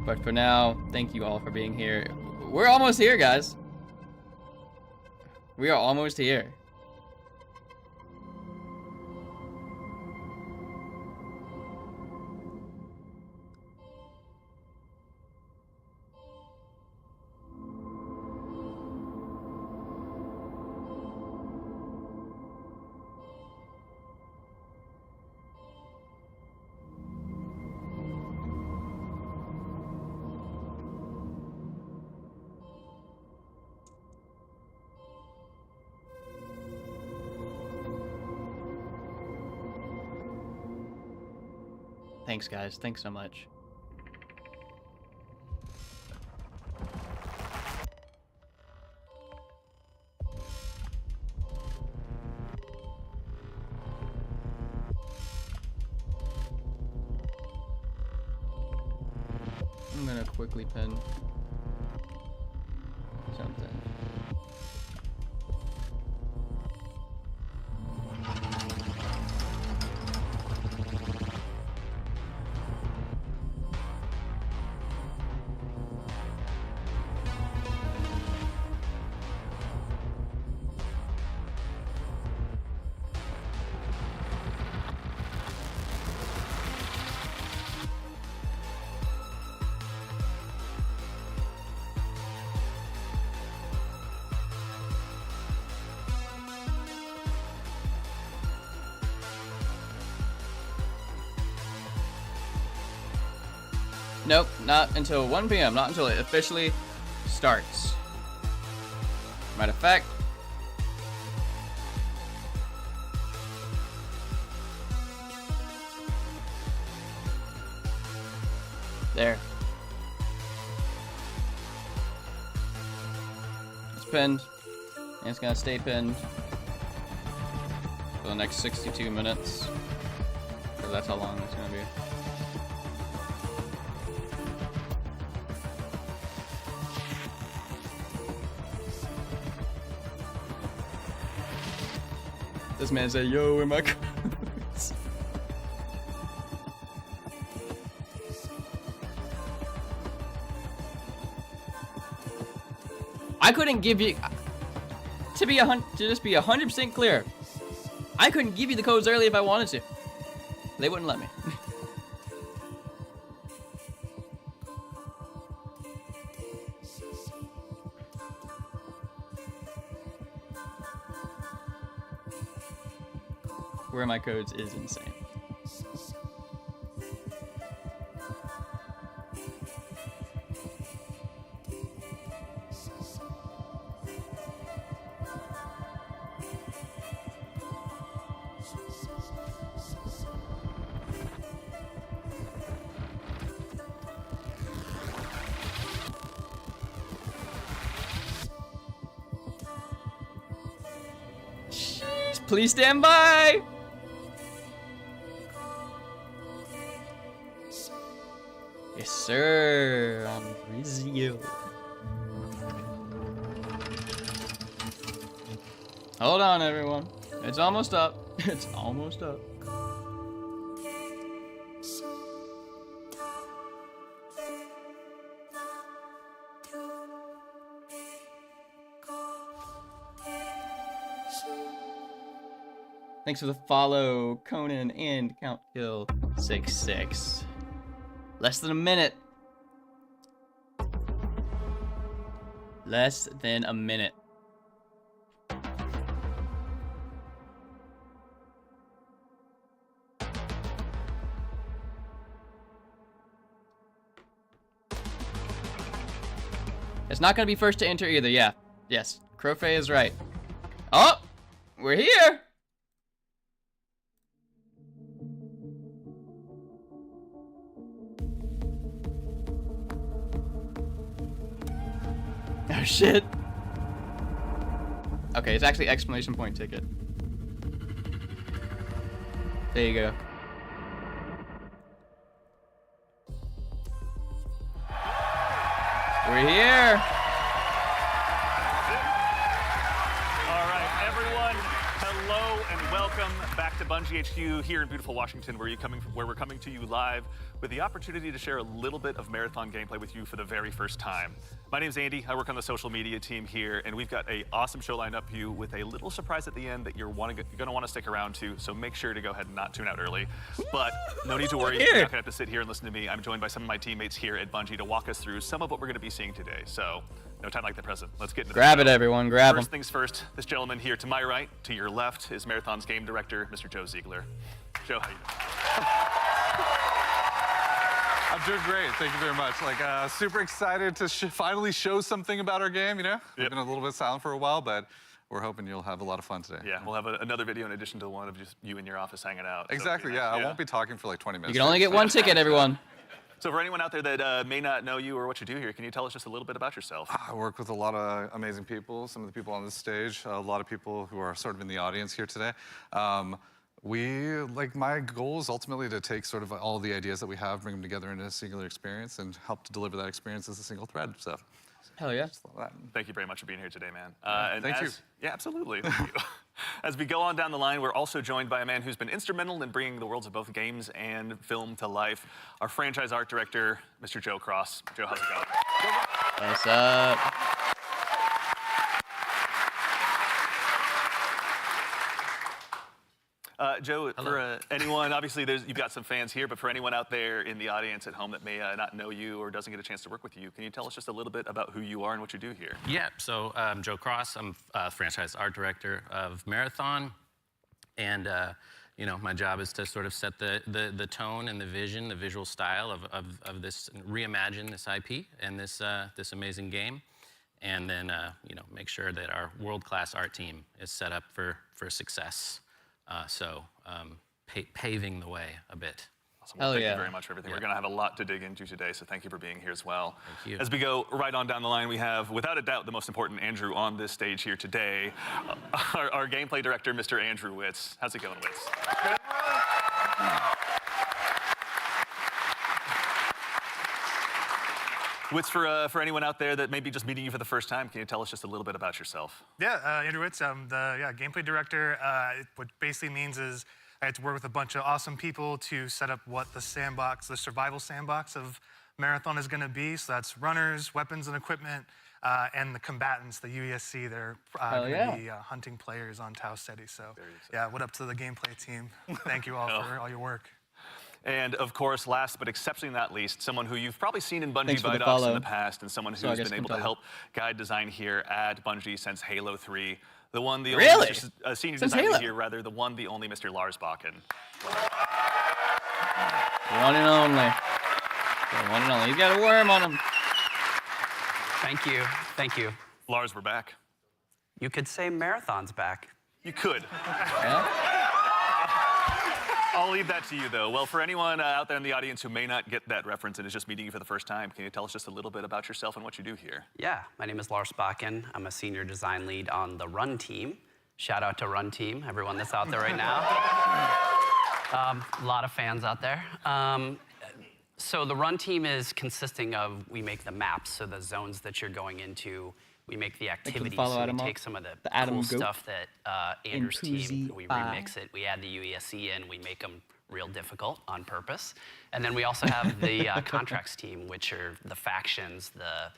But for now, thank you all for being here. We're almost here, guys. We are almost here. Thanks, guys. Thanks so much. I'm gonna quickly pin something. Nope, not until 1 p.m. Not until it officially starts. Matter of fact, there. It's pinned, and it's gonna stay pinned for the next 62 minutes. So that's how long it's gonna be. This man said, yo, where my codes? I couldn't give you, to just be 100% clear, I couldn't give you the codes early if I wanted to. They wouldn't let me. Where my codes is insane. Please stand by. Yes, sir. Andrizio. Hold on, everyone. It's almost up. It's almost up. Thanks for the follow, Conan and Count Kill 66. Less than a minute. Less than a minute. It's not gonna be first to enter either, yeah. Yes, Crofay is right. Oh! We're here! Oh shit. Okay, it's actually exclamation point ticket. There you go. We're here. All right, everyone, hello and welcome back to Bungie HQ here in beautiful Washington, where we're coming to you live with the opportunity to share a little bit of marathon gameplay with you for the very first time. My name's Andy. I work on the social media team here, and we've got an awesome show lined up for you with a little surprise at the end that you're going to want to stick around to, so make sure to go ahead and not tune out early. But no need to worry, you're not going to have to sit here and listen to me. I'm joined by some of my teammates here at Bungie to walk us through some of what we're going to be seeing today. So no time like the present. Let's get into Grab the it, show. everyone. Grab them. First things first, this gentleman here to my right, to your left, is Marathon's game director, Mr. Joe Ziegler. Joe, how you doing? I'm doing great. Thank you very much. Super excited to finally show something about our game, you know? We've been a little bit silent for a while, but we're hoping you'll have a lot of fun today. Yeah, we'll have another video in addition to the one of just you in your office hanging out. So Exactly, it'll be nice. I won't be talking for like 20 minutes. You can only get one ticket, everyone. So for anyone out there that may not know you or what you do here, can you tell us just a little bit about yourself? I work with a lot of amazing people, some of the people on this stage, a lot of people who are sort of in the audience here today. My goal is ultimately to take sort of all the ideas that we have, bring them together into a singular experience and help to deliver that experience as a single thread, so. Hell yeah. Thank you very much for being here today, man. Thank you. Yeah, absolutely. Thank you. As we go on down the line, we're also joined by a man who's been instrumental in bringing the worlds of both games and film to life, our franchise art director, Mr. Joe Cross. Joe, how's it going? What's up? Joe, for anyone, obviously you've got some fans here, but for anyone out there in the audience at home that may not know you or doesn't get a chance to work with you, can you tell us just a little bit about who you are and what you do here? Yeah, so I'm Joe Cross. I'm franchise art director of Marathon. And my job is to sort of set the tone and the vision, the visual style of this, reimagine this IP and this amazing game. And then, make sure that our world-class art team is set up for success. Paving the way a bit. Awesome. Well, thank yeah. you very much for everything. Yeah. We're going to have a lot to dig into today, so thank you for being here as well. Thank you. As we go right on down the line, we have, without a doubt, the most important Andrew on this stage here today, our gameplay director, Mr. Andrew Witz. How's it going, Witz? Witz, for anyone out there that may be just meeting you for the first time, can you tell us just a little bit about yourself? Yeah, Andrew Witz. I'm the gameplay director. What basically means is I had to work with a bunch of awesome people to set up what the survival sandbox of Marathon is going to be. So that's runners, weapons and equipment, and the combatants, the UESC. They're going to be hunting players on Tau Ceti. So yeah, what up to the gameplay team? Thank you all for all your work. And of course, last but exceptionally not least, someone who you've probably seen in Bungie Thanks for the Vidocs follow. in the past, and someone who's been able to help guide design here at Bungie since Halo 3. The one, the Really? only senior Since designer Halo? here, rather, the one, the only Mr. Lars Bakken. One and only. The one and only. He's got a worm on him. Thank you. Thank you. Lars, we're back. You could say Marathon's back. You could. Yeah? I'll leave that to you, though. Well, for anyone out there in the audience who may not get that reference and is just meeting you for the first time, can you tell us just a little bit about yourself and what you do here? Yeah, my name is Lars Bakken. I'm a senior design lead on the Run team. Shout out to Run Team, everyone that's out there right now. A lot of fans out there. So the Run Team is consisting of, we make the maps, so the zones that you're going into. We make the activities, so we take some of the cool stuff that Andrew's team, we remix it, we add the UESC in, we make them real difficult on purpose. And then we also have the contracts team, which are the factions, the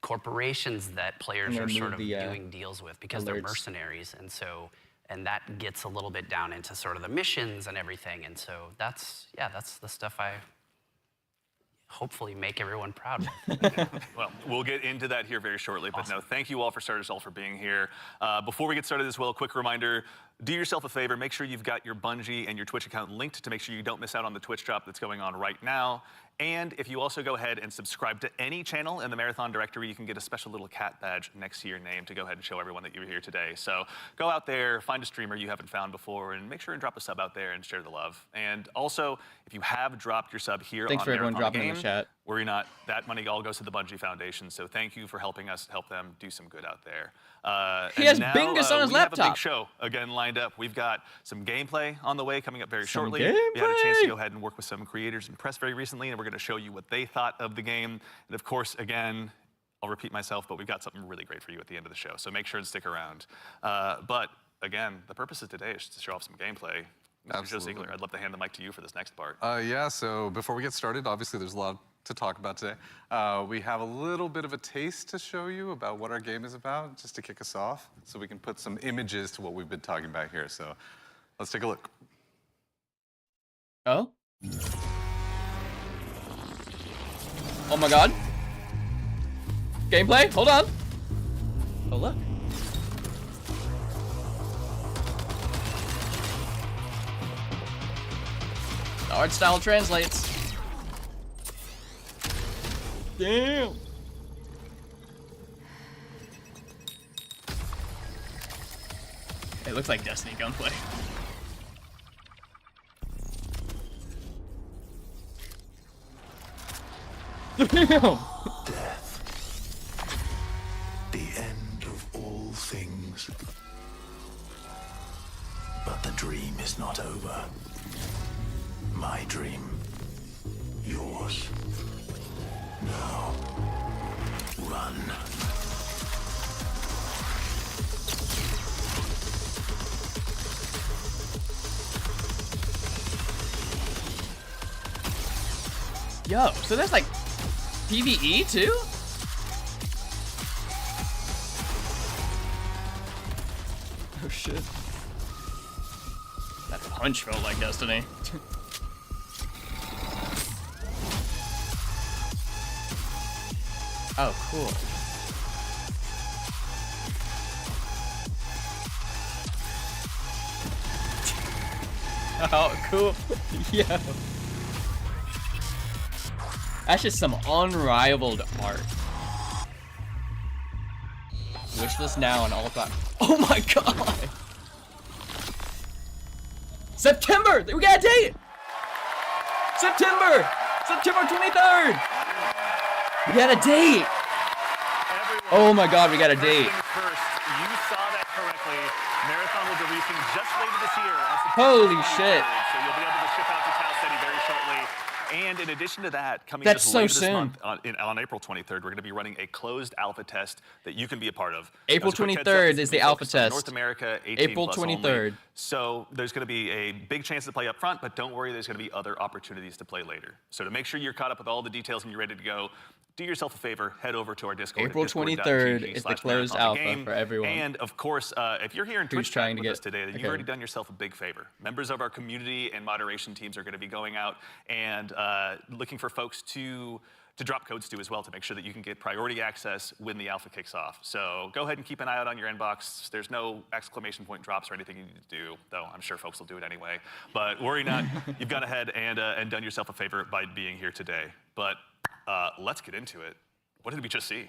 corporations that players are sort of doing deals with because they're mercenaries. And that gets a little bit down into sort of the missions and everything. And so that's the stuff I hopefully make everyone proud with. Well, we'll get into that here very shortly, but no, thank you all for starters all for being here. Before we get started as well, a quick reminder, do yourself a favor, make sure you've got your Bungie and your Twitch account linked to make sure you don't miss out on the Twitch drop that's going on right now. And if you also go ahead and subscribe to any channel in the Marathon directory, you can get a special little cat badge next to your name to go ahead and show everyone that you were here today. So go out there, find a streamer you haven't found before, and make sure and drop a sub out there and share the love. And also, if you have dropped your sub here Thanks on for everyone Marathon dropping Game, in the chat. worry not, that money all goes to the Bungie Foundation. So thank you for helping us help them do some good out there. He has Bingus on his we have a laptop. big show again lined up. We've got some gameplay on the way coming up very shortly. Gameplay. We had a chance to go ahead and work with some creators and press very recently, and we're going to show you what they thought of the game. And of course, again, I'll repeat myself, but we've got something really great for you at the end of the show. So make sure and stick around. But again, the purpose of today is to show off some gameplay. Mr. Joe Ziegler, I'd love to hand the mic to you for this next part. Yeah, so before we get started, obviously there's a lot to talk about today. We have a little bit of a taste to show you about what our game is about, just to kick us off, so we can put some images to what we've been talking about here. So let's take a look. Oh? Oh my god. Gameplay? Hold on. Oh, look. The art style translates. Damn. It looks like Destiny gunplay. Damn. Death. The end of all things. But the dream is not over. My dream. Yours. Now. Run. Yo, so there's like PvE too? Oh shit. That punch felt like Destiny. Oh, cool. Oh, cool. Yeah. That's just some unrivaled art. Wishlist now on all time. Oh my god! September! We got a date! September 23rd! We got a date! Oh my god, we got a date. First, you saw that correctly. Marathon will be releasing just later this year. Holy shit. So you'll be able to ship out to Tau Ceti very shortly. And in addition to that, coming That's just so later this soon. month, on April 23rd, we're going to be running a closed alpha test that you can be a part of. April As a quick heads up, 23rd it's is gonna be the alpha focused on test. North America, 18 April plus only. 23rd. So there's going to be a big chance to play up front, but don't worry, there's going to be other opportunities to play later. So to make sure you're caught up with all the details and you're ready to go, do yourself a favor, head over to our Discord. April 23rd is the closed alpha game. for everyone. And of course, if you're here in Who's Twitch trying chat to with us get- today, then okay. you've already done yourself a big favor. Members of our community and moderation teams are going to be going out and looking for folks to drop codes to as well to make sure that you can get priority access when the alpha kicks off. So go ahead and keep an eye out on your inbox. There's no exclamation point drops or anything you need to do, though I'm sure folks will do it anyway. But worry not, you've gone ahead and done yourself a favor by being here today. But let's get into it. What did we just see?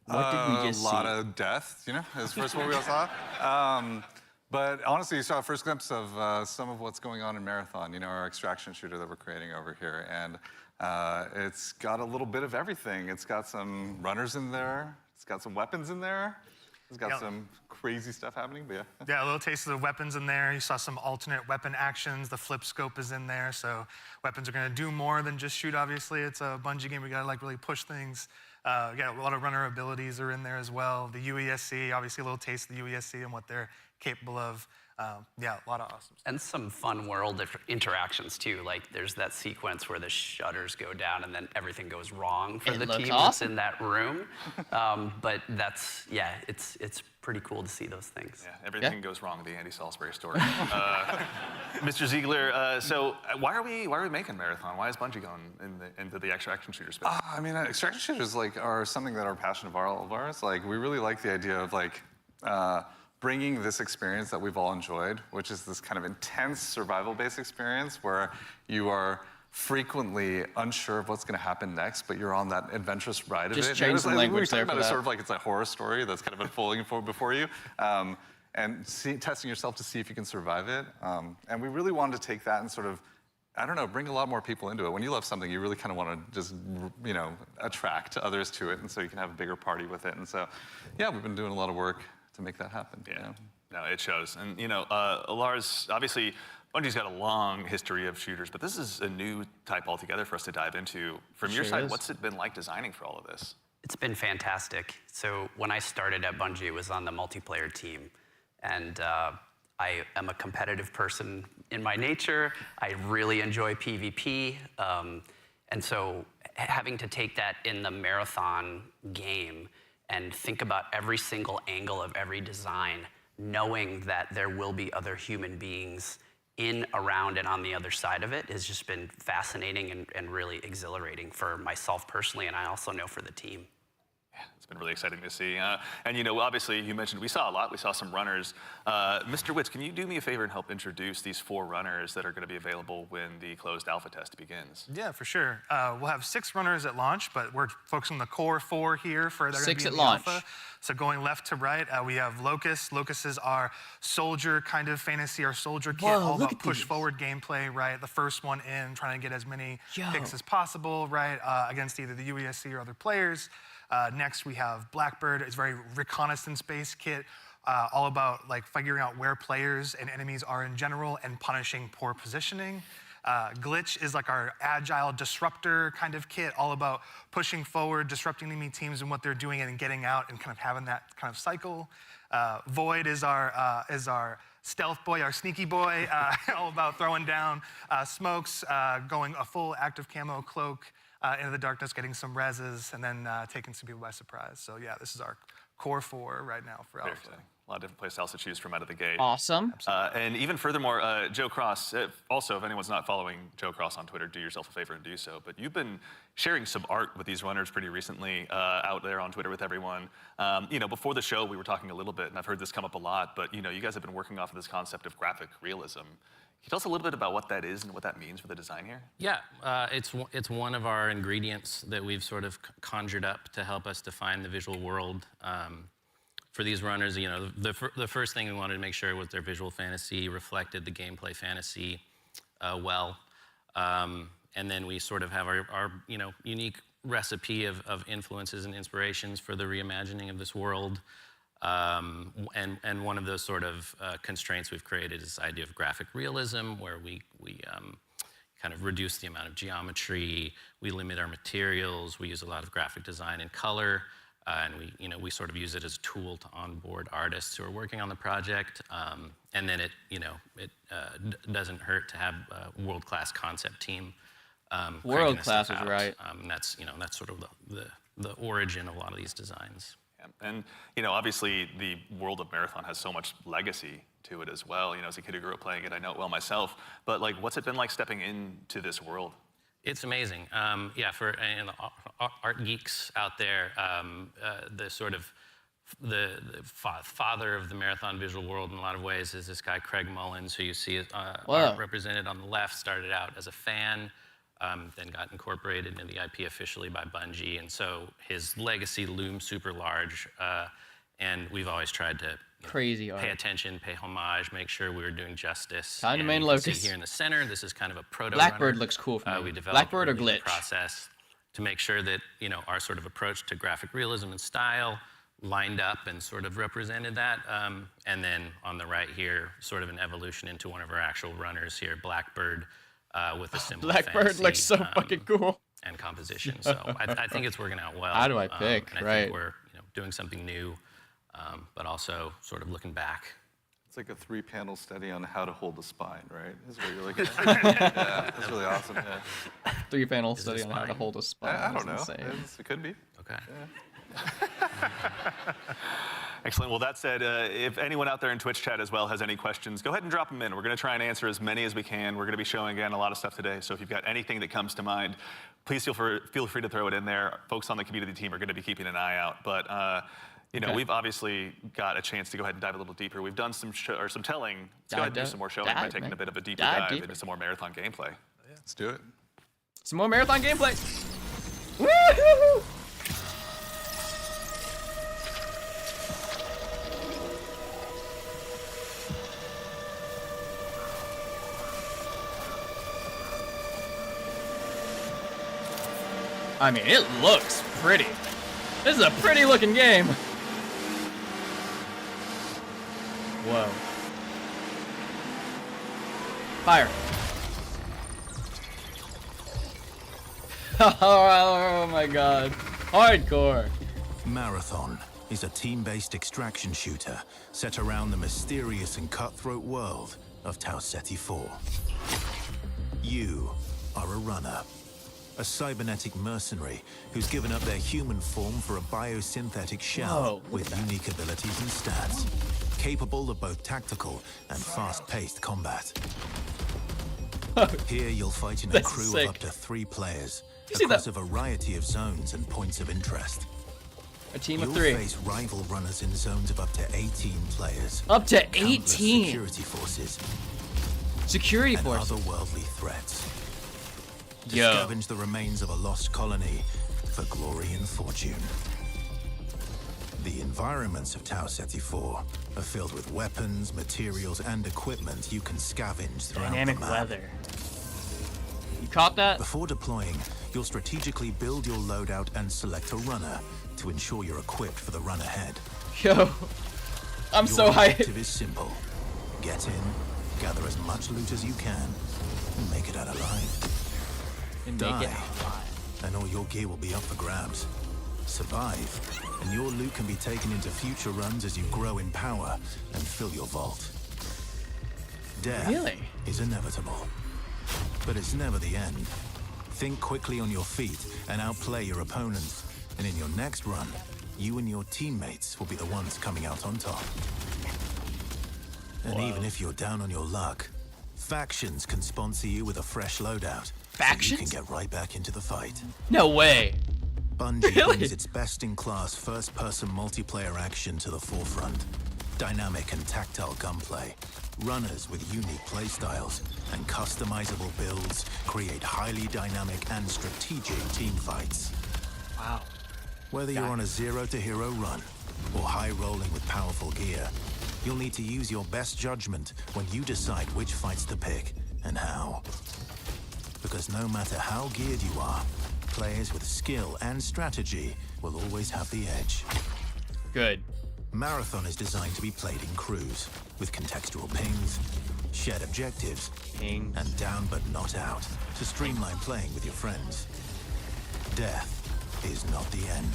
What did we just A lot see? of death, you know, is first what we all saw. But honestly, you saw a first glimpse of some of what's going on in Marathon, you know, our extraction shooter that we're creating over here. And it's got a little bit of everything. It's got some runners in there. It's got some weapons in there. It's got Yeah. some crazy stuff happening, but yeah. Yeah, a little taste of the weapons in there. You saw some alternate weapon actions. The flip scope is in there, so weapons are going to do more than just shoot, obviously. It's a Bungie game. We got to like really push things. Yeah, a lot of runner abilities are in there as well. The UESC, obviously a little taste of the UESC and what they're capable of. Yeah, a lot of awesome stuff. And some fun world interactions too. Like there's that sequence where the shutters go down and then everything goes wrong for It the looks team awesome. that's in that room. But that's, yeah, it's pretty cool to see those things. Yeah, everything goes wrong in the Andy Salisbury story. Mr. Ziegler, so why are we making Marathon? Why is Bungie going into the extraction shooter space? I mean, extraction shooters are something that are a passion of all of ours. Like, we really like the idea of like bringing this experience that we've all enjoyed, which is this kind of intense survival-based experience where you are frequently unsure of what's going to happen next, but you're on that adventurous ride of Just it. change the We language were talking there about for it that. sort of like it's a horror story that's kind of unfolding before you. And testing yourself to see if you can survive it. And we really wanted to take that and sort of, I don't know, bring a lot more people into it. When you love something, you really kind of want to just, you know, attract others to it, and so you can have a bigger party with it. And so, yeah, we've been doing a lot of work to make that happen. Yeah. You know? No, it shows. And, you know, Lars, obviously, Bungie's got a long history of shooters, but this is a new type altogether for us to dive into. From your Sure side, is. what's it been like designing for all of this? It's been fantastic. So when I started at Bungie, it was on the multiplayer team. And I am a competitive person in my nature. I really enjoy PvP. And so having to take that in the Marathon game and think about every single angle of every design, knowing that there will be other human beings in, around, and on the other side of it has just been fascinating and really exhilarating for myself personally, and I also know for the team. It's been really exciting to see. And, you know, obviously, you mentioned we saw a lot. We saw some runners. Mr. Witz, can you do me a favor and help introduce these 4 runners that are going to be available when the closed alpha test begins? Yeah, for sure. We'll have 6 runners at launch, but we're focusing on the core 4 here for they're 6 gonna at be in the launch. alpha. So going left to right, we have Locust. Locust is our soldier kind of fantasy, our soldier kit, Whoa, all look about at push these. forward gameplay, right? The first one in, trying to get as many Yo. picks as possible, right? Against either the UESC or other players. Next, we have Blackbird. It's a very reconnaissance-based kit, all about like figuring out where players and enemies are in general and punishing poor positioning. Glitch is like our agile disruptor kind of kit, all about pushing forward, disrupting enemy teams and what they're doing and getting out and kind of having that kind of cycle. Void is our stealth boy, our sneaky boy, all about throwing down smokes, going a full active camo cloak into the darkness, getting some reses, and then taking some people by surprise. So yeah, this is our core 4 right now for Very Alpha. exciting. A lot of different playstyles to choose from out of the gate. Awesome. And even furthermore, Joe Cross, also, if anyone's not following Joe Cross on Twitter, do yourself a favor and do so. But you've been sharing some art with these runners pretty recently out there on Twitter with everyone. You know, before the show, we were talking a little bit, and I've heard this come up a lot, but you know, you guys have been working off of this concept of graphic realism. Can you tell us a little bit about what that is and what that means for the design here? Yeah, it's one of our ingredients that we've sort of conjured up to help us define the visual world. For these runners, you know, the first thing we wanted to make sure was their visual fantasy reflected the gameplay fantasy well. And then we sort of have our you know, unique recipe of influences and inspirations for the reimagining of this world. And one of those sort of constraints we've created is this idea of graphic realism, where we kind of reduce the amount of geometry, we limit our materials, we use a lot of graphic design and color, and we sort of use it as a tool to onboard artists who are working on the project. And then it doesn't hurt to have a world-class concept team. cranking this World-class stuff is out. right. And that's sort of the origin of a lot of these designs. Yeah. And you know, obviously, the world of Marathon has so much legacy to it as well. You know, as a kid who grew up playing it, I know it well myself. But like, what's it been like stepping into this world? It's amazing. Yeah, for art geeks out there, the sort of the father of the Marathon visual world in a lot of ways is this guy Craig Mullins, who you see art represented on the left. Started out as a fan, then got incorporated into the IP officially by Bungie, and so his legacy looms super large. And we've always tried to Crazy art. pay attention, pay homage, make sure we were doing justice. Time to And main you can see Locust. here in the center, this is kind of a proto Blackbird runner. looks cool for me. We developed Blackbird or early in the Glitch? process to make sure that our sort of approach to graphic realism and style lined up and sort of represented that. And then on the right here, sort of an evolution into one of our actual runners here, Blackbird, with a similar Blackbird fantasy, looks so fucking cool. and composition. So I think it's working out well. How do I pick? And I Right. think we're doing something new, but also sort of looking back. It's like a 3-panel study on how to hold the spine, right? Is what you're looking at. Yeah, that's really awesome. Yeah. 3-panel Is it study on how to spine? hold a spine. I don't know. That's insane. It could be. Okay. Excellent. Well, that said, if anyone out there in Twitch chat as well has any questions, go ahead and drop them in. We're going to try and answer as many as we can. We're going to be showing, again, a lot of stuff today. So if you've got anything that comes to mind, please feel free to throw it in there. Folks on the community team are going to be keeping an eye out. But, Okay. we've obviously got a chance to go ahead and dive a little deeper. We've done some telling. Let's go ahead and do some more showing by taking a bit of a deeper dive into some more marathon gameplay. Let's do it. Some more marathon gameplay. Woo-hoo-hoo! I mean, it looks pretty. This is a pretty looking game. Whoa. Fire. Oh my god. Hardcore. Marathon is a team-based extraction shooter set around the mysterious and cutthroat world of Tau Ceti 4. You are a runner, a cybernetic mercenary who's given up their human form for a biosynthetic shell with unique abilities and stats, capable of both tactical and fast-paced combat. Here you'll fight in a That's crew sick. of up to 3 players You see across that? a variety of zones and points of interest. A team of You'll 3. face rival runners in zones of up to 18 players. Up to countless 18. security forces Security and force. otherworldly threats. To Yo. scavenge the remains of a lost colony for glory and fortune. The environments of Tau Ceti 4 are filled with weapons, materials, and equipment you can scavenge throughout Dynamic the map. weather. You caught that? Before deploying, you'll strategically build your loadout and select a runner to ensure you're equipped for the run ahead. Yo. I'm Your so hyped. objective is simple. Get in, gather as much loot as you can, and make it out alive. And Die, make it alive. and all your gear will be up for grabs. Survive, and your loot can be taken into future runs as you grow in power and fill your vault. Death Really? is inevitable, but it's never the end. Think quickly on your feet and outplay your opponents, and in your next run, you and your teammates will be the ones coming out on top. And even if you're down on your luck, factions can sponsor you with a fresh loadout. So you Factions? can get right back into the fight. No way. Bungie Really? brings its best-in-class first-person multiplayer action to the forefront. Dynamic and tactile gunplay, runners with unique playstyles, and customizable builds create highly dynamic and strategic team fights. Wow. Whether you're on a zero-to-hero run or high-rolling with powerful gear, you'll need to use your best judgment when you decide which fights to pick and how. Because no matter how geared you are, players with skill and strategy will always have the edge. Good. Marathon is designed to be played in crews, with contextual pings, shared objectives, Pings. and down but not out, to streamline playing with your friends. Death is not the end.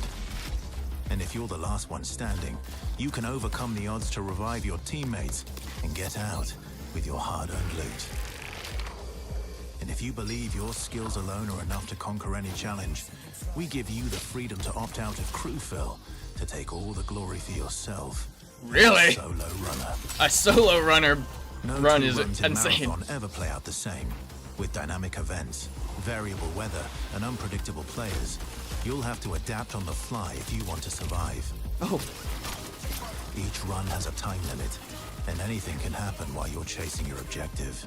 And if you're the last one standing, you can overcome the odds to revive your teammates and get out with your hard-earned loot. And if you believe your skills alone are enough to conquer any challenge, we give you the freedom to opt out of crew fill to take all the glory for yourself. Really? Solo runner. A solo runner No run two is runs in insane. Marathon ever play out the same. With dynamic events, variable weather, and unpredictable players, you'll have to adapt on the fly if you want to survive. Oh. Each run has a time limit, and anything can happen while you're chasing your objective.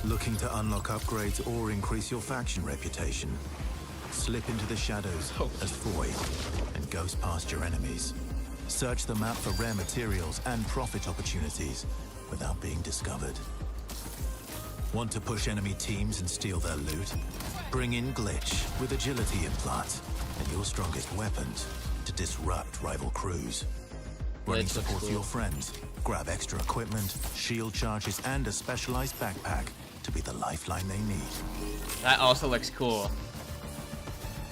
Looking to unlock upgrades or increase your faction reputation? Slip into the shadows as Void and ghost past your enemies. Search the map for rare materials and profit opportunities without being discovered. Want to push enemy teams and steal their loot? Bring in Glitch with agility implants and your strongest weapons to disrupt rival crews. Running Blitz looks support for cool. your friends, grab extra equipment, shield charges, and a specialized backpack to be the lifeline they need. That also looks cool.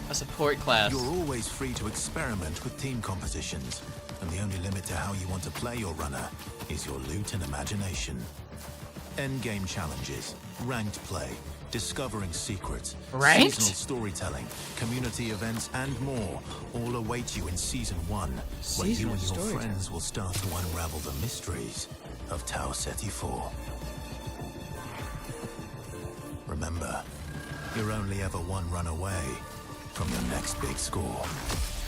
A support class. You're always free to experiment with team compositions, and the only limit to how you want to play your runner is your loot and imagination. Endgame challenges, ranked play, discovering secrets, Ranked? seasonal storytelling, community events, and more all await you in Season 1, where you Seasonal and your storytelling. friends will start to unravel the mysteries of Tau Ceti 4. Remember, you're only ever one run away from your next big score.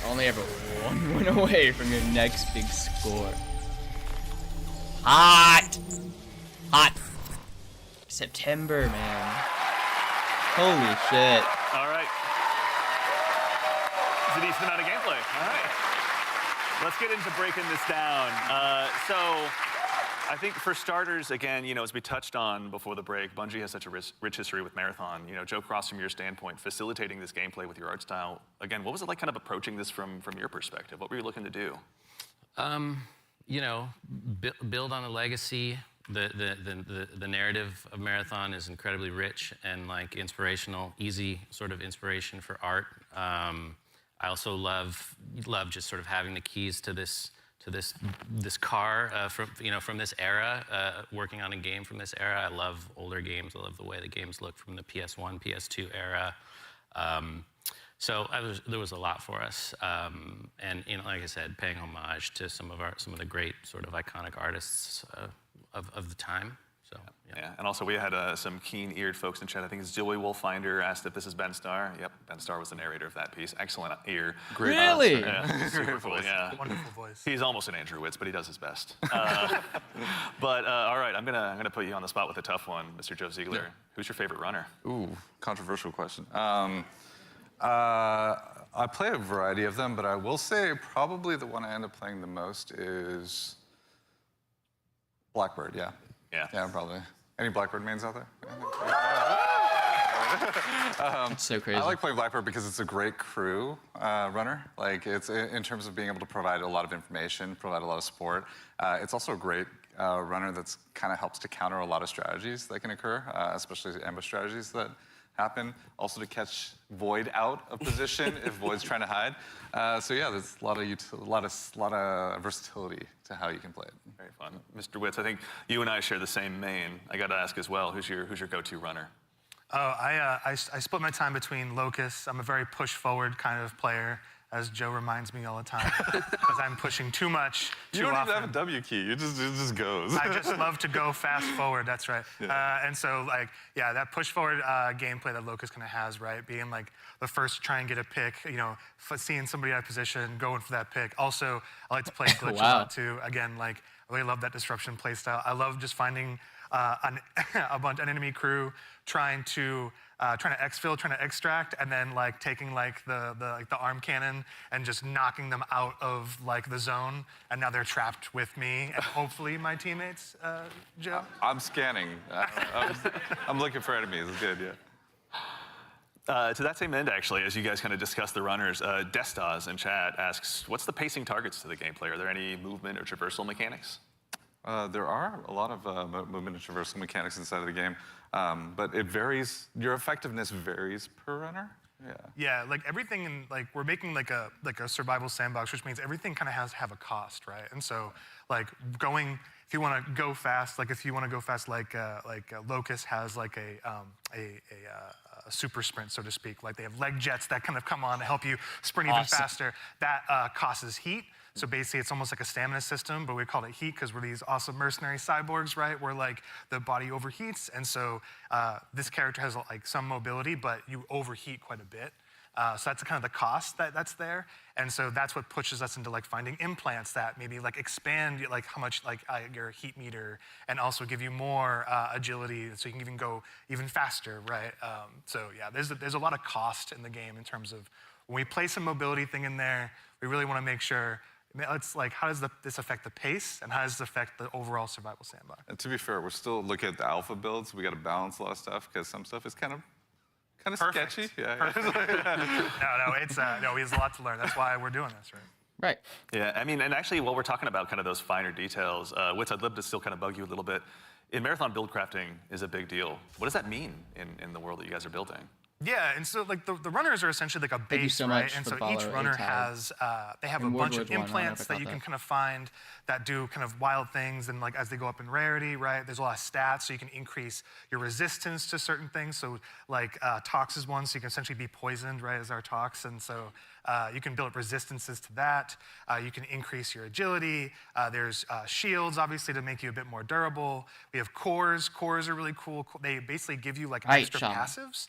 Only ever one win away from your next big score. Hot! Hot! September, man. Holy shit. All right. It's a decent amount of gameplay. All right. Let's get into breaking this down. So I think for starters, again, you know, as we touched on before the break, Bungie has such a rich history with Marathon. You know, Joe Cross, from your standpoint, facilitating this gameplay with your art style, again, what was it like kind of approaching this from your perspective? What were you looking to do? You know, build on a legacy. The narrative of Marathon is incredibly rich and like inspirational, easy sort of inspiration for art. I also love just sort of having the keys to this car from this era, working on a game from this era. I love older games. I love the way the games look from the PS1, PS2 era. So there was a lot for us, and you know, like I said, paying homage to some of the great sort of iconic artists of the time. So Yeah, and also we had some keen-eared folks in chat. I think it's Joey Wolfinder asked if this is Ben Starr. Yep, Ben Starr was the narrator of that piece. Excellent ear. Great. Really? Yeah, super cool. Yeah. Wonderful voice. He's almost an Andrew Witz, but he does his best. But all right, I'm gonna put you on the spot with a tough one, Mr. Joe Ziegler. Who's your favorite runner? Ooh, controversial question. I play a variety of them, but I will say probably the one I end up playing the most is Blackbird, yeah. Yeah. Yeah, probably. Any Blackbird mains out there? It's so crazy. I like playing Blackbird because it's a great crew runner. Like, it's in terms of being able to provide a lot of information, provide a lot of support. It's also a great runner that's kind of helps to counter a lot of strategies that can occur, especially ambush strategies that happen. Also to catch Void out of position if Void's trying to hide. So yeah, there's a lot of versatility to how you can play it. Very fun. Mr. Witz, I think you and I share the same main. I got to ask as well, who's your go-to runner? Oh, I split my time between Locust. I'm a very push-forward kind of player, as Joe reminds me all the time, because I'm pushing too much, too You don't often. even have a W key. It just goes. I just love to go fast forward. That's right. Yeah. And so, like, yeah, that push forward gameplay that Locust kind of has, right? Being like the first to try and get a pick, you know, seeing somebody out of position, going for that pick. Also, I like to play glitch a Wow. lot too. Again, like, I really love that disruption play style. I love just finding an enemy crew trying to exfil, trying to extract, and then like taking like the arm cannon and just knocking them out of like the zone, and now they're trapped with me and hopefully my teammates. Joe. I'm scanning. I'm looking for enemies. It's good, yeah. To that same end, actually, as you guys kind of discuss the runners, Destas in chat asks, what's the pacing targets to the gameplay? Are there any movement or traversal mechanics? There are a lot of movement and traversal mechanics inside of the game, but it varies. Your effectiveness varies per runner. Yeah. Yeah, like everything in like we're making like a survival sandbox, which means everything kind of has to have a cost, right? And so like if you want to go fast, like Locust has like a super sprint, so to speak. Like they have leg jets that kind of come on to help you sprint even faster. That causes heat. So basically, it's almost like a stamina system, but we call it heat because we're these awesome mercenary cyborgs, right? Where like the body overheats, and so this character has like some mobility, but you overheat quite a bit. So that's kind of the cost that's there, and so that's what pushes us into like finding implants that maybe like expand like how much like your heat meter, and also give you more agility, so you can even go even faster, right? So yeah, there's a lot of cost in the game in terms of when we place a mobility thing in there, we really want to make sure. It's like, how does this affect the pace, and how does this affect the overall survival sandbox? And to be fair, we're still looking at the alpha builds. We got to balance a lot of stuff because some stuff is kind of Perfect. sketchy. Yeah. No, it's there's a lot to learn. That's why we're doing this, right? Right. Yeah, I mean, and actually, while we're talking about kind of those finer details, Wits, I'd love to still kind of bug you a little bit. In Marathon, build crafting is a big deal. What does that mean in the world that you guys are building? Yeah, and so like the runners are essentially like a Thank you base, so right? much And for so the each follow, runner A-Tag. has they have a And bunch of Woodward won, I don't know implants if I that you caught can that. kind of find that do kind of wild things and like as they go up in rarity, right? There's a lot of stats, so you can increase your resistance to certain things. So like Tox is one, so you can essentially be poisoned, right, as our Tox, and so you can build up resistances to that. You can increase your agility. There's shields, obviously, to make you a bit more durable. We have cores. Cores are really cool. They basically give you like Right, extra Shaman. passives.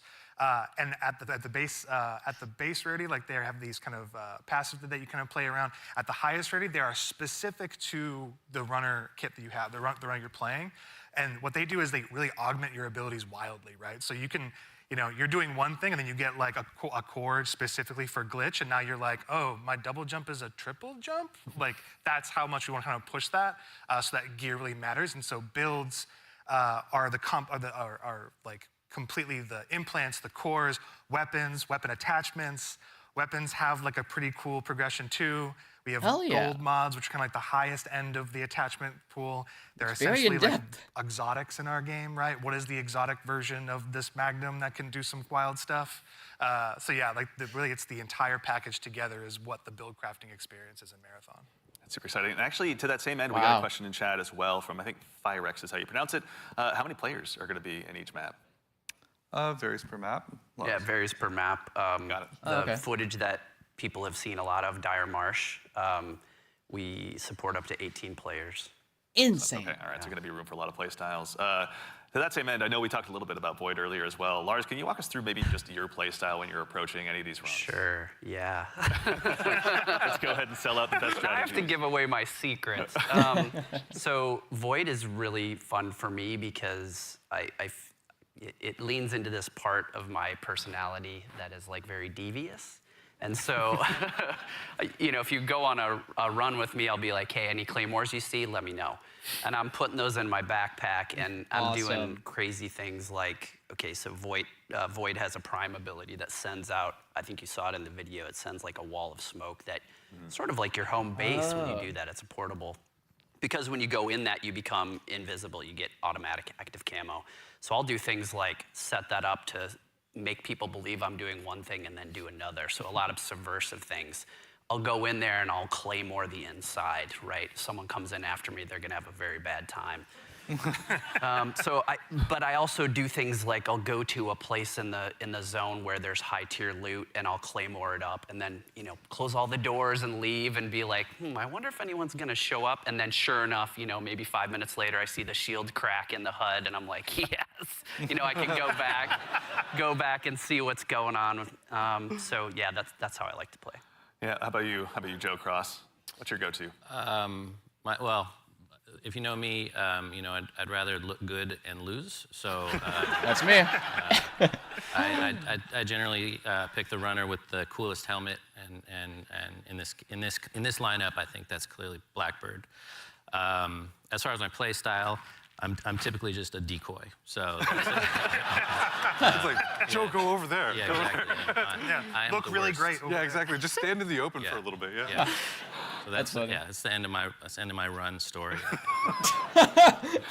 And at the base rarity, like they have these kind of passives that you kind of play around. At the highest rarity, they are specific to the runner kit that you have, the runner you're playing. And what they do is they really augment your abilities wildly, right? So you can, you're doing one thing and then you get like a core specifically for glitch, and now you're like, oh, my double jump is a triple jump? Like that's how much we want to kind of push that, so that gear really matters. And so builds are like completely the implants, the cores, weapons, weapon attachments. Weapons have like a pretty cool progression too. We have Hell yeah. gold mods, which are kind of like the highest end of the attachment pool. They're It's very essentially like in-depth. exotics in our game, right? What is the exotic version of this Magnum that can do some wild stuff? So yeah, like really it's the entire package together is what the build crafting experience is in Marathon. That's super exciting. And actually, to that same end, we got a Wow. question in chat as well from, I think, Firex is how you pronounce it. How many players are going to be in each map? Varies per map. Yeah, it varies per map. Got it. The Okay. footage that people have seen a lot of, Dire Marsh, we support up to 18 players. Insane. Okay, all right, so going to be room for a lot of play styles. To that same end, I know we talked a little bit about Void earlier as well. Lars, can you walk us through maybe just your play style when you're approaching any of these runs? Sure, yeah. Let's go ahead and sell out the best I have strategy. to give away my secrets. So Void is really fun for me because it leans into this part of my personality that is like very devious. And so, if you go on a run with me, I'll be like, hey, any claymores you see, let me know. And I'm putting those in my backpack, and I'm doing Awesome. crazy things like, okay, so Void has a prime ability that sends out, I think you saw it in the video, it sends like a wall of smoke that sort of like your home base when you do that. It's a portable. Because when you go in that, you become invisible. You get automatic active camo. So I'll do things like set that up to make people believe I'm doing one thing and then do another. So a lot of subversive things. I'll go in there and I'll claymore the inside, right? Someone comes in after me, they're gonna have a very bad time. But I also do things like I'll go to a place in the zone where there's high tier loot and I'll claymore it up and then close all the doors and leave and be like, I wonder if anyone's gonna show up. And then sure enough, maybe 5 minutes later I see the shield crack in the HUD and I'm like, yes, I can go back and see what's going on. So yeah, that's how I like to play. Yeah, how about you, Joe Cross? What's your go-to? Well, if you know me, I'd rather look good and lose. So That's me. I generally pick the runner with the coolest helmet, and in this lineup, I think that's clearly Blackbird. As far as my play style, I'm typically just a decoy. So It's like, Joe, go over there. yeah, Go over exactly. I am Look the really worst. great. over Yeah, there. exactly. Just stand in the open Yeah. for a little bit. Yeah. Yeah. So that's funny. yeah. It's the end of my run story.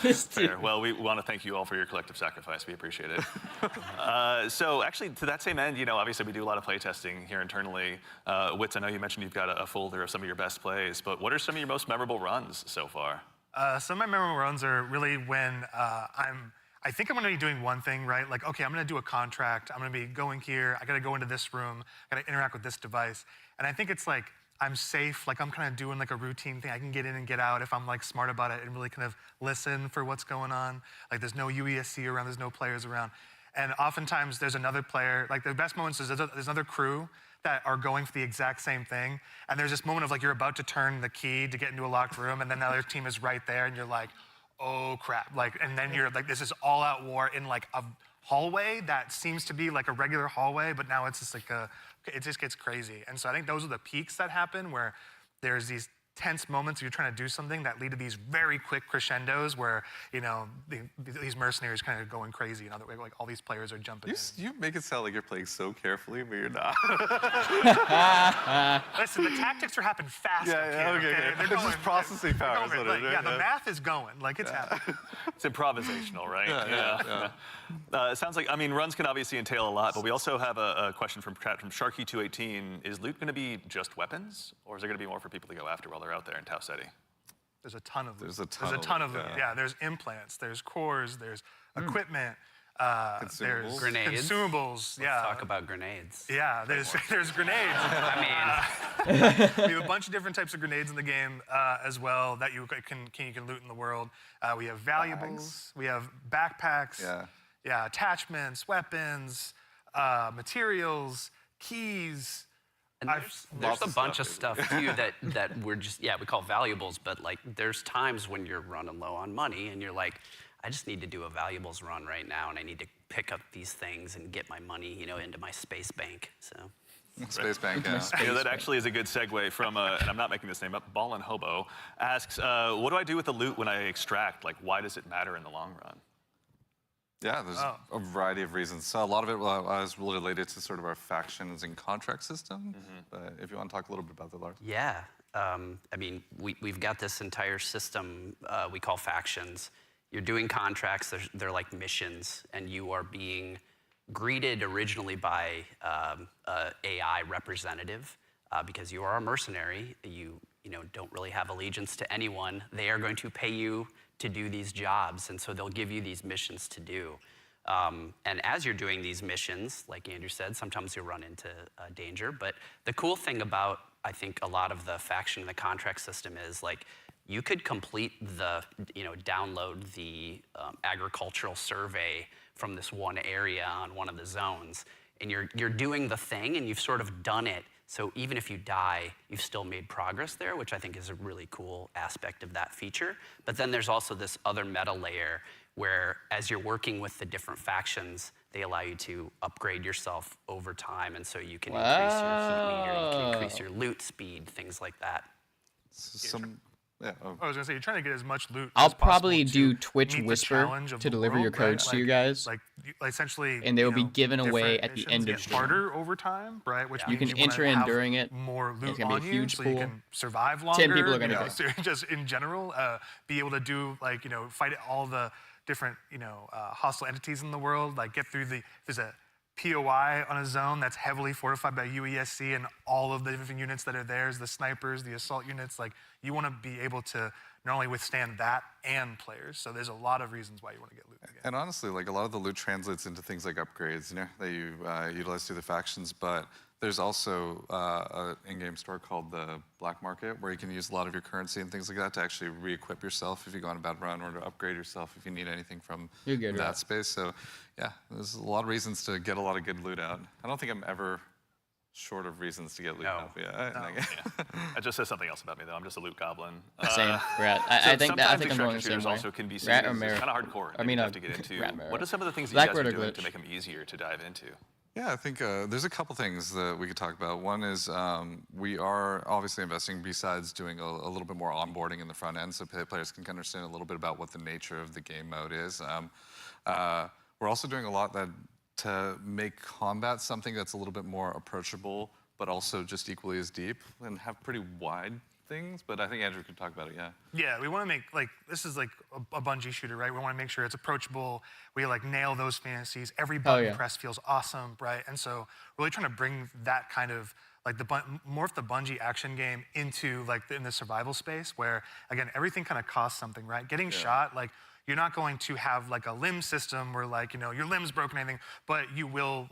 Fair. Well, we want to thank you all for your collective sacrifice. We appreciate it. So actually, to that same end, obviously we do a lot of play testing here internally. Wits, I know you mentioned you've got a folder of some of your best plays, but what are some of your most memorable runs so far? Some of my memorable runs are really when I think I'm gonna be doing one thing, right? Like, okay, I'm gonna do a contract. I'm gonna be going here. I gotta go into this room. I gotta interact with this device. And I think it's like, I'm safe. Like I'm kind of doing like a routine thing. I can get in and get out if I'm like smart about it and really kind of listen for what's going on. Like there's no UESC around, there's no players around. And oftentimes there's another player, like the best moments is there's another crew that are going for the exact same thing. And there's this moment of like, you're about to turn the key to get into a locked room and then the other team is right there and you're like, oh crap. Like, and then you're like, this is all out war in like a hallway that seems to be like a regular hallway, but now it's just like it just gets crazy. And so I think those are the peaks that happen where there's these tense moments you're trying to do something that lead to these very quick crescendos where, you know, these mercenaries kind of going crazy and like all these players are jumping in. You make it sound like you're playing so carefully, but you're not. Listen, the tactics are happening fast. Yeah, up yeah, here, okay. They're This is going, processing they're power, going, is what it like, is, yeah, the yeah. math is going. Like, it's happening. It's improvisational, right? Yeah. It sounds like, I mean, runs can obviously entail a lot, but we also have a question from Sharky218. Is loot going to be just weapons, or is there going to be more for people to go after while they're out there in Tau Ceti? There's a ton of them. There's a ton of them. them, Yeah, there's implants, there's cores, there's equipment, Consumables. there's Grenades. Let's Consumables, yeah. talk about grenades. Yeah, there's grenades. I we have a bunch of different types of grenades in the game as well that you can loot in the world. We have valuables, we have backpacks, Yeah. attachments, weapons, materials, keys. And there's a bunch of stuff too that we're just, we call valuables, but like there's times when you're running low on money and you're like, I just need to do a valuables run right now and I need to pick up these things and get my money, you know, into my space bank, so. Space Bank, yeah. You know, that actually is a good segue from, and I'm not making this name up, Ballin' Hobo asks, what do I do with the loot when I extract? Like, why does it matter in the long run? Yeah, there's a variety of reasons. So a lot of it was related to sort of our factions and contract system. But if you want to talk a little bit about that, Lars. Yeah, I mean, we've got this entire system we call factions. You're doing contracts, they're like missions, and you are being greeted originally by AI representative because you are a mercenary. You don't really have allegiance to anyone. They are going to pay you to do these jobs, and so they'll give you these missions to do. And as you're doing these missions, like Andrew said, sometimes you'll run into danger. But the cool thing about, I think, a lot of the faction and the contract system is like, you could complete the, download the agricultural survey from this one area on one of the zones, and you're doing the thing, and you've sort of done it. So even if you die, you've still made progress there, which I think is a really cool aspect of that feature. But then there's also this other meta layer where as you're working with the different factions, they allow you to upgrade yourself over time. And so you can increase your heat meter, you can increase your loot speed, things like that. I was gonna say, you're trying to get as much loot I'll as possible probably to do Twitch meet the Whisper challenge of to the deliver your world, right? codes to you guys. Like essentially, And they will be given away different at the missions end of get stream. harder over time, right? Which You means can wanna enter in have during it. more loot It's gonna on be a you, huge so pool. you can survive longer. 10 people are gonna go. So just in general, be able to do fight all the different hostile entities in the world. Like get through there's a POI on a zone that's heavily fortified by UESC and all of the different units that are there, the snipers, the assault units. Like you want to be able to not only withstand that and players. So there's a lot of reasons why you want to get loot again. And honestly, like a lot of the loot translates into things like upgrades, that you utilize through the factions. But there's also an in-game store called the Black Market, where you can use a lot of your currency and things like that to actually re-equip yourself if you go on a bad run, or to upgrade yourself if you need anything from that space. So yeah, there's a lot of reasons to get a lot of good loot out. I don't think I'm ever short of reasons to get loot out. That just says something else about me, though. I'm just a loot goblin. Same, Rat. I think I'm sometimes going the extraction same shooters way. also can be seen Rat or as Mirror? kind of hardcore. I mean, have to get into. Rat Mirror. What are some of the things that you guys Blackbird are or doing Glitch? to make them easier to dive into? Yeah, I think there's a couple things that we could talk about. One is we are obviously investing, besides doing a little bit more onboarding in the front end, so players can understand a little bit about what the nature of the game mode is. We're also doing a lot to make combat something that's a little bit more approachable, but also just equally as deep, and have pretty wide things. But I think Andrew could talk about it, yeah. Yeah, we want to make, this is like a Bungie shooter, right? We want to make sure it's approachable. We nail those fantasies. Every button press feels awesome, right? And so really trying to bring that kind of, morph the Bungie action game into in the survival space where, again, everything kind of costs something, right? Getting shot, you're not going to have a limb system where your limb's broken or anything, but you will,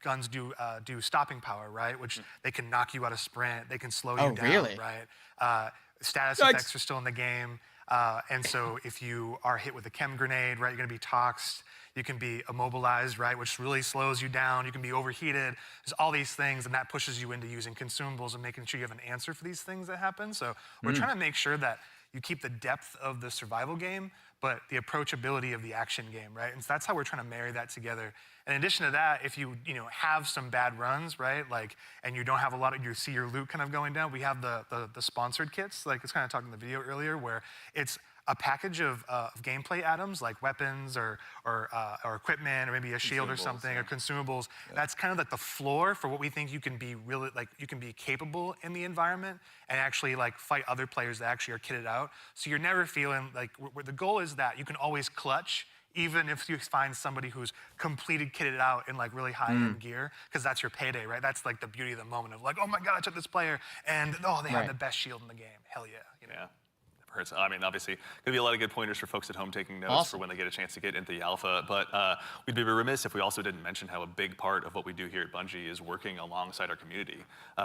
guns do stopping power, right? Which they can knock you out of sprint, they can slow you down, really? right? Status effects are still in the game. And so if you are hit with a chem grenade, right, you're gonna be toxed. You can be immobilized, right, which really slows you down. You can be overheated. There's all these things, and that pushes you into using consumables and making sure you have an answer for these things that happen. So we're trying to make sure that you keep the depth of the survival game, but the approachability of the action game, right? And so that's how we're trying to marry that together. In addition to that, if you have some bad runs, right, like, and you don't have a lot of, you see your loot kind of going down, we have the sponsored kits, like I was kind of talking in the video earlier, where it's a package of gameplay items like weapons or equipment or maybe a shield or something or consumables. Yeah. That's kind of like the floor for what we think you can be really, like, you can be capable in the environment and actually like fight other players that actually are kitted out. So you're never feeling like, the goal is that you can always clutch even if you find somebody who's completed kitted out in like really high-end gear, because that's your payday, right? That's like the beauty of the moment of like, oh my God, I took this player and they have the best shield in the game. Hell yeah. Yeah. Hurts. I mean, obviously, gonna be a lot of good pointers for folks at home taking notes for when they get a chance to get into the alpha. But we'd be remiss if we also didn't mention how a big part of what we do here at Bungie is working alongside our community,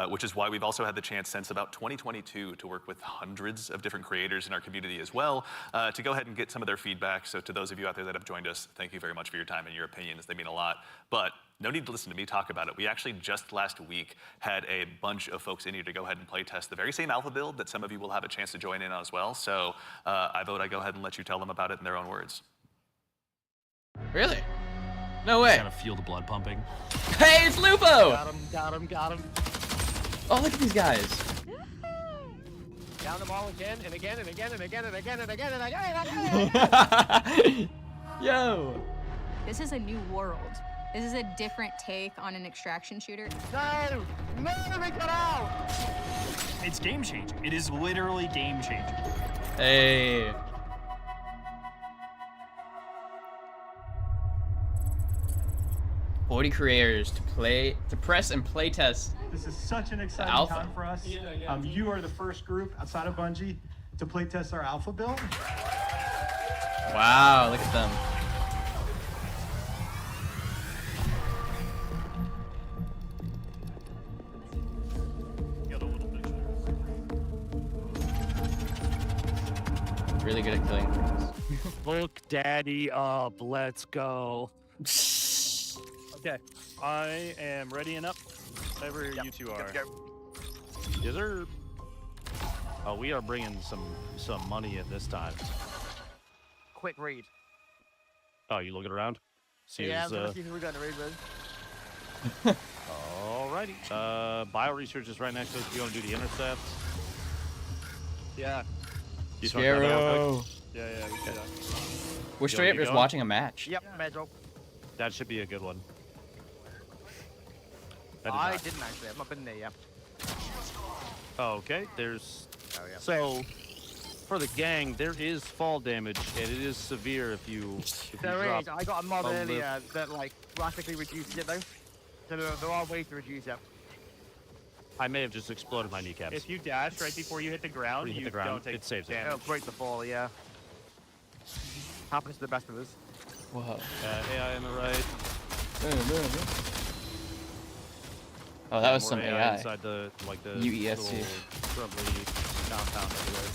which is why we've also had the chance since about 2022 to work with hundreds of different creators in our community as well, to go ahead and get some of their feedback. So to those of you out there that have joined us, thank you very much for your time and your opinions. They mean a lot. But no need to listen to me talk about it. We actually just last week had a bunch of folks in here to go ahead and play test the very same alpha build that some of you will have a chance to join in on as well. So I vote I go ahead and let you tell them about it in their own words. Really? No way. Gotta feel the blood pumping. Hey, it's Lupo! Got him. Oh, look at these guys. Down them all again and again and again and again and again and again and again and again. Yo. This is a new world. This is a different take on an extraction shooter. No, let me get out! It's game changing. It is literally game changing. Hey. "40 creators to press and play test." This is such an exciting time for us. You are the first group outside of Bungie to play test our alpha build. Wow, look at them. Really good at killing things. Look daddy up, let's go. Okay, I am ready and up. Whatever you two are. Yes, sir. Oh, we are bringing some money in this time. Quick read. Oh, you looking around? See I'm gonna see who we're gonna read with. Alrighty. Bio research is right next to us. You want to do the intercept? Yeah. Scarrow. Yeah, we can do that. We're straight up just watching a match. Yep, medal. That should be a good one. I didn't actually. I've not been there yet. Oh, okay, there's... Oh, yeah. So, for the gang, there is fall damage, and it is severe if you There is. I got a mod earlier that, like, drastically reduces it, though. So there are ways to reduce it. I may have just exploded my kneecaps. If you dash right before you hit the ground, you don't take it saves damage. It'll break the fall, yeah. Happens to the best of us. Whoa. AI on the right. Oh, that was some AI AI. inside the UESC. little shrubbery downtown everywhere.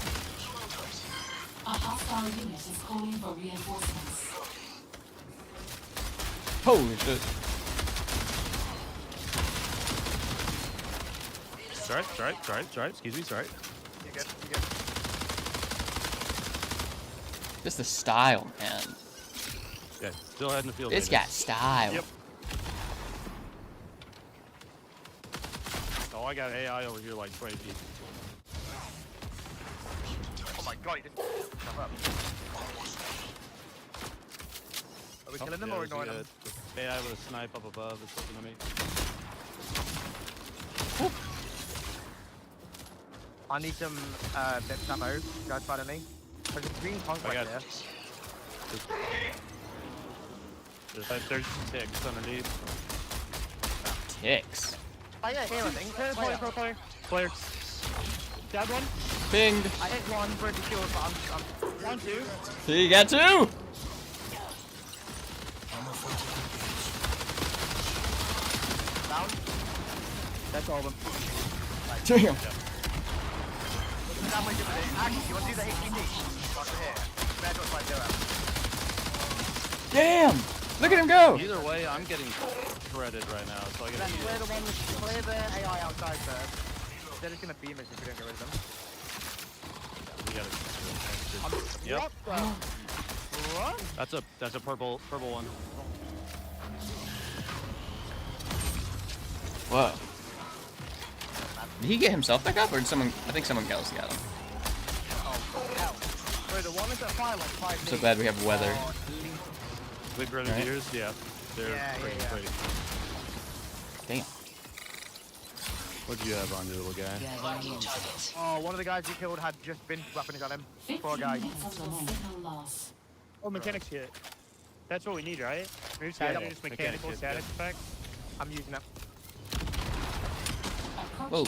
A hostile unit is calling for reinforcements. Holy shit. Sorry. Excuse me, sorry. You good. Just the style, man. Yeah, still heading the field. It's got style. Yep. Oh, I got AI over here like crazy. Oh my god, you just shut up. Are we killing them or ignoring them? AI with a snipe up above is looking at me. I need some bits of ammo. Guys, follow me. There's a green punk right there. There's ticks underneath. Ticks. Oh yeah, here I think. Player. Down one. Binged. I hit one for the kill, but I'm 1, 2. You got 2. Down. That's all of them. Right. Damn. Actually, you want to do the HPT? Over here. Bad dot right there. Damn! Look at him go! Either way, I'm getting shredded right now, so I gotta eat it. Clear the AI outside first. They're just gonna beam us if we don't get rid of them. We gotta... Yep. That's a purple one. Whoa. Did he get himself back up, or did someone? I think someone else got him. Wait, the one is at fire like 5 I'm so glad we have weather. Big grenadiers, yeah. They're freaking great. Damn. What'd you have on your little guy? Oh, one of the guys you killed had just been weapons on him. Poor guy. Oh, mechanics kit. That's what we need, right? We're just Yeah, having yeah, this mechanical mechanics kit, static effect. I'm using it. Whoa.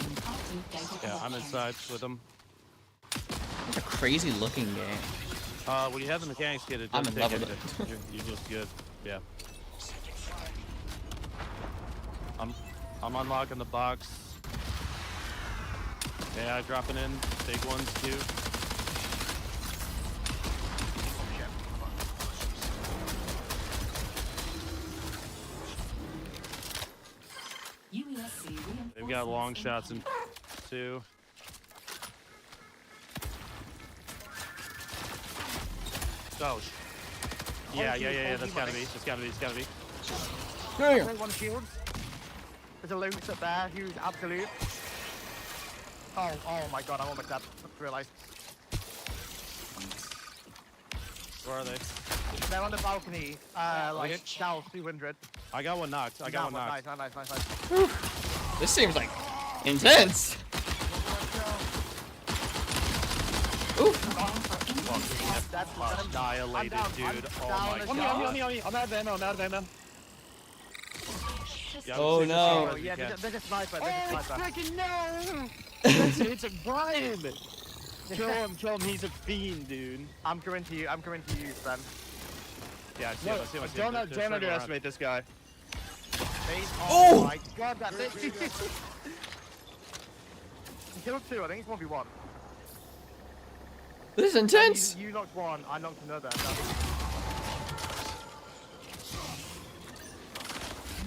Yeah, I'm inside with them. It's a crazy looking game. When you have the mechanics kit, it I'm doesn't in love take with anything. You're just good. Yeah. I'm unlocking the box. Yeah, dropping in big ones too. They've got long shots in too. Oh. Yeah. That's gotta be. It's gotta be. Damn. One shield. There's a Lynx up there who's absolute. Oh my god, I'm almost dead. I just realised. Where are they? They're on the balcony, like south 200. I got one knocked. I got one knocked. Nice. This seems like intense. That's Annihilated, dude. Oh my On god. me. I'm out of ammo. Yeah, Oh no. Oh, yeah, there's a sniper. Freaking no! it's a Brian! Kill him, he's a fiend, dude. I'm coming to you, Ben. Yeah, I see him. Don't underestimate this guy. Oh my god, that bitch! He killed 2, I think it's 1v1. This is intense. You knocked 1, I knocked another.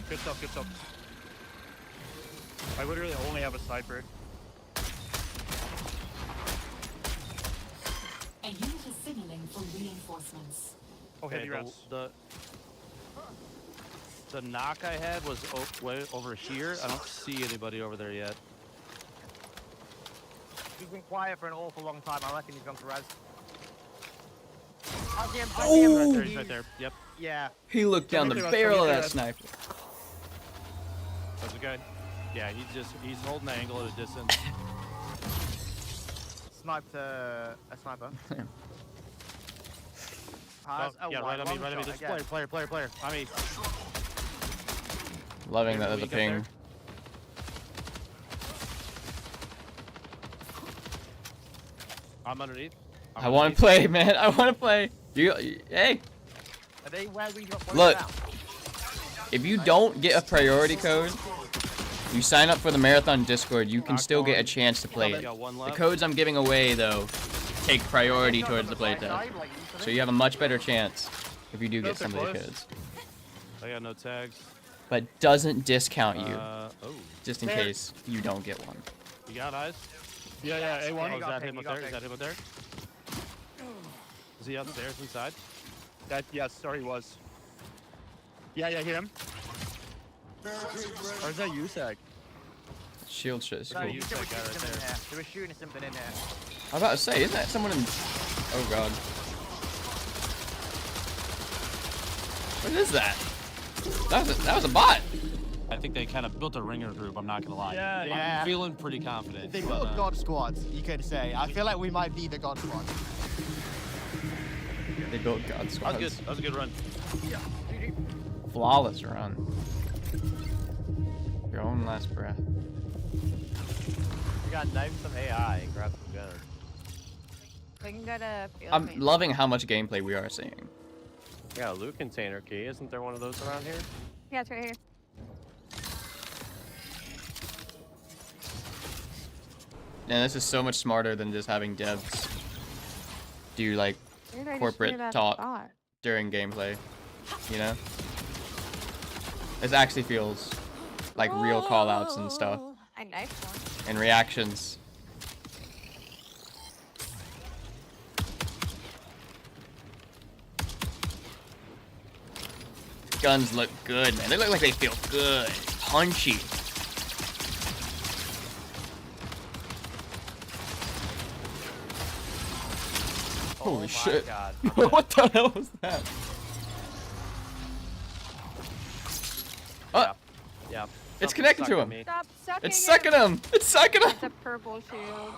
Good stuff. I literally only have a sniper. A unit is signaling for reinforcements. Okay, the knock I had was way over here. I don't see anybody over there yet. He's been quiet for an awful long time. I reckon he's gone for res. I see him. He's right there. Yep. Yeah. He looked down the barrel of that sniper. That's okay. Yeah, he's holding the angle at a distance. Sniped a sniper. Yeah, right on me. This player. I mean, Loving that the ping. I'm underneath. I want to play, man. I want to play. Hey. Are they where we got Look. If you don't get a priority code, you sign up for the Marathon Discord, you can still get a chance to play it. The codes I'm giving away, though, take priority towards the playtest. So you have a much better chance if you do get some of the codes. I got no tags. But doesn't discount you, just in There. case you don't get one. You got eyes? Yeah, A1. Oh, is that him up there? Is that him up there? Is he upstairs inside? Yes, sorry, he was. Yeah, hit him. Or is that USAC? Shield shit is No, cool. you said right there. They were shooting something in there. I was about to say, isn't that someone in... Oh god. What is that? That was a bot. I think they kind of built a ringer group, I'm not gonna lie. Yeah. I'm feeling pretty confident. They built a God Squad, you could say. I feel like we might be the God Squad. They built God That was Squads. good. That was a good run. Flawless run. Your own last breath. We got knife some AI and grab some guns. We can go to field I'm maintenance. loving how much gameplay we are seeing. Yeah, a loot container key. Isn't there one of those around here? Yeah, it's right here. And this is so much smarter than just having devs do like Where did I just corporate hear that talk thought? during gameplay, you know? This actually feels like real callouts and stuff I knifed one. and reactions. guns look good, man. They look like they feel good. Punchy. Holy my shit. God. What the hell was that? Oh, Yeah. it's Something's connected to sucking him. me. Stop sucking It's sucking him. It's sucking him. It's a purple shield.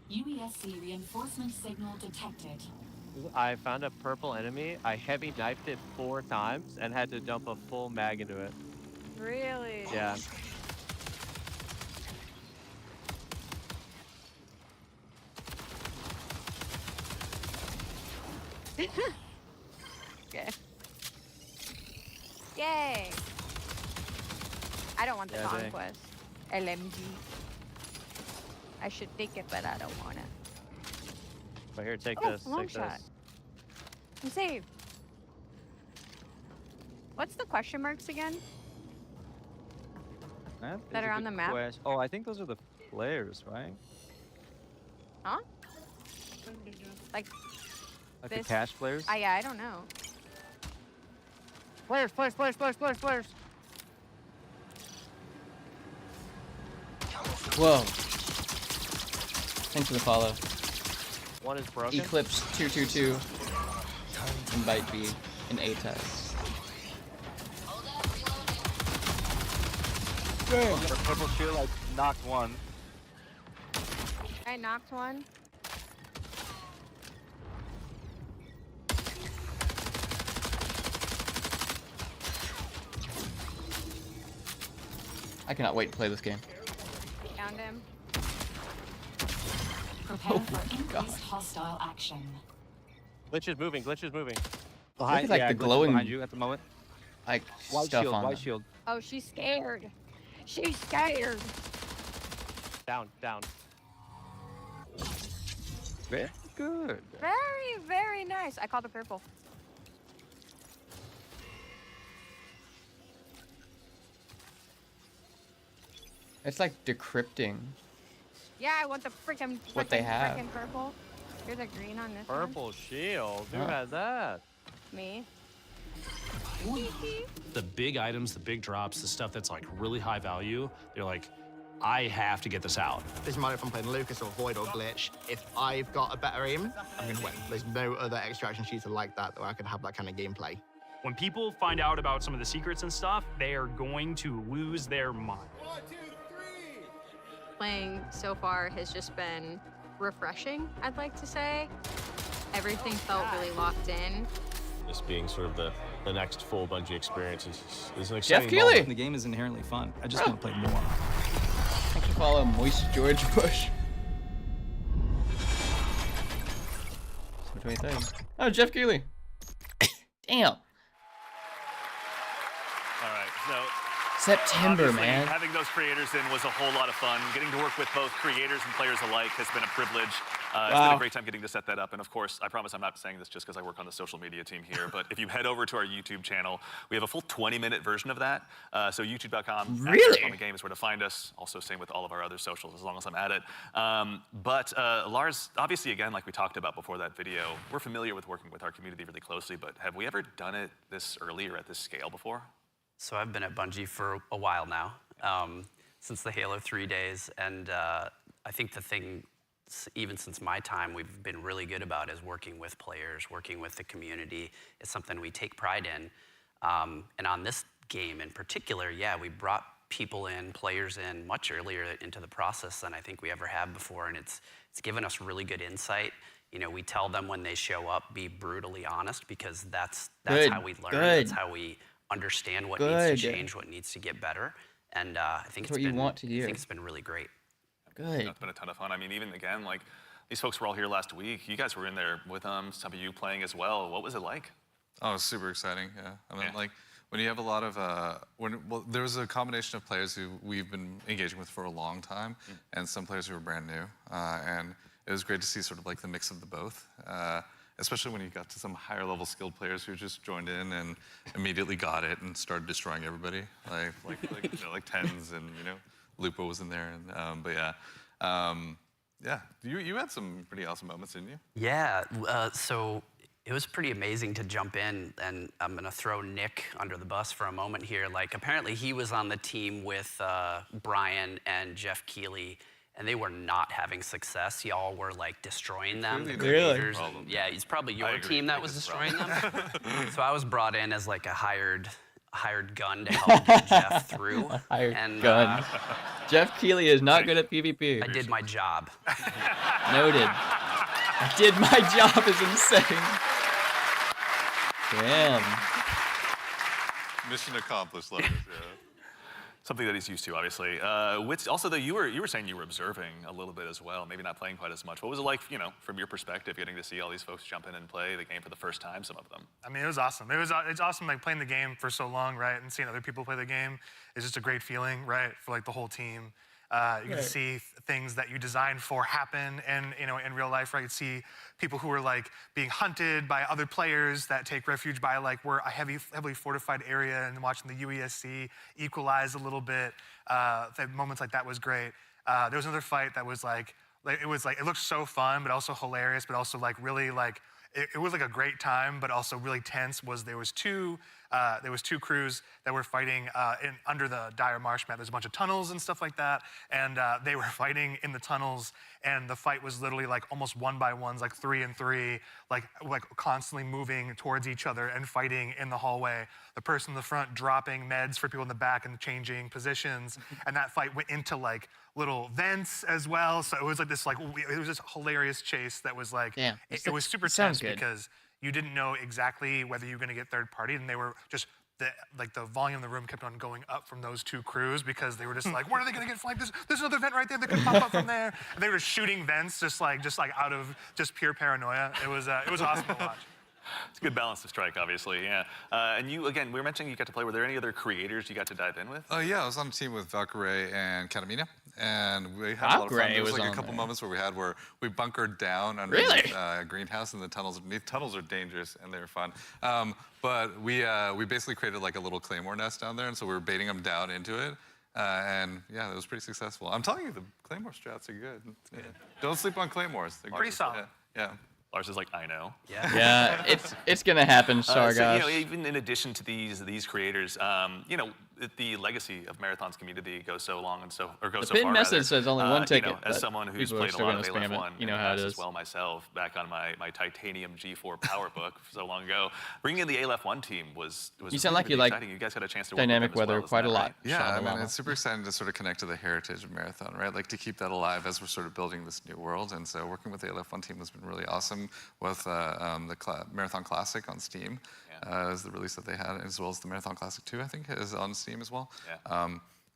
UESC reinforcement signal detected. I found a purple enemy. I heavy knifed it 4 times and had to dump a full mag into it. Really? Yeah. Okay. Yay! I don't want the Yeah, they- conquest. LMG. I should take it, but I don't want it. But here, take Oh, this. long Take shot. this. I'm saved. What's the question marks again? That, That is are a on good the map? quest. Oh, I think those are the flares, right? Huh? Like Like this? the cash flares? Yeah, I don't know. Flares, flares, flares, flares, flares, flares. Whoa. Thanks for the follow. One is broken. Eclipse 222 and Bite B and A-Test. The purple shield, I knocked one. I knocked one. I cannot wait to play this game. Found him. Prepare for increased hostile action. Glitch is moving. Glitch is moving. Look at like the Glitch is glowing behind you at the moment. like White stuff shield. on White them. shield. Oh, she's scared. She's scared. Down. Down. Very good. Very, very nice. I called the purple. It's like decrypting. Yeah, I want the freaking What they have. freaking purple. Here's a green on this one. Purple shield. Who Yeah. has that? Me. The big items, the big drops, the stuff that's like really high value, they're like, I have to get this out. Doesn't matter if I'm playing Lucas or Void or Glitch. If I've got a better aim, I'm going to win. There's no other extraction shooter like that where I can have that kind of gameplay. When people find out about some of the secrets and stuff, they are going to lose their mind. Playing so far has just been refreshing, I'd like to say. Everything felt really locked in. This being sort of the next full Bungie experience is an Jeff exciting Keighley. moment. The game is inherently fun. I just want to play more. Thanks for following Moist George Bush. So 23. Oh, Jeff Keighley. Damn. All right, so September, obviously, man. having those creators in was a whole lot of fun. Getting to work with both creators and players alike has been a privilege. It's been Wow. a great time getting to set that up. And of course, I promise I'm not saying this just because I work on the social media team here, but if you head over to our YouTube channel, we have a full 20-minute version of that. So youtube.com. Really? On the game is where to find us. Also, same with all of our other socials, as long as I'm at it. But Lars, obviously, again, like we talked about before that video, we're familiar with working with our community really closely, but have we ever done it this early or at this scale before? So I've been at Bungie for a while now, since the Halo 3 days, and I think the thing, even since my time, we've been really good about is working with players, working with the community. It's something we take pride in. And on this game in particular, yeah, we brought people in, players in much earlier into the process than I think we ever have before, and it's given us really good insight. You know, we tell them when they show up, be brutally honest, because that's Good, how we learn. good. That's how we understand what Good. needs to change, what needs to get better. And I think That's what you want to I hear. think it's been really great. Good. It's been a ton of fun. I mean, even again, like these folks were all here last week. You guys were in there with them. Some of you playing as well. What was it like? Oh, it was super exciting. Yeah, I mean, like when you have a lot of well, there was a combination of players who we've been engaging with for a long time, and some players who were brand new, and it was great to see sort of like the mix of the both. Especially when you got to some higher level skilled players who just joined in and immediately got it and started destroying everybody, like Tens and Lupo was in there, and but yeah, yeah, you had some pretty awesome moments, didn't you? Yeah, so It was pretty amazing to jump in, and I'm gonna throw Nick under the bus for a moment here. Like, apparently he was on the team with Brian and Jeff Keighley, and they were not having success. Y'all were like destroying them. The Really? creators, and, yeah, it's probably your team that was destroying them. So I was brought in as like a hired gun to help get Jeff through. Hired gun. Jeff Keighley is not good at PvP. I did my job. Noted. I did my job is insane. Damn. Mission accomplished, Lotus, yeah. Something that he's used to, obviously. Also, though, you were saying you were observing a little bit as well, maybe not playing quite as much. What was it like, from your perspective, getting to see all these folks jump in and play the game for the first time, some of them? I mean, it was awesome. It's awesome, like, playing the game for so long, right? And seeing other people play the game is just a great feeling, right? For, like, the whole team. You get to see things that you designed for happen in real life, right? You see people who are like being hunted by other players that take refuge by like we're a heavily fortified area, and watching the UESC equalize a little bit. Moments like that was great. There was another fight that was like it looked so fun, but also hilarious, but also like really like it was like a great time, but also really tense. There was two crews that were fighting under the Dire Marsh map. There's a bunch of tunnels and stuff like that, and they were fighting in the tunnels, and the fight was literally like almost 1-by-1s, like 3 and 3, like constantly moving towards each other and fighting in the hallway. The person in the front dropping meds for people in the back and changing positions, and that fight went into like little vents as well. So it was like this it was this hilarious chase that was like it was super tense because you didn't know exactly whether you were going to get third party, and they were just the volume of the room kept on going up from those two crews because they were just like, where are they going to get flanked? There's another vent right there that could pop up from there. And they were shooting vents just like out of just pure paranoia. It was awesome to watch. It's a good balance to strike, obviously, yeah. And you, again, we were mentioning you got to play. Were there any other creators you got to dive in with? Yeah, I was on a team with Valkyrie and Katamina, and we had a lot of fun. There was like a couple moments where we bunkered down under a greenhouse in the tunnels underneath. Tunnels are dangerous, and they were fun. But we basically created like a little claymore nest down there, and so we were baiting them down into it. And yeah, it was pretty successful. I'm telling you, the claymore strats are good. Yeah. Don't sleep on claymores. They're pretty solid. Yeah. Lars is like, I know. Yeah. Yeah, it's gonna happen, Sargash. So, even in addition to these creators, the legacy of Marathon's community goes so long goes so far. The pin message says only one ticket. As someone who's people are played a still lot of gonna spam ALF1 it. You know how it is. as well myself, back on my Titanium G4 PowerBook so long ago, bringing in the ALF1 team was You sound like really you like exciting. You guys got a chance to dynamic work with them weather as well, quite a lot. Yeah, I mean, Shamalama. it's super exciting to sort of connect to the heritage of Marathon, right? Like to keep that alive as we're sort of building this new world. And so working with the ALF1 team has been really awesome. With the Marathon Classic on Steam is the release that they had, as well as the Marathon Classic 2, I think, is on Steam as well. Yeah.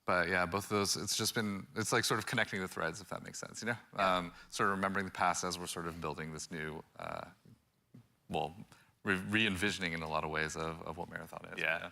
But yeah, both of those, it's like sort of connecting the threads, if that makes sense, you know? Sort of remembering the past as we're sort of building this new, re-envisioning in a lot of ways of what Marathon is. Yeah.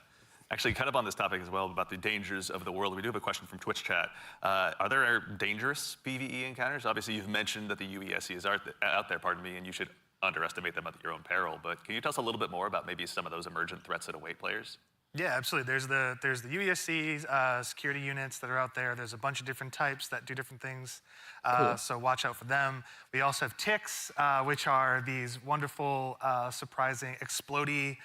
Actually, kind of on this topic as well, about the dangers of the world, we do have a question from Twitch chat. Are there dangerous PvE encounters? Obviously, you've mentioned that the UESC is out there, and you should underestimate them at your own peril. But can you tell us a little bit more about maybe some of those emergent threats that await players? Yeah, absolutely. There's the UESC security units that are out there. There's a bunch of different types that do different things. Cool. So watch out for them. We also have ticks, which are these wonderful, surprising, explodey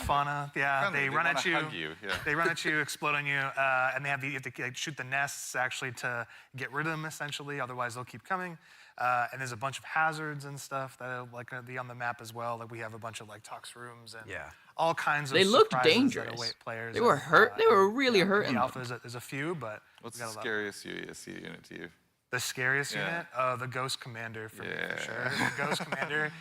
fauna. Yeah, they run at you. Hug you. Yeah. They run at you, explode on you, and you have to shoot the nests actually to get rid of them essentially. Otherwise, they'll keep coming. And there's a bunch of hazards and stuff that are like be on the map as well. Like we have a bunch of like tox rooms and all kinds of They looked surprises dangerous. that await players. They were hurt. They were really hurting. The alpha is a few, but what's the scariest UESC unit to you? The scariest unit? The Ghost Commander for me, for sure. The Ghost Commander,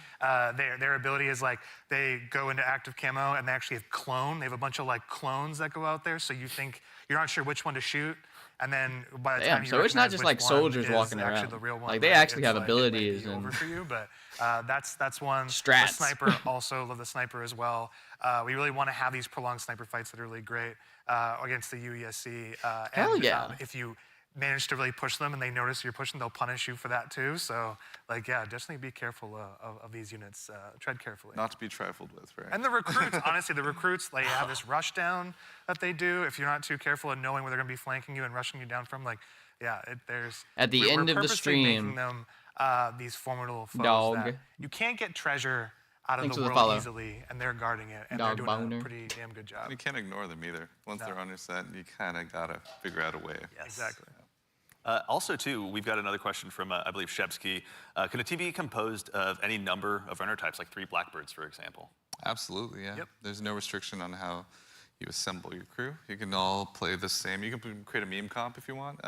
their ability is like they go into active camo and they actually have clone. They have a bunch of like clones that go out there, so you think you're not sure which one to shoot. And then by the time you so it's not recognize just which like one soldiers is walking actually around. the real one, Like they right? actually It's have like, abilities it might be and over for you, but that's one. Strats. The sniper also love the sniper as well. We really want to have these prolonged sniper fights that are really great against the UESC. Hell yeah. If you manage to really push them and they notice you're pushing, they'll punish you for that too. So like, yeah, definitely be careful of these units. Tread carefully. Not to be trifled with, right? And the recruits, honestly, the recruits, they have this rush down that they do. If you're not too careful in knowing where they're going to be flanking you and rushing you down from, like, yeah, there's... At the end of the purposely stream, making them these formidable foes dog. that you can't get treasure out of Thanks the for the world follow. easily, and they're guarding it, and Dog they're doing boner. a pretty damn good job. You can't ignore them either. Once No. they're on your set, you kind of got to figure out a way. Exactly. Also, too, we've got another question from, I believe, Shepsky. Can a team be composed of any number of runner types, like 3 Blackbirds, for example? Absolutely, yeah. There's no restriction on how you assemble your crew. You can all play the same. You can create a meme comp if you want.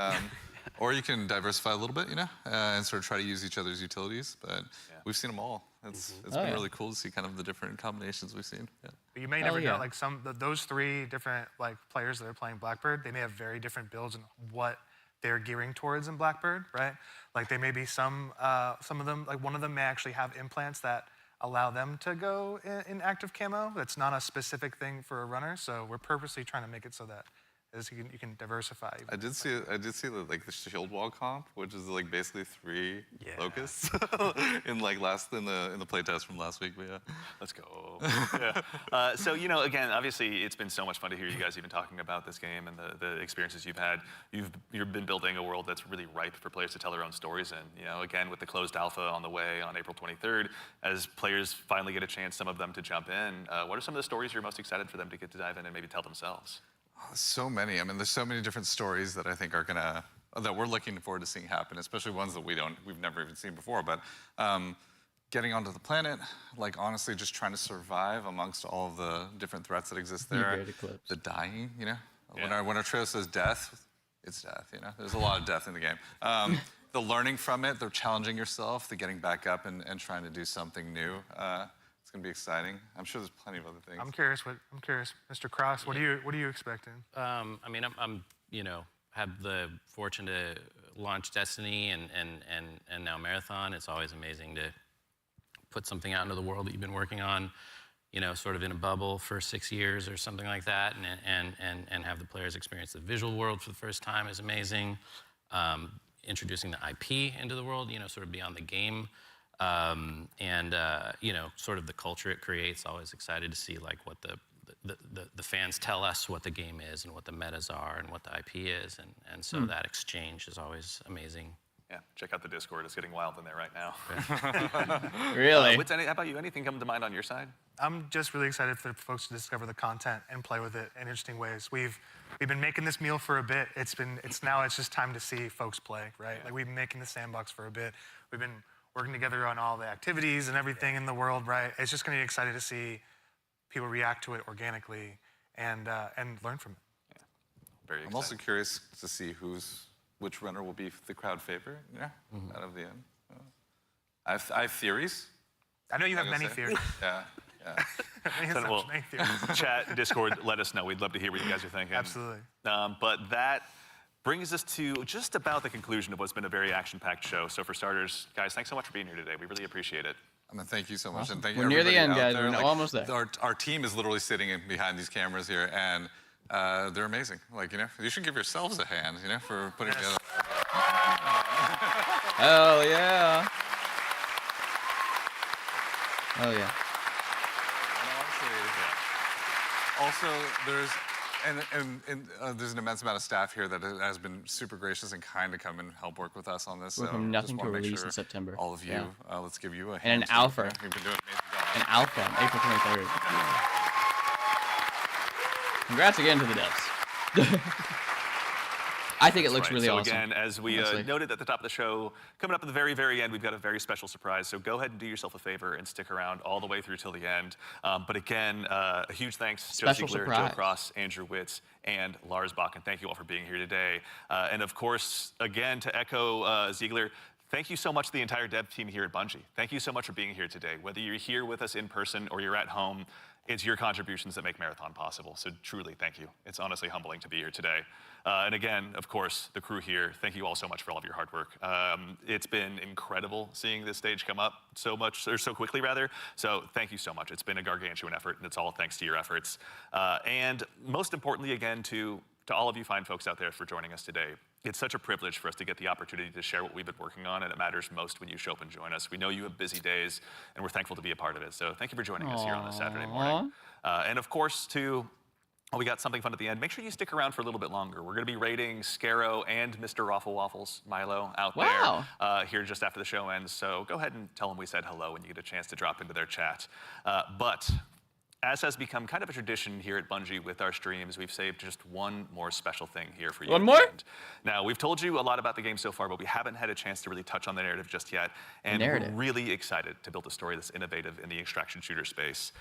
Or you can diversify a little bit, you know, and sort of try to use each other's utilities. But we've seen them all. It's been really cool to see kind of the different combinations we've seen. Yeah. But you may never know, like those 3 different like players that are playing Blackbird, they may have very different builds and what they're gearing towards in Blackbird, right? Like they may be some of them, like one of them may actually have implants that allow them to go in active camo. That's not a specific thing for a runner, so we're purposely trying to make it so that you can diversify. I did see the shield wall comp, which is like basically 3 locusts in like in the playtest from last week. But yeah, let's go. Yeah. So you know, again, obviously, it's been so much fun to hear you guys even talking about this game and the experiences you've had. You've been building a world that's really ripe for players to tell their own stories in. You know, again, with the closed alpha on the way on April 23rd, as players finally get a chance, some of them to jump in. What are some of the stories you're most excited for them to get to dive in and maybe tell themselves? So many. I mean, there's so many different stories that I think are that we're looking forward to seeing happen, especially ones that we've never even seen before. But getting onto the planet, like honestly, just trying to survive amongst all of the different threats that exist there. The dying, you know. Yeah. When our trailer says death, it's death. You know, there's a lot of death in the game. The learning from it, the challenging yourself, the getting back up and trying to do something new. It's gonna be exciting. I'm sure there's plenty of other things. I'm curious, Mr. Cross. What are you expecting? I mean, I'm you know, had the fortune to launch Destiny and now Marathon. It's always amazing to put something out into the world that you've been working on, you know, sort of in a bubble for 6 years or something like that, and have the players experience the visual world for the first time is amazing. Introducing the IP into the world, you know, sort of beyond the game. You know, sort of the culture it creates. Always excited to see like what the fans tell us what the game is and what the metas are and what the IP is, and so that exchange is always amazing. Yeah, check out the Discord. It's getting wild in there right now. Really? How about you? Anything come to mind on your side? I'm just really excited for folks to discover the content and play with it in interesting ways. We've been making this meal for a bit. It's just time to see folks play, right? Like we've been making the sandbox for a bit. We've been working together on all the activities and everything in the world, right? It's just going to be exciting to see people react to it organically and learn from it. Yeah. Very exciting. I'm also curious to see which runner will be the crowd favorite, out of the end. I have theories. I know you have many theories. Yeah. Many theories. Chat, Discord, let us know. We'd love to hear what you guys are thinking. Absolutely. But that brings us to just about the conclusion of what's been a very action-packed show. So for starters, guys, thanks so much for being here today. We really appreciate it. I mean, thank you so much, and thank you. We're near the end, everybody guys. out there. We're almost there. Our team is literally sitting behind these cameras here, and they're amazing. Like, you know, you should give yourselves a hand, you know, for putting together. Hell yeah. Oh yeah. Also, there's there's an immense amount of staff here that has been super gracious and kind to come and help work with us on this. We're So from nothing just to wanna make release sure in September. All of you, Yeah. let's give you a hand. And an too. alpha. You've been doing an amazing job. An alpha on April 23rd. Congrats again to the devs. I think it looks really so awesome. Again, as we honestly. noted at the top of the show, coming up at the very, very end, we've got a very special surprise. So go ahead and do yourself a favor and stick around all the way through till the end. But again, a huge thanks to Joe Special Ziegler, surprise. Joe Cross, Andrew Witz, and Lars Bach. And thank you all for being here today. And of course, again, to echo Ziegler, thank you so much to the entire dev team here at Bungie. Thank you so much for being here today. Whether you're here with us in person or you're at home, it's your contributions that make Marathon possible. So truly, thank you. It's honestly humbling to be here today. And again, of course, the crew here, thank you all so much for all of your hard work. It's been incredible seeing this stage come up so quickly rather. So thank you so much. It's been a gargantuan effort, and it's all thanks to your efforts. And most importantly, again, to all of you fine folks out there for joining us today. It's such a privilege for us to get the opportunity to share what we've been working on, and it matters most when you show up and join us. We know you have busy days, and we're thankful to be a part of it. So thank you for joining us here on this Saturday morning. And of course, to we got something fun at the end. Make sure you stick around for a little bit longer. We're going to be rating Scarrow and Mr. Raffle Waffles, Milo, out there here just after the show ends. So go ahead and tell them we said hello when you get a chance to drop into their chat. But as has become kind of a tradition here at Bungie with our streams, we've saved just one more special thing here for you. One more? Now, we've told you a lot about the game so far, but we haven't had a chance to really touch on the narrative just yet. And we're really excited to build a story that's innovative in the extraction shooter space,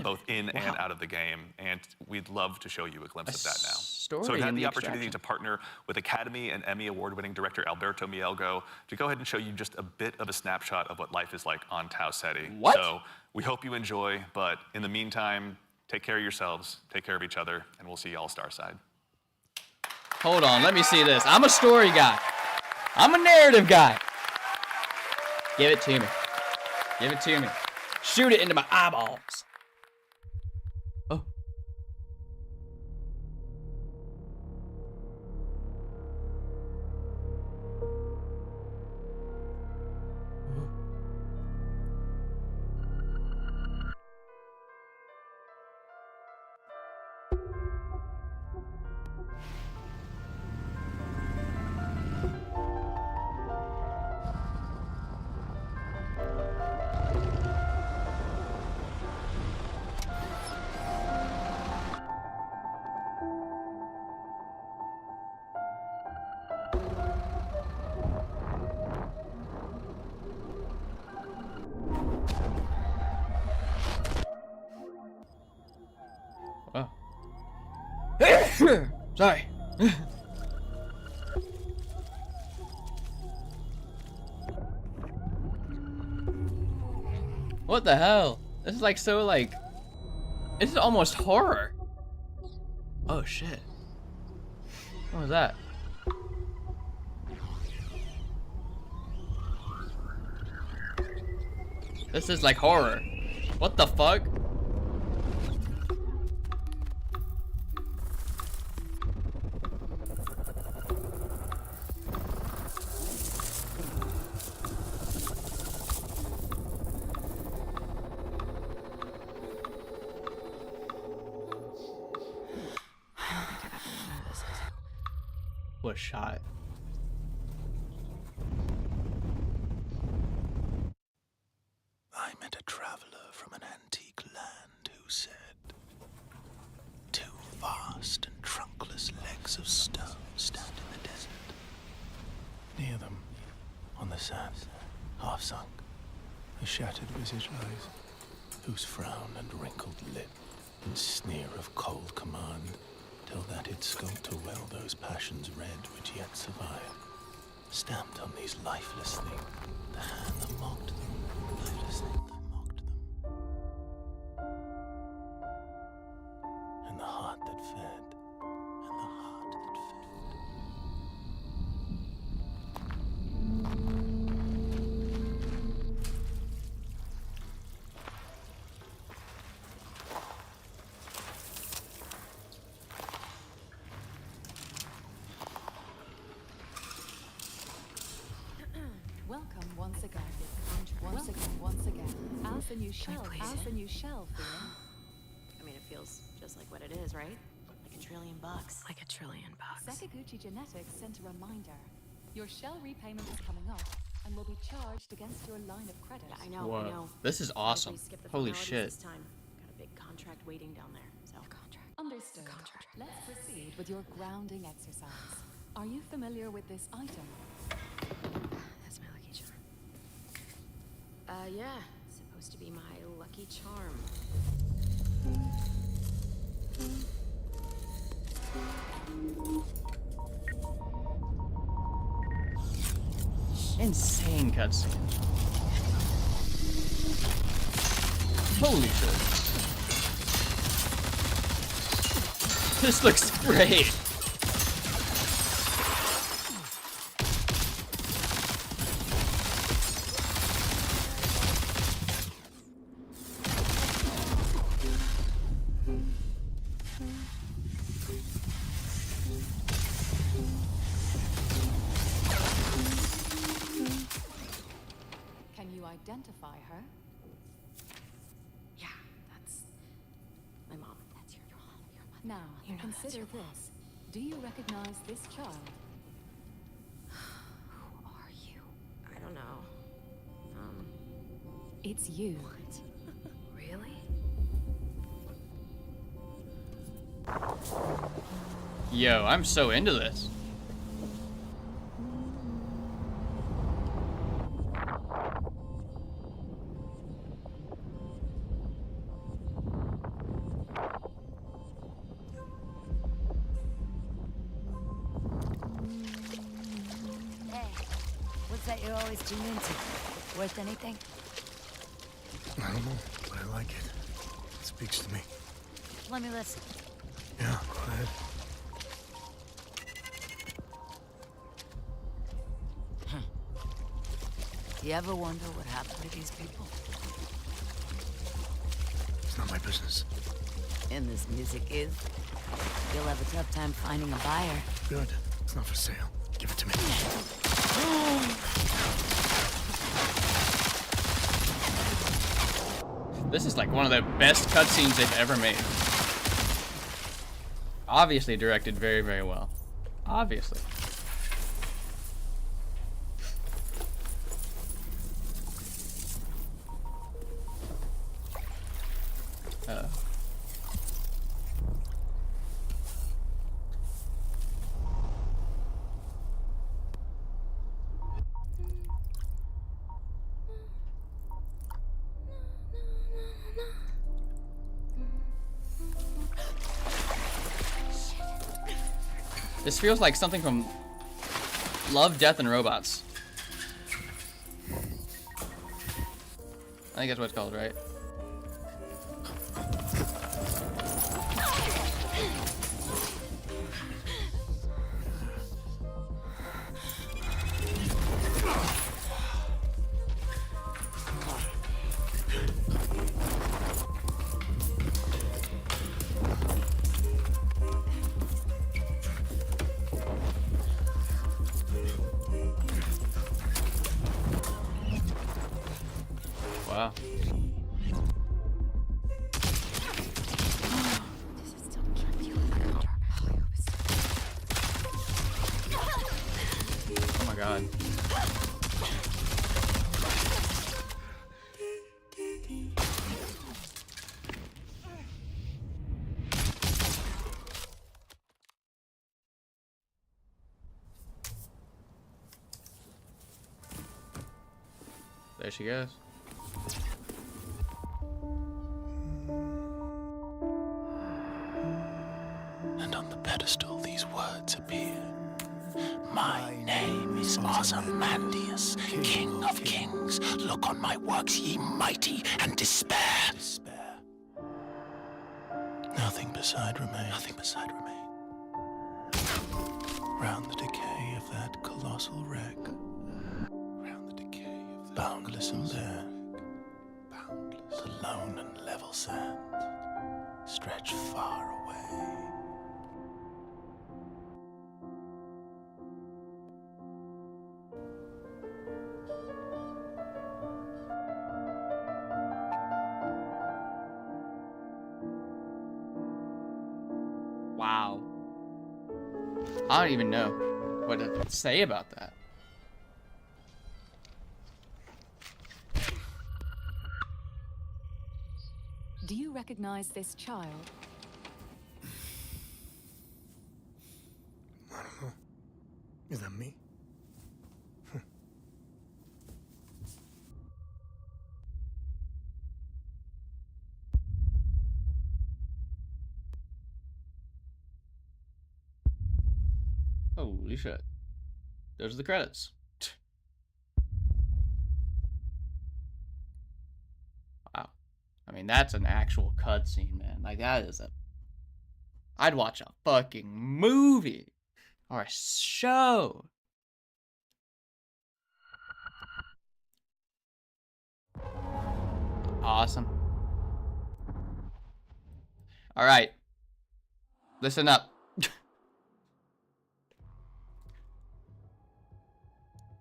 both in and out of the game. And we'd love to show you a glimpse of that now. So we've had the opportunity to partner with Academy and Emmy Award-winning director Alberto Mielgo to go ahead and show you just a bit of a snapshot of what life is like on Tau Ceti. So we hope you enjoy, but in the meantime, take care of yourselves, take care of each other, and we'll see you all Starside. Hold on, let me see this. I'm a story guy. I'm a narrative guy. Give it to me. Give it to me. Shoot it into my eyeballs. Oh. Sorry. What the hell? This is like so like... This is almost horror. Oh shit. What was that? This is like horror. What the fuck? Was shot. I met a traveler from an antique land who said, "Two vast and trunkless legs of stone stand in the desert. Near them, on the sand, half sunk, a shattered visage lies, whose frown and wrinkled lip and sneer of cold command tell that it sculptor well those passions red which yet survive. Stamped on these lifeless things, the hand that mocked them, lifeless thing that mocked them. And the heart that fed, and the heart that fed. Welcome once again. Once again. As the new shell. As the new shell. I mean, it feels just like what it is, right? Like $1 trillion. Like $1 trillion. Sakaguchi Genetics sent a reminder. Your shell repayment is coming up and will be charged against your line of credit. Yeah, I know. I know. This is awesome. Holy shit. This time. Got a big contract waiting down there. So. Understood. Let's proceed with your grounding exercise. Are you familiar with this item? That's my lucky charm. Yeah. Supposed to be my lucky charm. Insane cutscene. Holy shit. This looks great. Identify her? Yeah, that's my mom. That's your mom. Now, You know that's Consider your fault. this. Do you recognize this child? Who are you? I don't know. It's you. Really? Yo, I'm so into this. Hey, what's that you always tune into? Worth anything? I don't know, but I like it. It speaks to me. Let me listen. Yeah, go ahead. You ever wonder what happened to these people? It's not my business. And this music is? You'll have a tough time finding a buyer. Good. It's not for sale. Give it to me. This is like one of the best cutscenes they've ever made. Obviously directed very, very well. Obviously. This feels like something from Love, Death, and Robots. I think that's what it's called, right? Wow. Oh my god. There she goes. And on the pedestal these words appear. My name is Ozymandias, King of Kings. Look on my works, ye mighty, and despair. Nothing beside remain. Nothing beside remain. Round the decay of that colossal wreck. Round the decay of that boundless and bare. Boundless. The lone and level sand stretch far away. Wow. I don't even know what to say about that. Do you recognize this child? I don't know. Is that me? Holy shit. Those are the credits. Wow. I mean, that's an actual cutscene, man. Like, that is a... I'd watch a fucking movie. Or a show. Awesome. Alright. Listen up.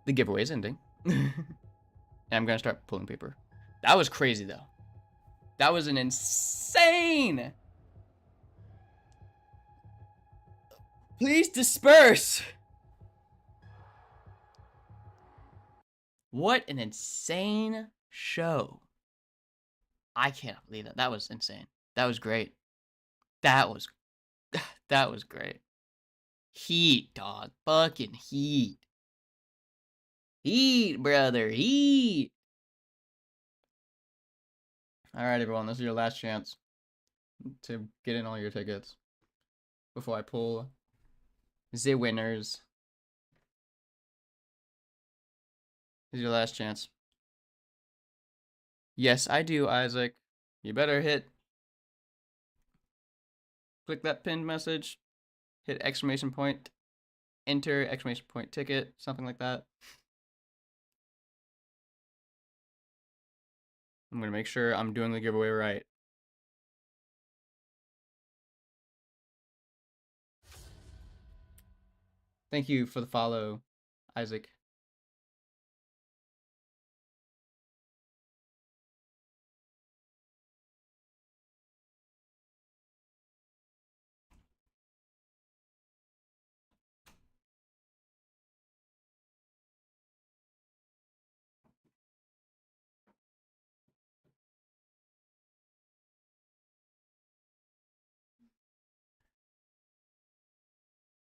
The giveaway is ending. And I'm gonna start pulling paper. That was crazy though. That was an insane Please disperse. What an insane show. I can't believe that. That was insane. That was great. That was great. Heat, dog. Fucking heat. Heat, brother. Heat. All right, everyone. This is your last chance to get in all your tickets before I pull the winners. This is your last chance. Yes, I do, Isaac. You better click that pinned message, hit exclamation point, enter exclamation point ticket, something like that. I'm gonna make sure I'm doing the giveaway right. Thank you for the follow, Isaac.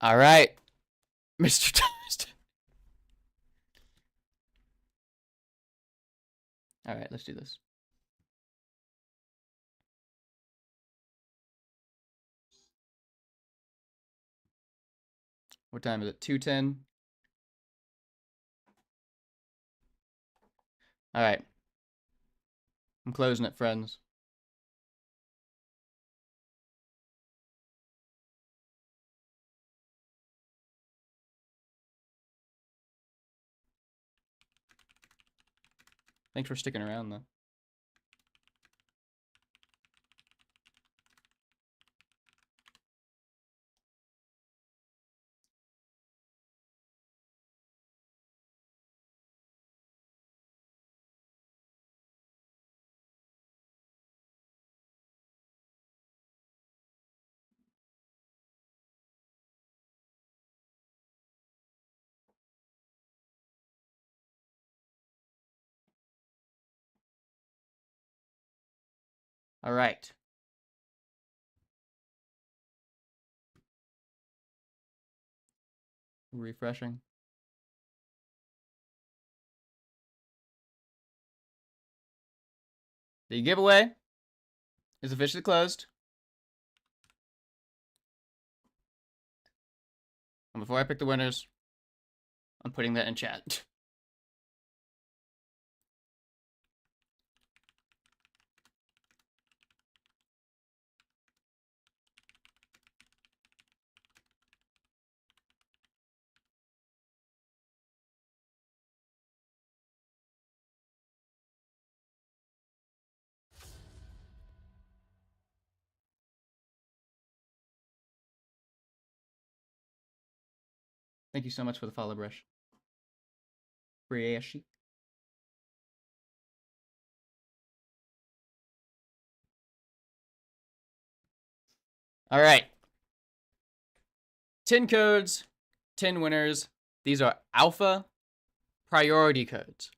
All right, Mr. Toast. All right, let's do this. What time is it? 2:10. All right. I'm closing it, friends. Thanks for sticking around, though. All right. Refreshing. The giveaway is officially closed. And before I pick the winners, I'm putting that in chat. Thank you so much for the follow, Brush. Brashy. All right. 10 codes, 10 winners. These are alpha priority codes.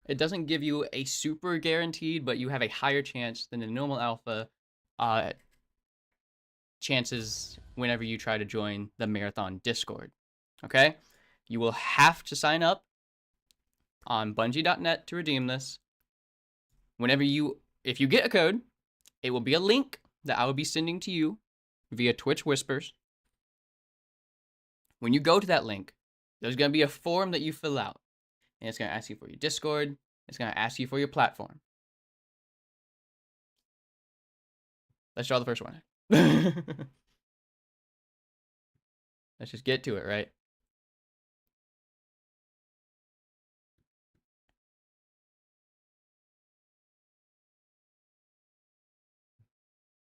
It doesn't give you a super guaranteed, but you have a higher chance than the normal alpha chances whenever you try to join the Marathon Discord. Okay? You will have to sign up on Bungie.net to redeem this. If you get a code, it will be a link that I will be sending to you via Twitch Whispers. When you go to that link, there's going to be a form that you fill out. And it's going to ask you for your Discord. It's going to ask you for your platform. Let's draw the first one. Let's just get to it, right?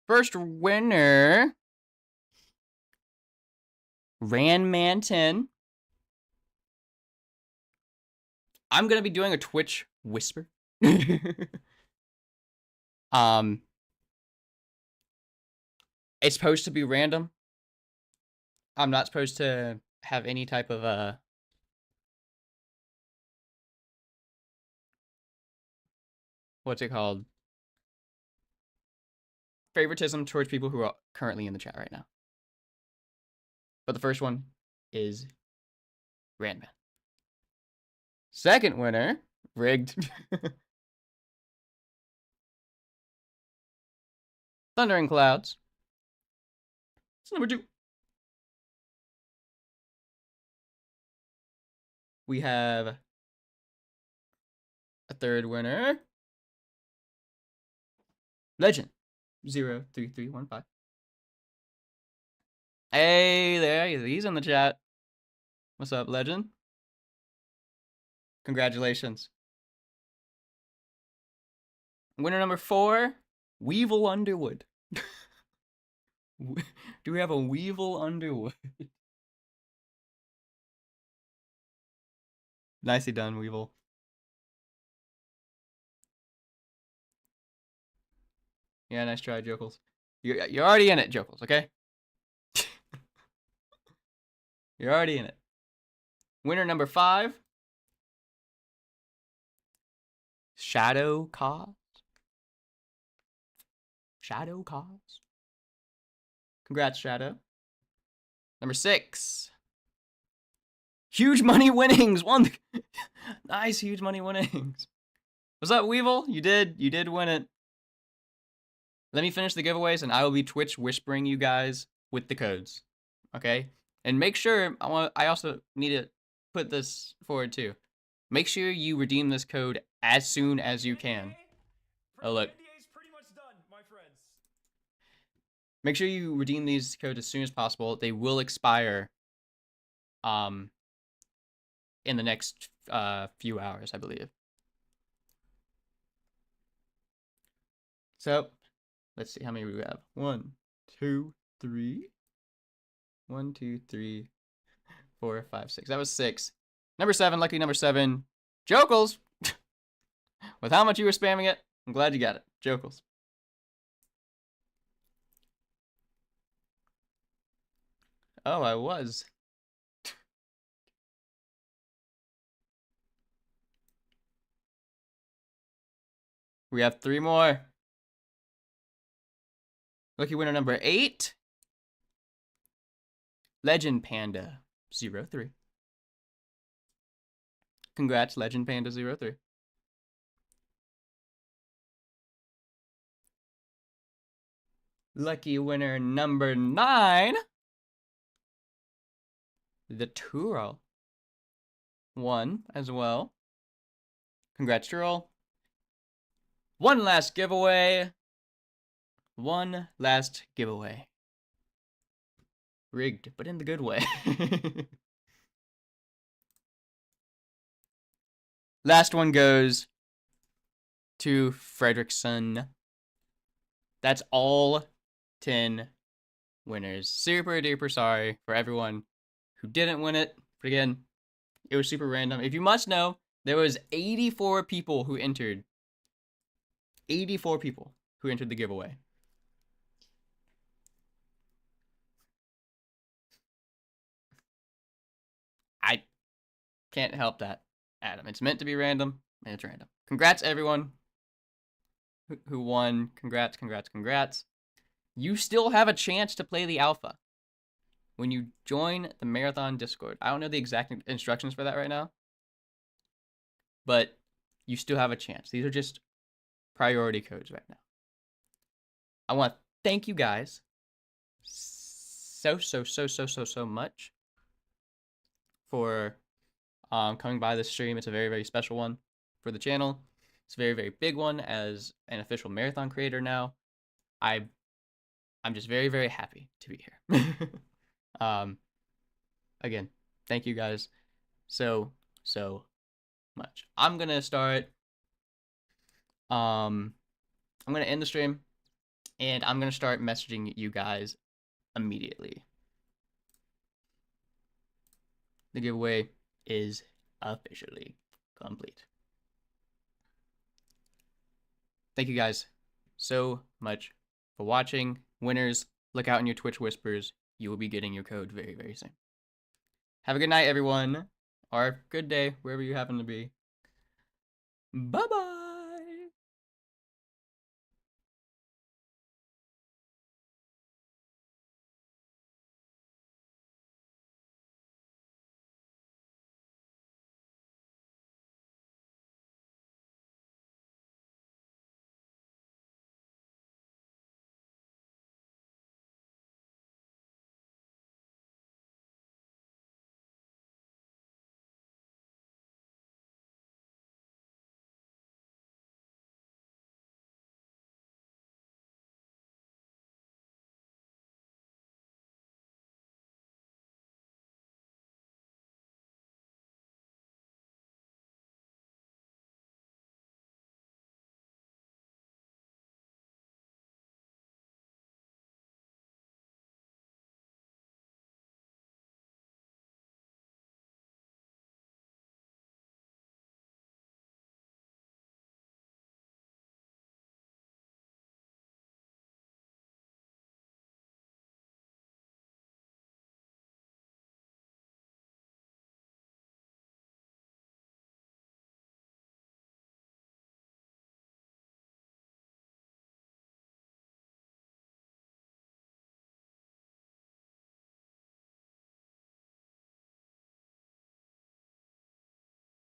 First winner, Ranman10. I'm gonna be doing a Twitch whisper. It's supposed to be random. I'm not supposed to have any type of what's it called? Favoritism towards people who are currently in the chat right now. But the first one is Randman. Second winner, rigged. Thundering Clouds. It's number 2. We have a third winner. Legend 03315. Hey there, he's in the chat. What's up, Legend? Congratulations. Winner number 4, Weevil Underwood. Do we have a Weevil Underwood? Nicely done, Weevil. Yeah, nice try, Jokels. You're already in it, Jokels, okay? You're already in it. Winner number 5. Shadow Cause. Shadow Cause. Congrats, Shadow. Number 6. Huge money winnings. Won. Nice huge money winnings. What's up, Weevil? You did win it. Let me finish the giveaways and I will be Twitch whispering you guys with the codes. Okay? And make sure, I also need to put this forward too. Make sure you redeem this code as soon as you can. Oh, look. Make sure you redeem these codes as soon as possible. They will expire in the next few hours, I believe. So, let's see how many we have. 1, 2, 3. 1, 2, 3, 4, 5, 6. That was 6. Number 7, lucky number 7. Jokels! With how much you were spamming it, I'm glad you got it. Jokels. Oh, I was. We have 3 more. Lucky winner number 8. Legend Panda 03. Congrats, Legend Panda 03. Lucky winner number 9. The Turo. 1 as well. Congrats, Turo. One last giveaway. One last giveaway. Rigged, but in the good way. Last one goes to Fredrickson. That's all 10 winners. Super duper sorry for everyone who didn't win it. But again, it was super random. If you must know, there was 84 people who entered. 84 people who entered the giveaway. I can't help that, Adam. It's meant to be random, and it's random. Congrats, everyone who won. Congrats, congrats, congrats. You still have a chance to play the alpha when you join the Marathon Discord. I don't know the exact instructions for that right now, but you still have a chance. These are just priority codes right now. I want to thank you guys so much for coming by this stream. It's a very, very special one for the channel. It's a very, very big one as an official Marathon creator now. I'm just very, very happy to be here. Again, thank you guys so much. I'm gonna start. I'm gonna end the stream, and I'm gonna start messaging you guys immediately. The giveaway is officially complete. Thank you guys so much for watching. Winners, look out in your Twitch whispers. you will be getting your code very, very soon. Have a good night, everyone. Or good day, wherever you happen to be. Bye-bye.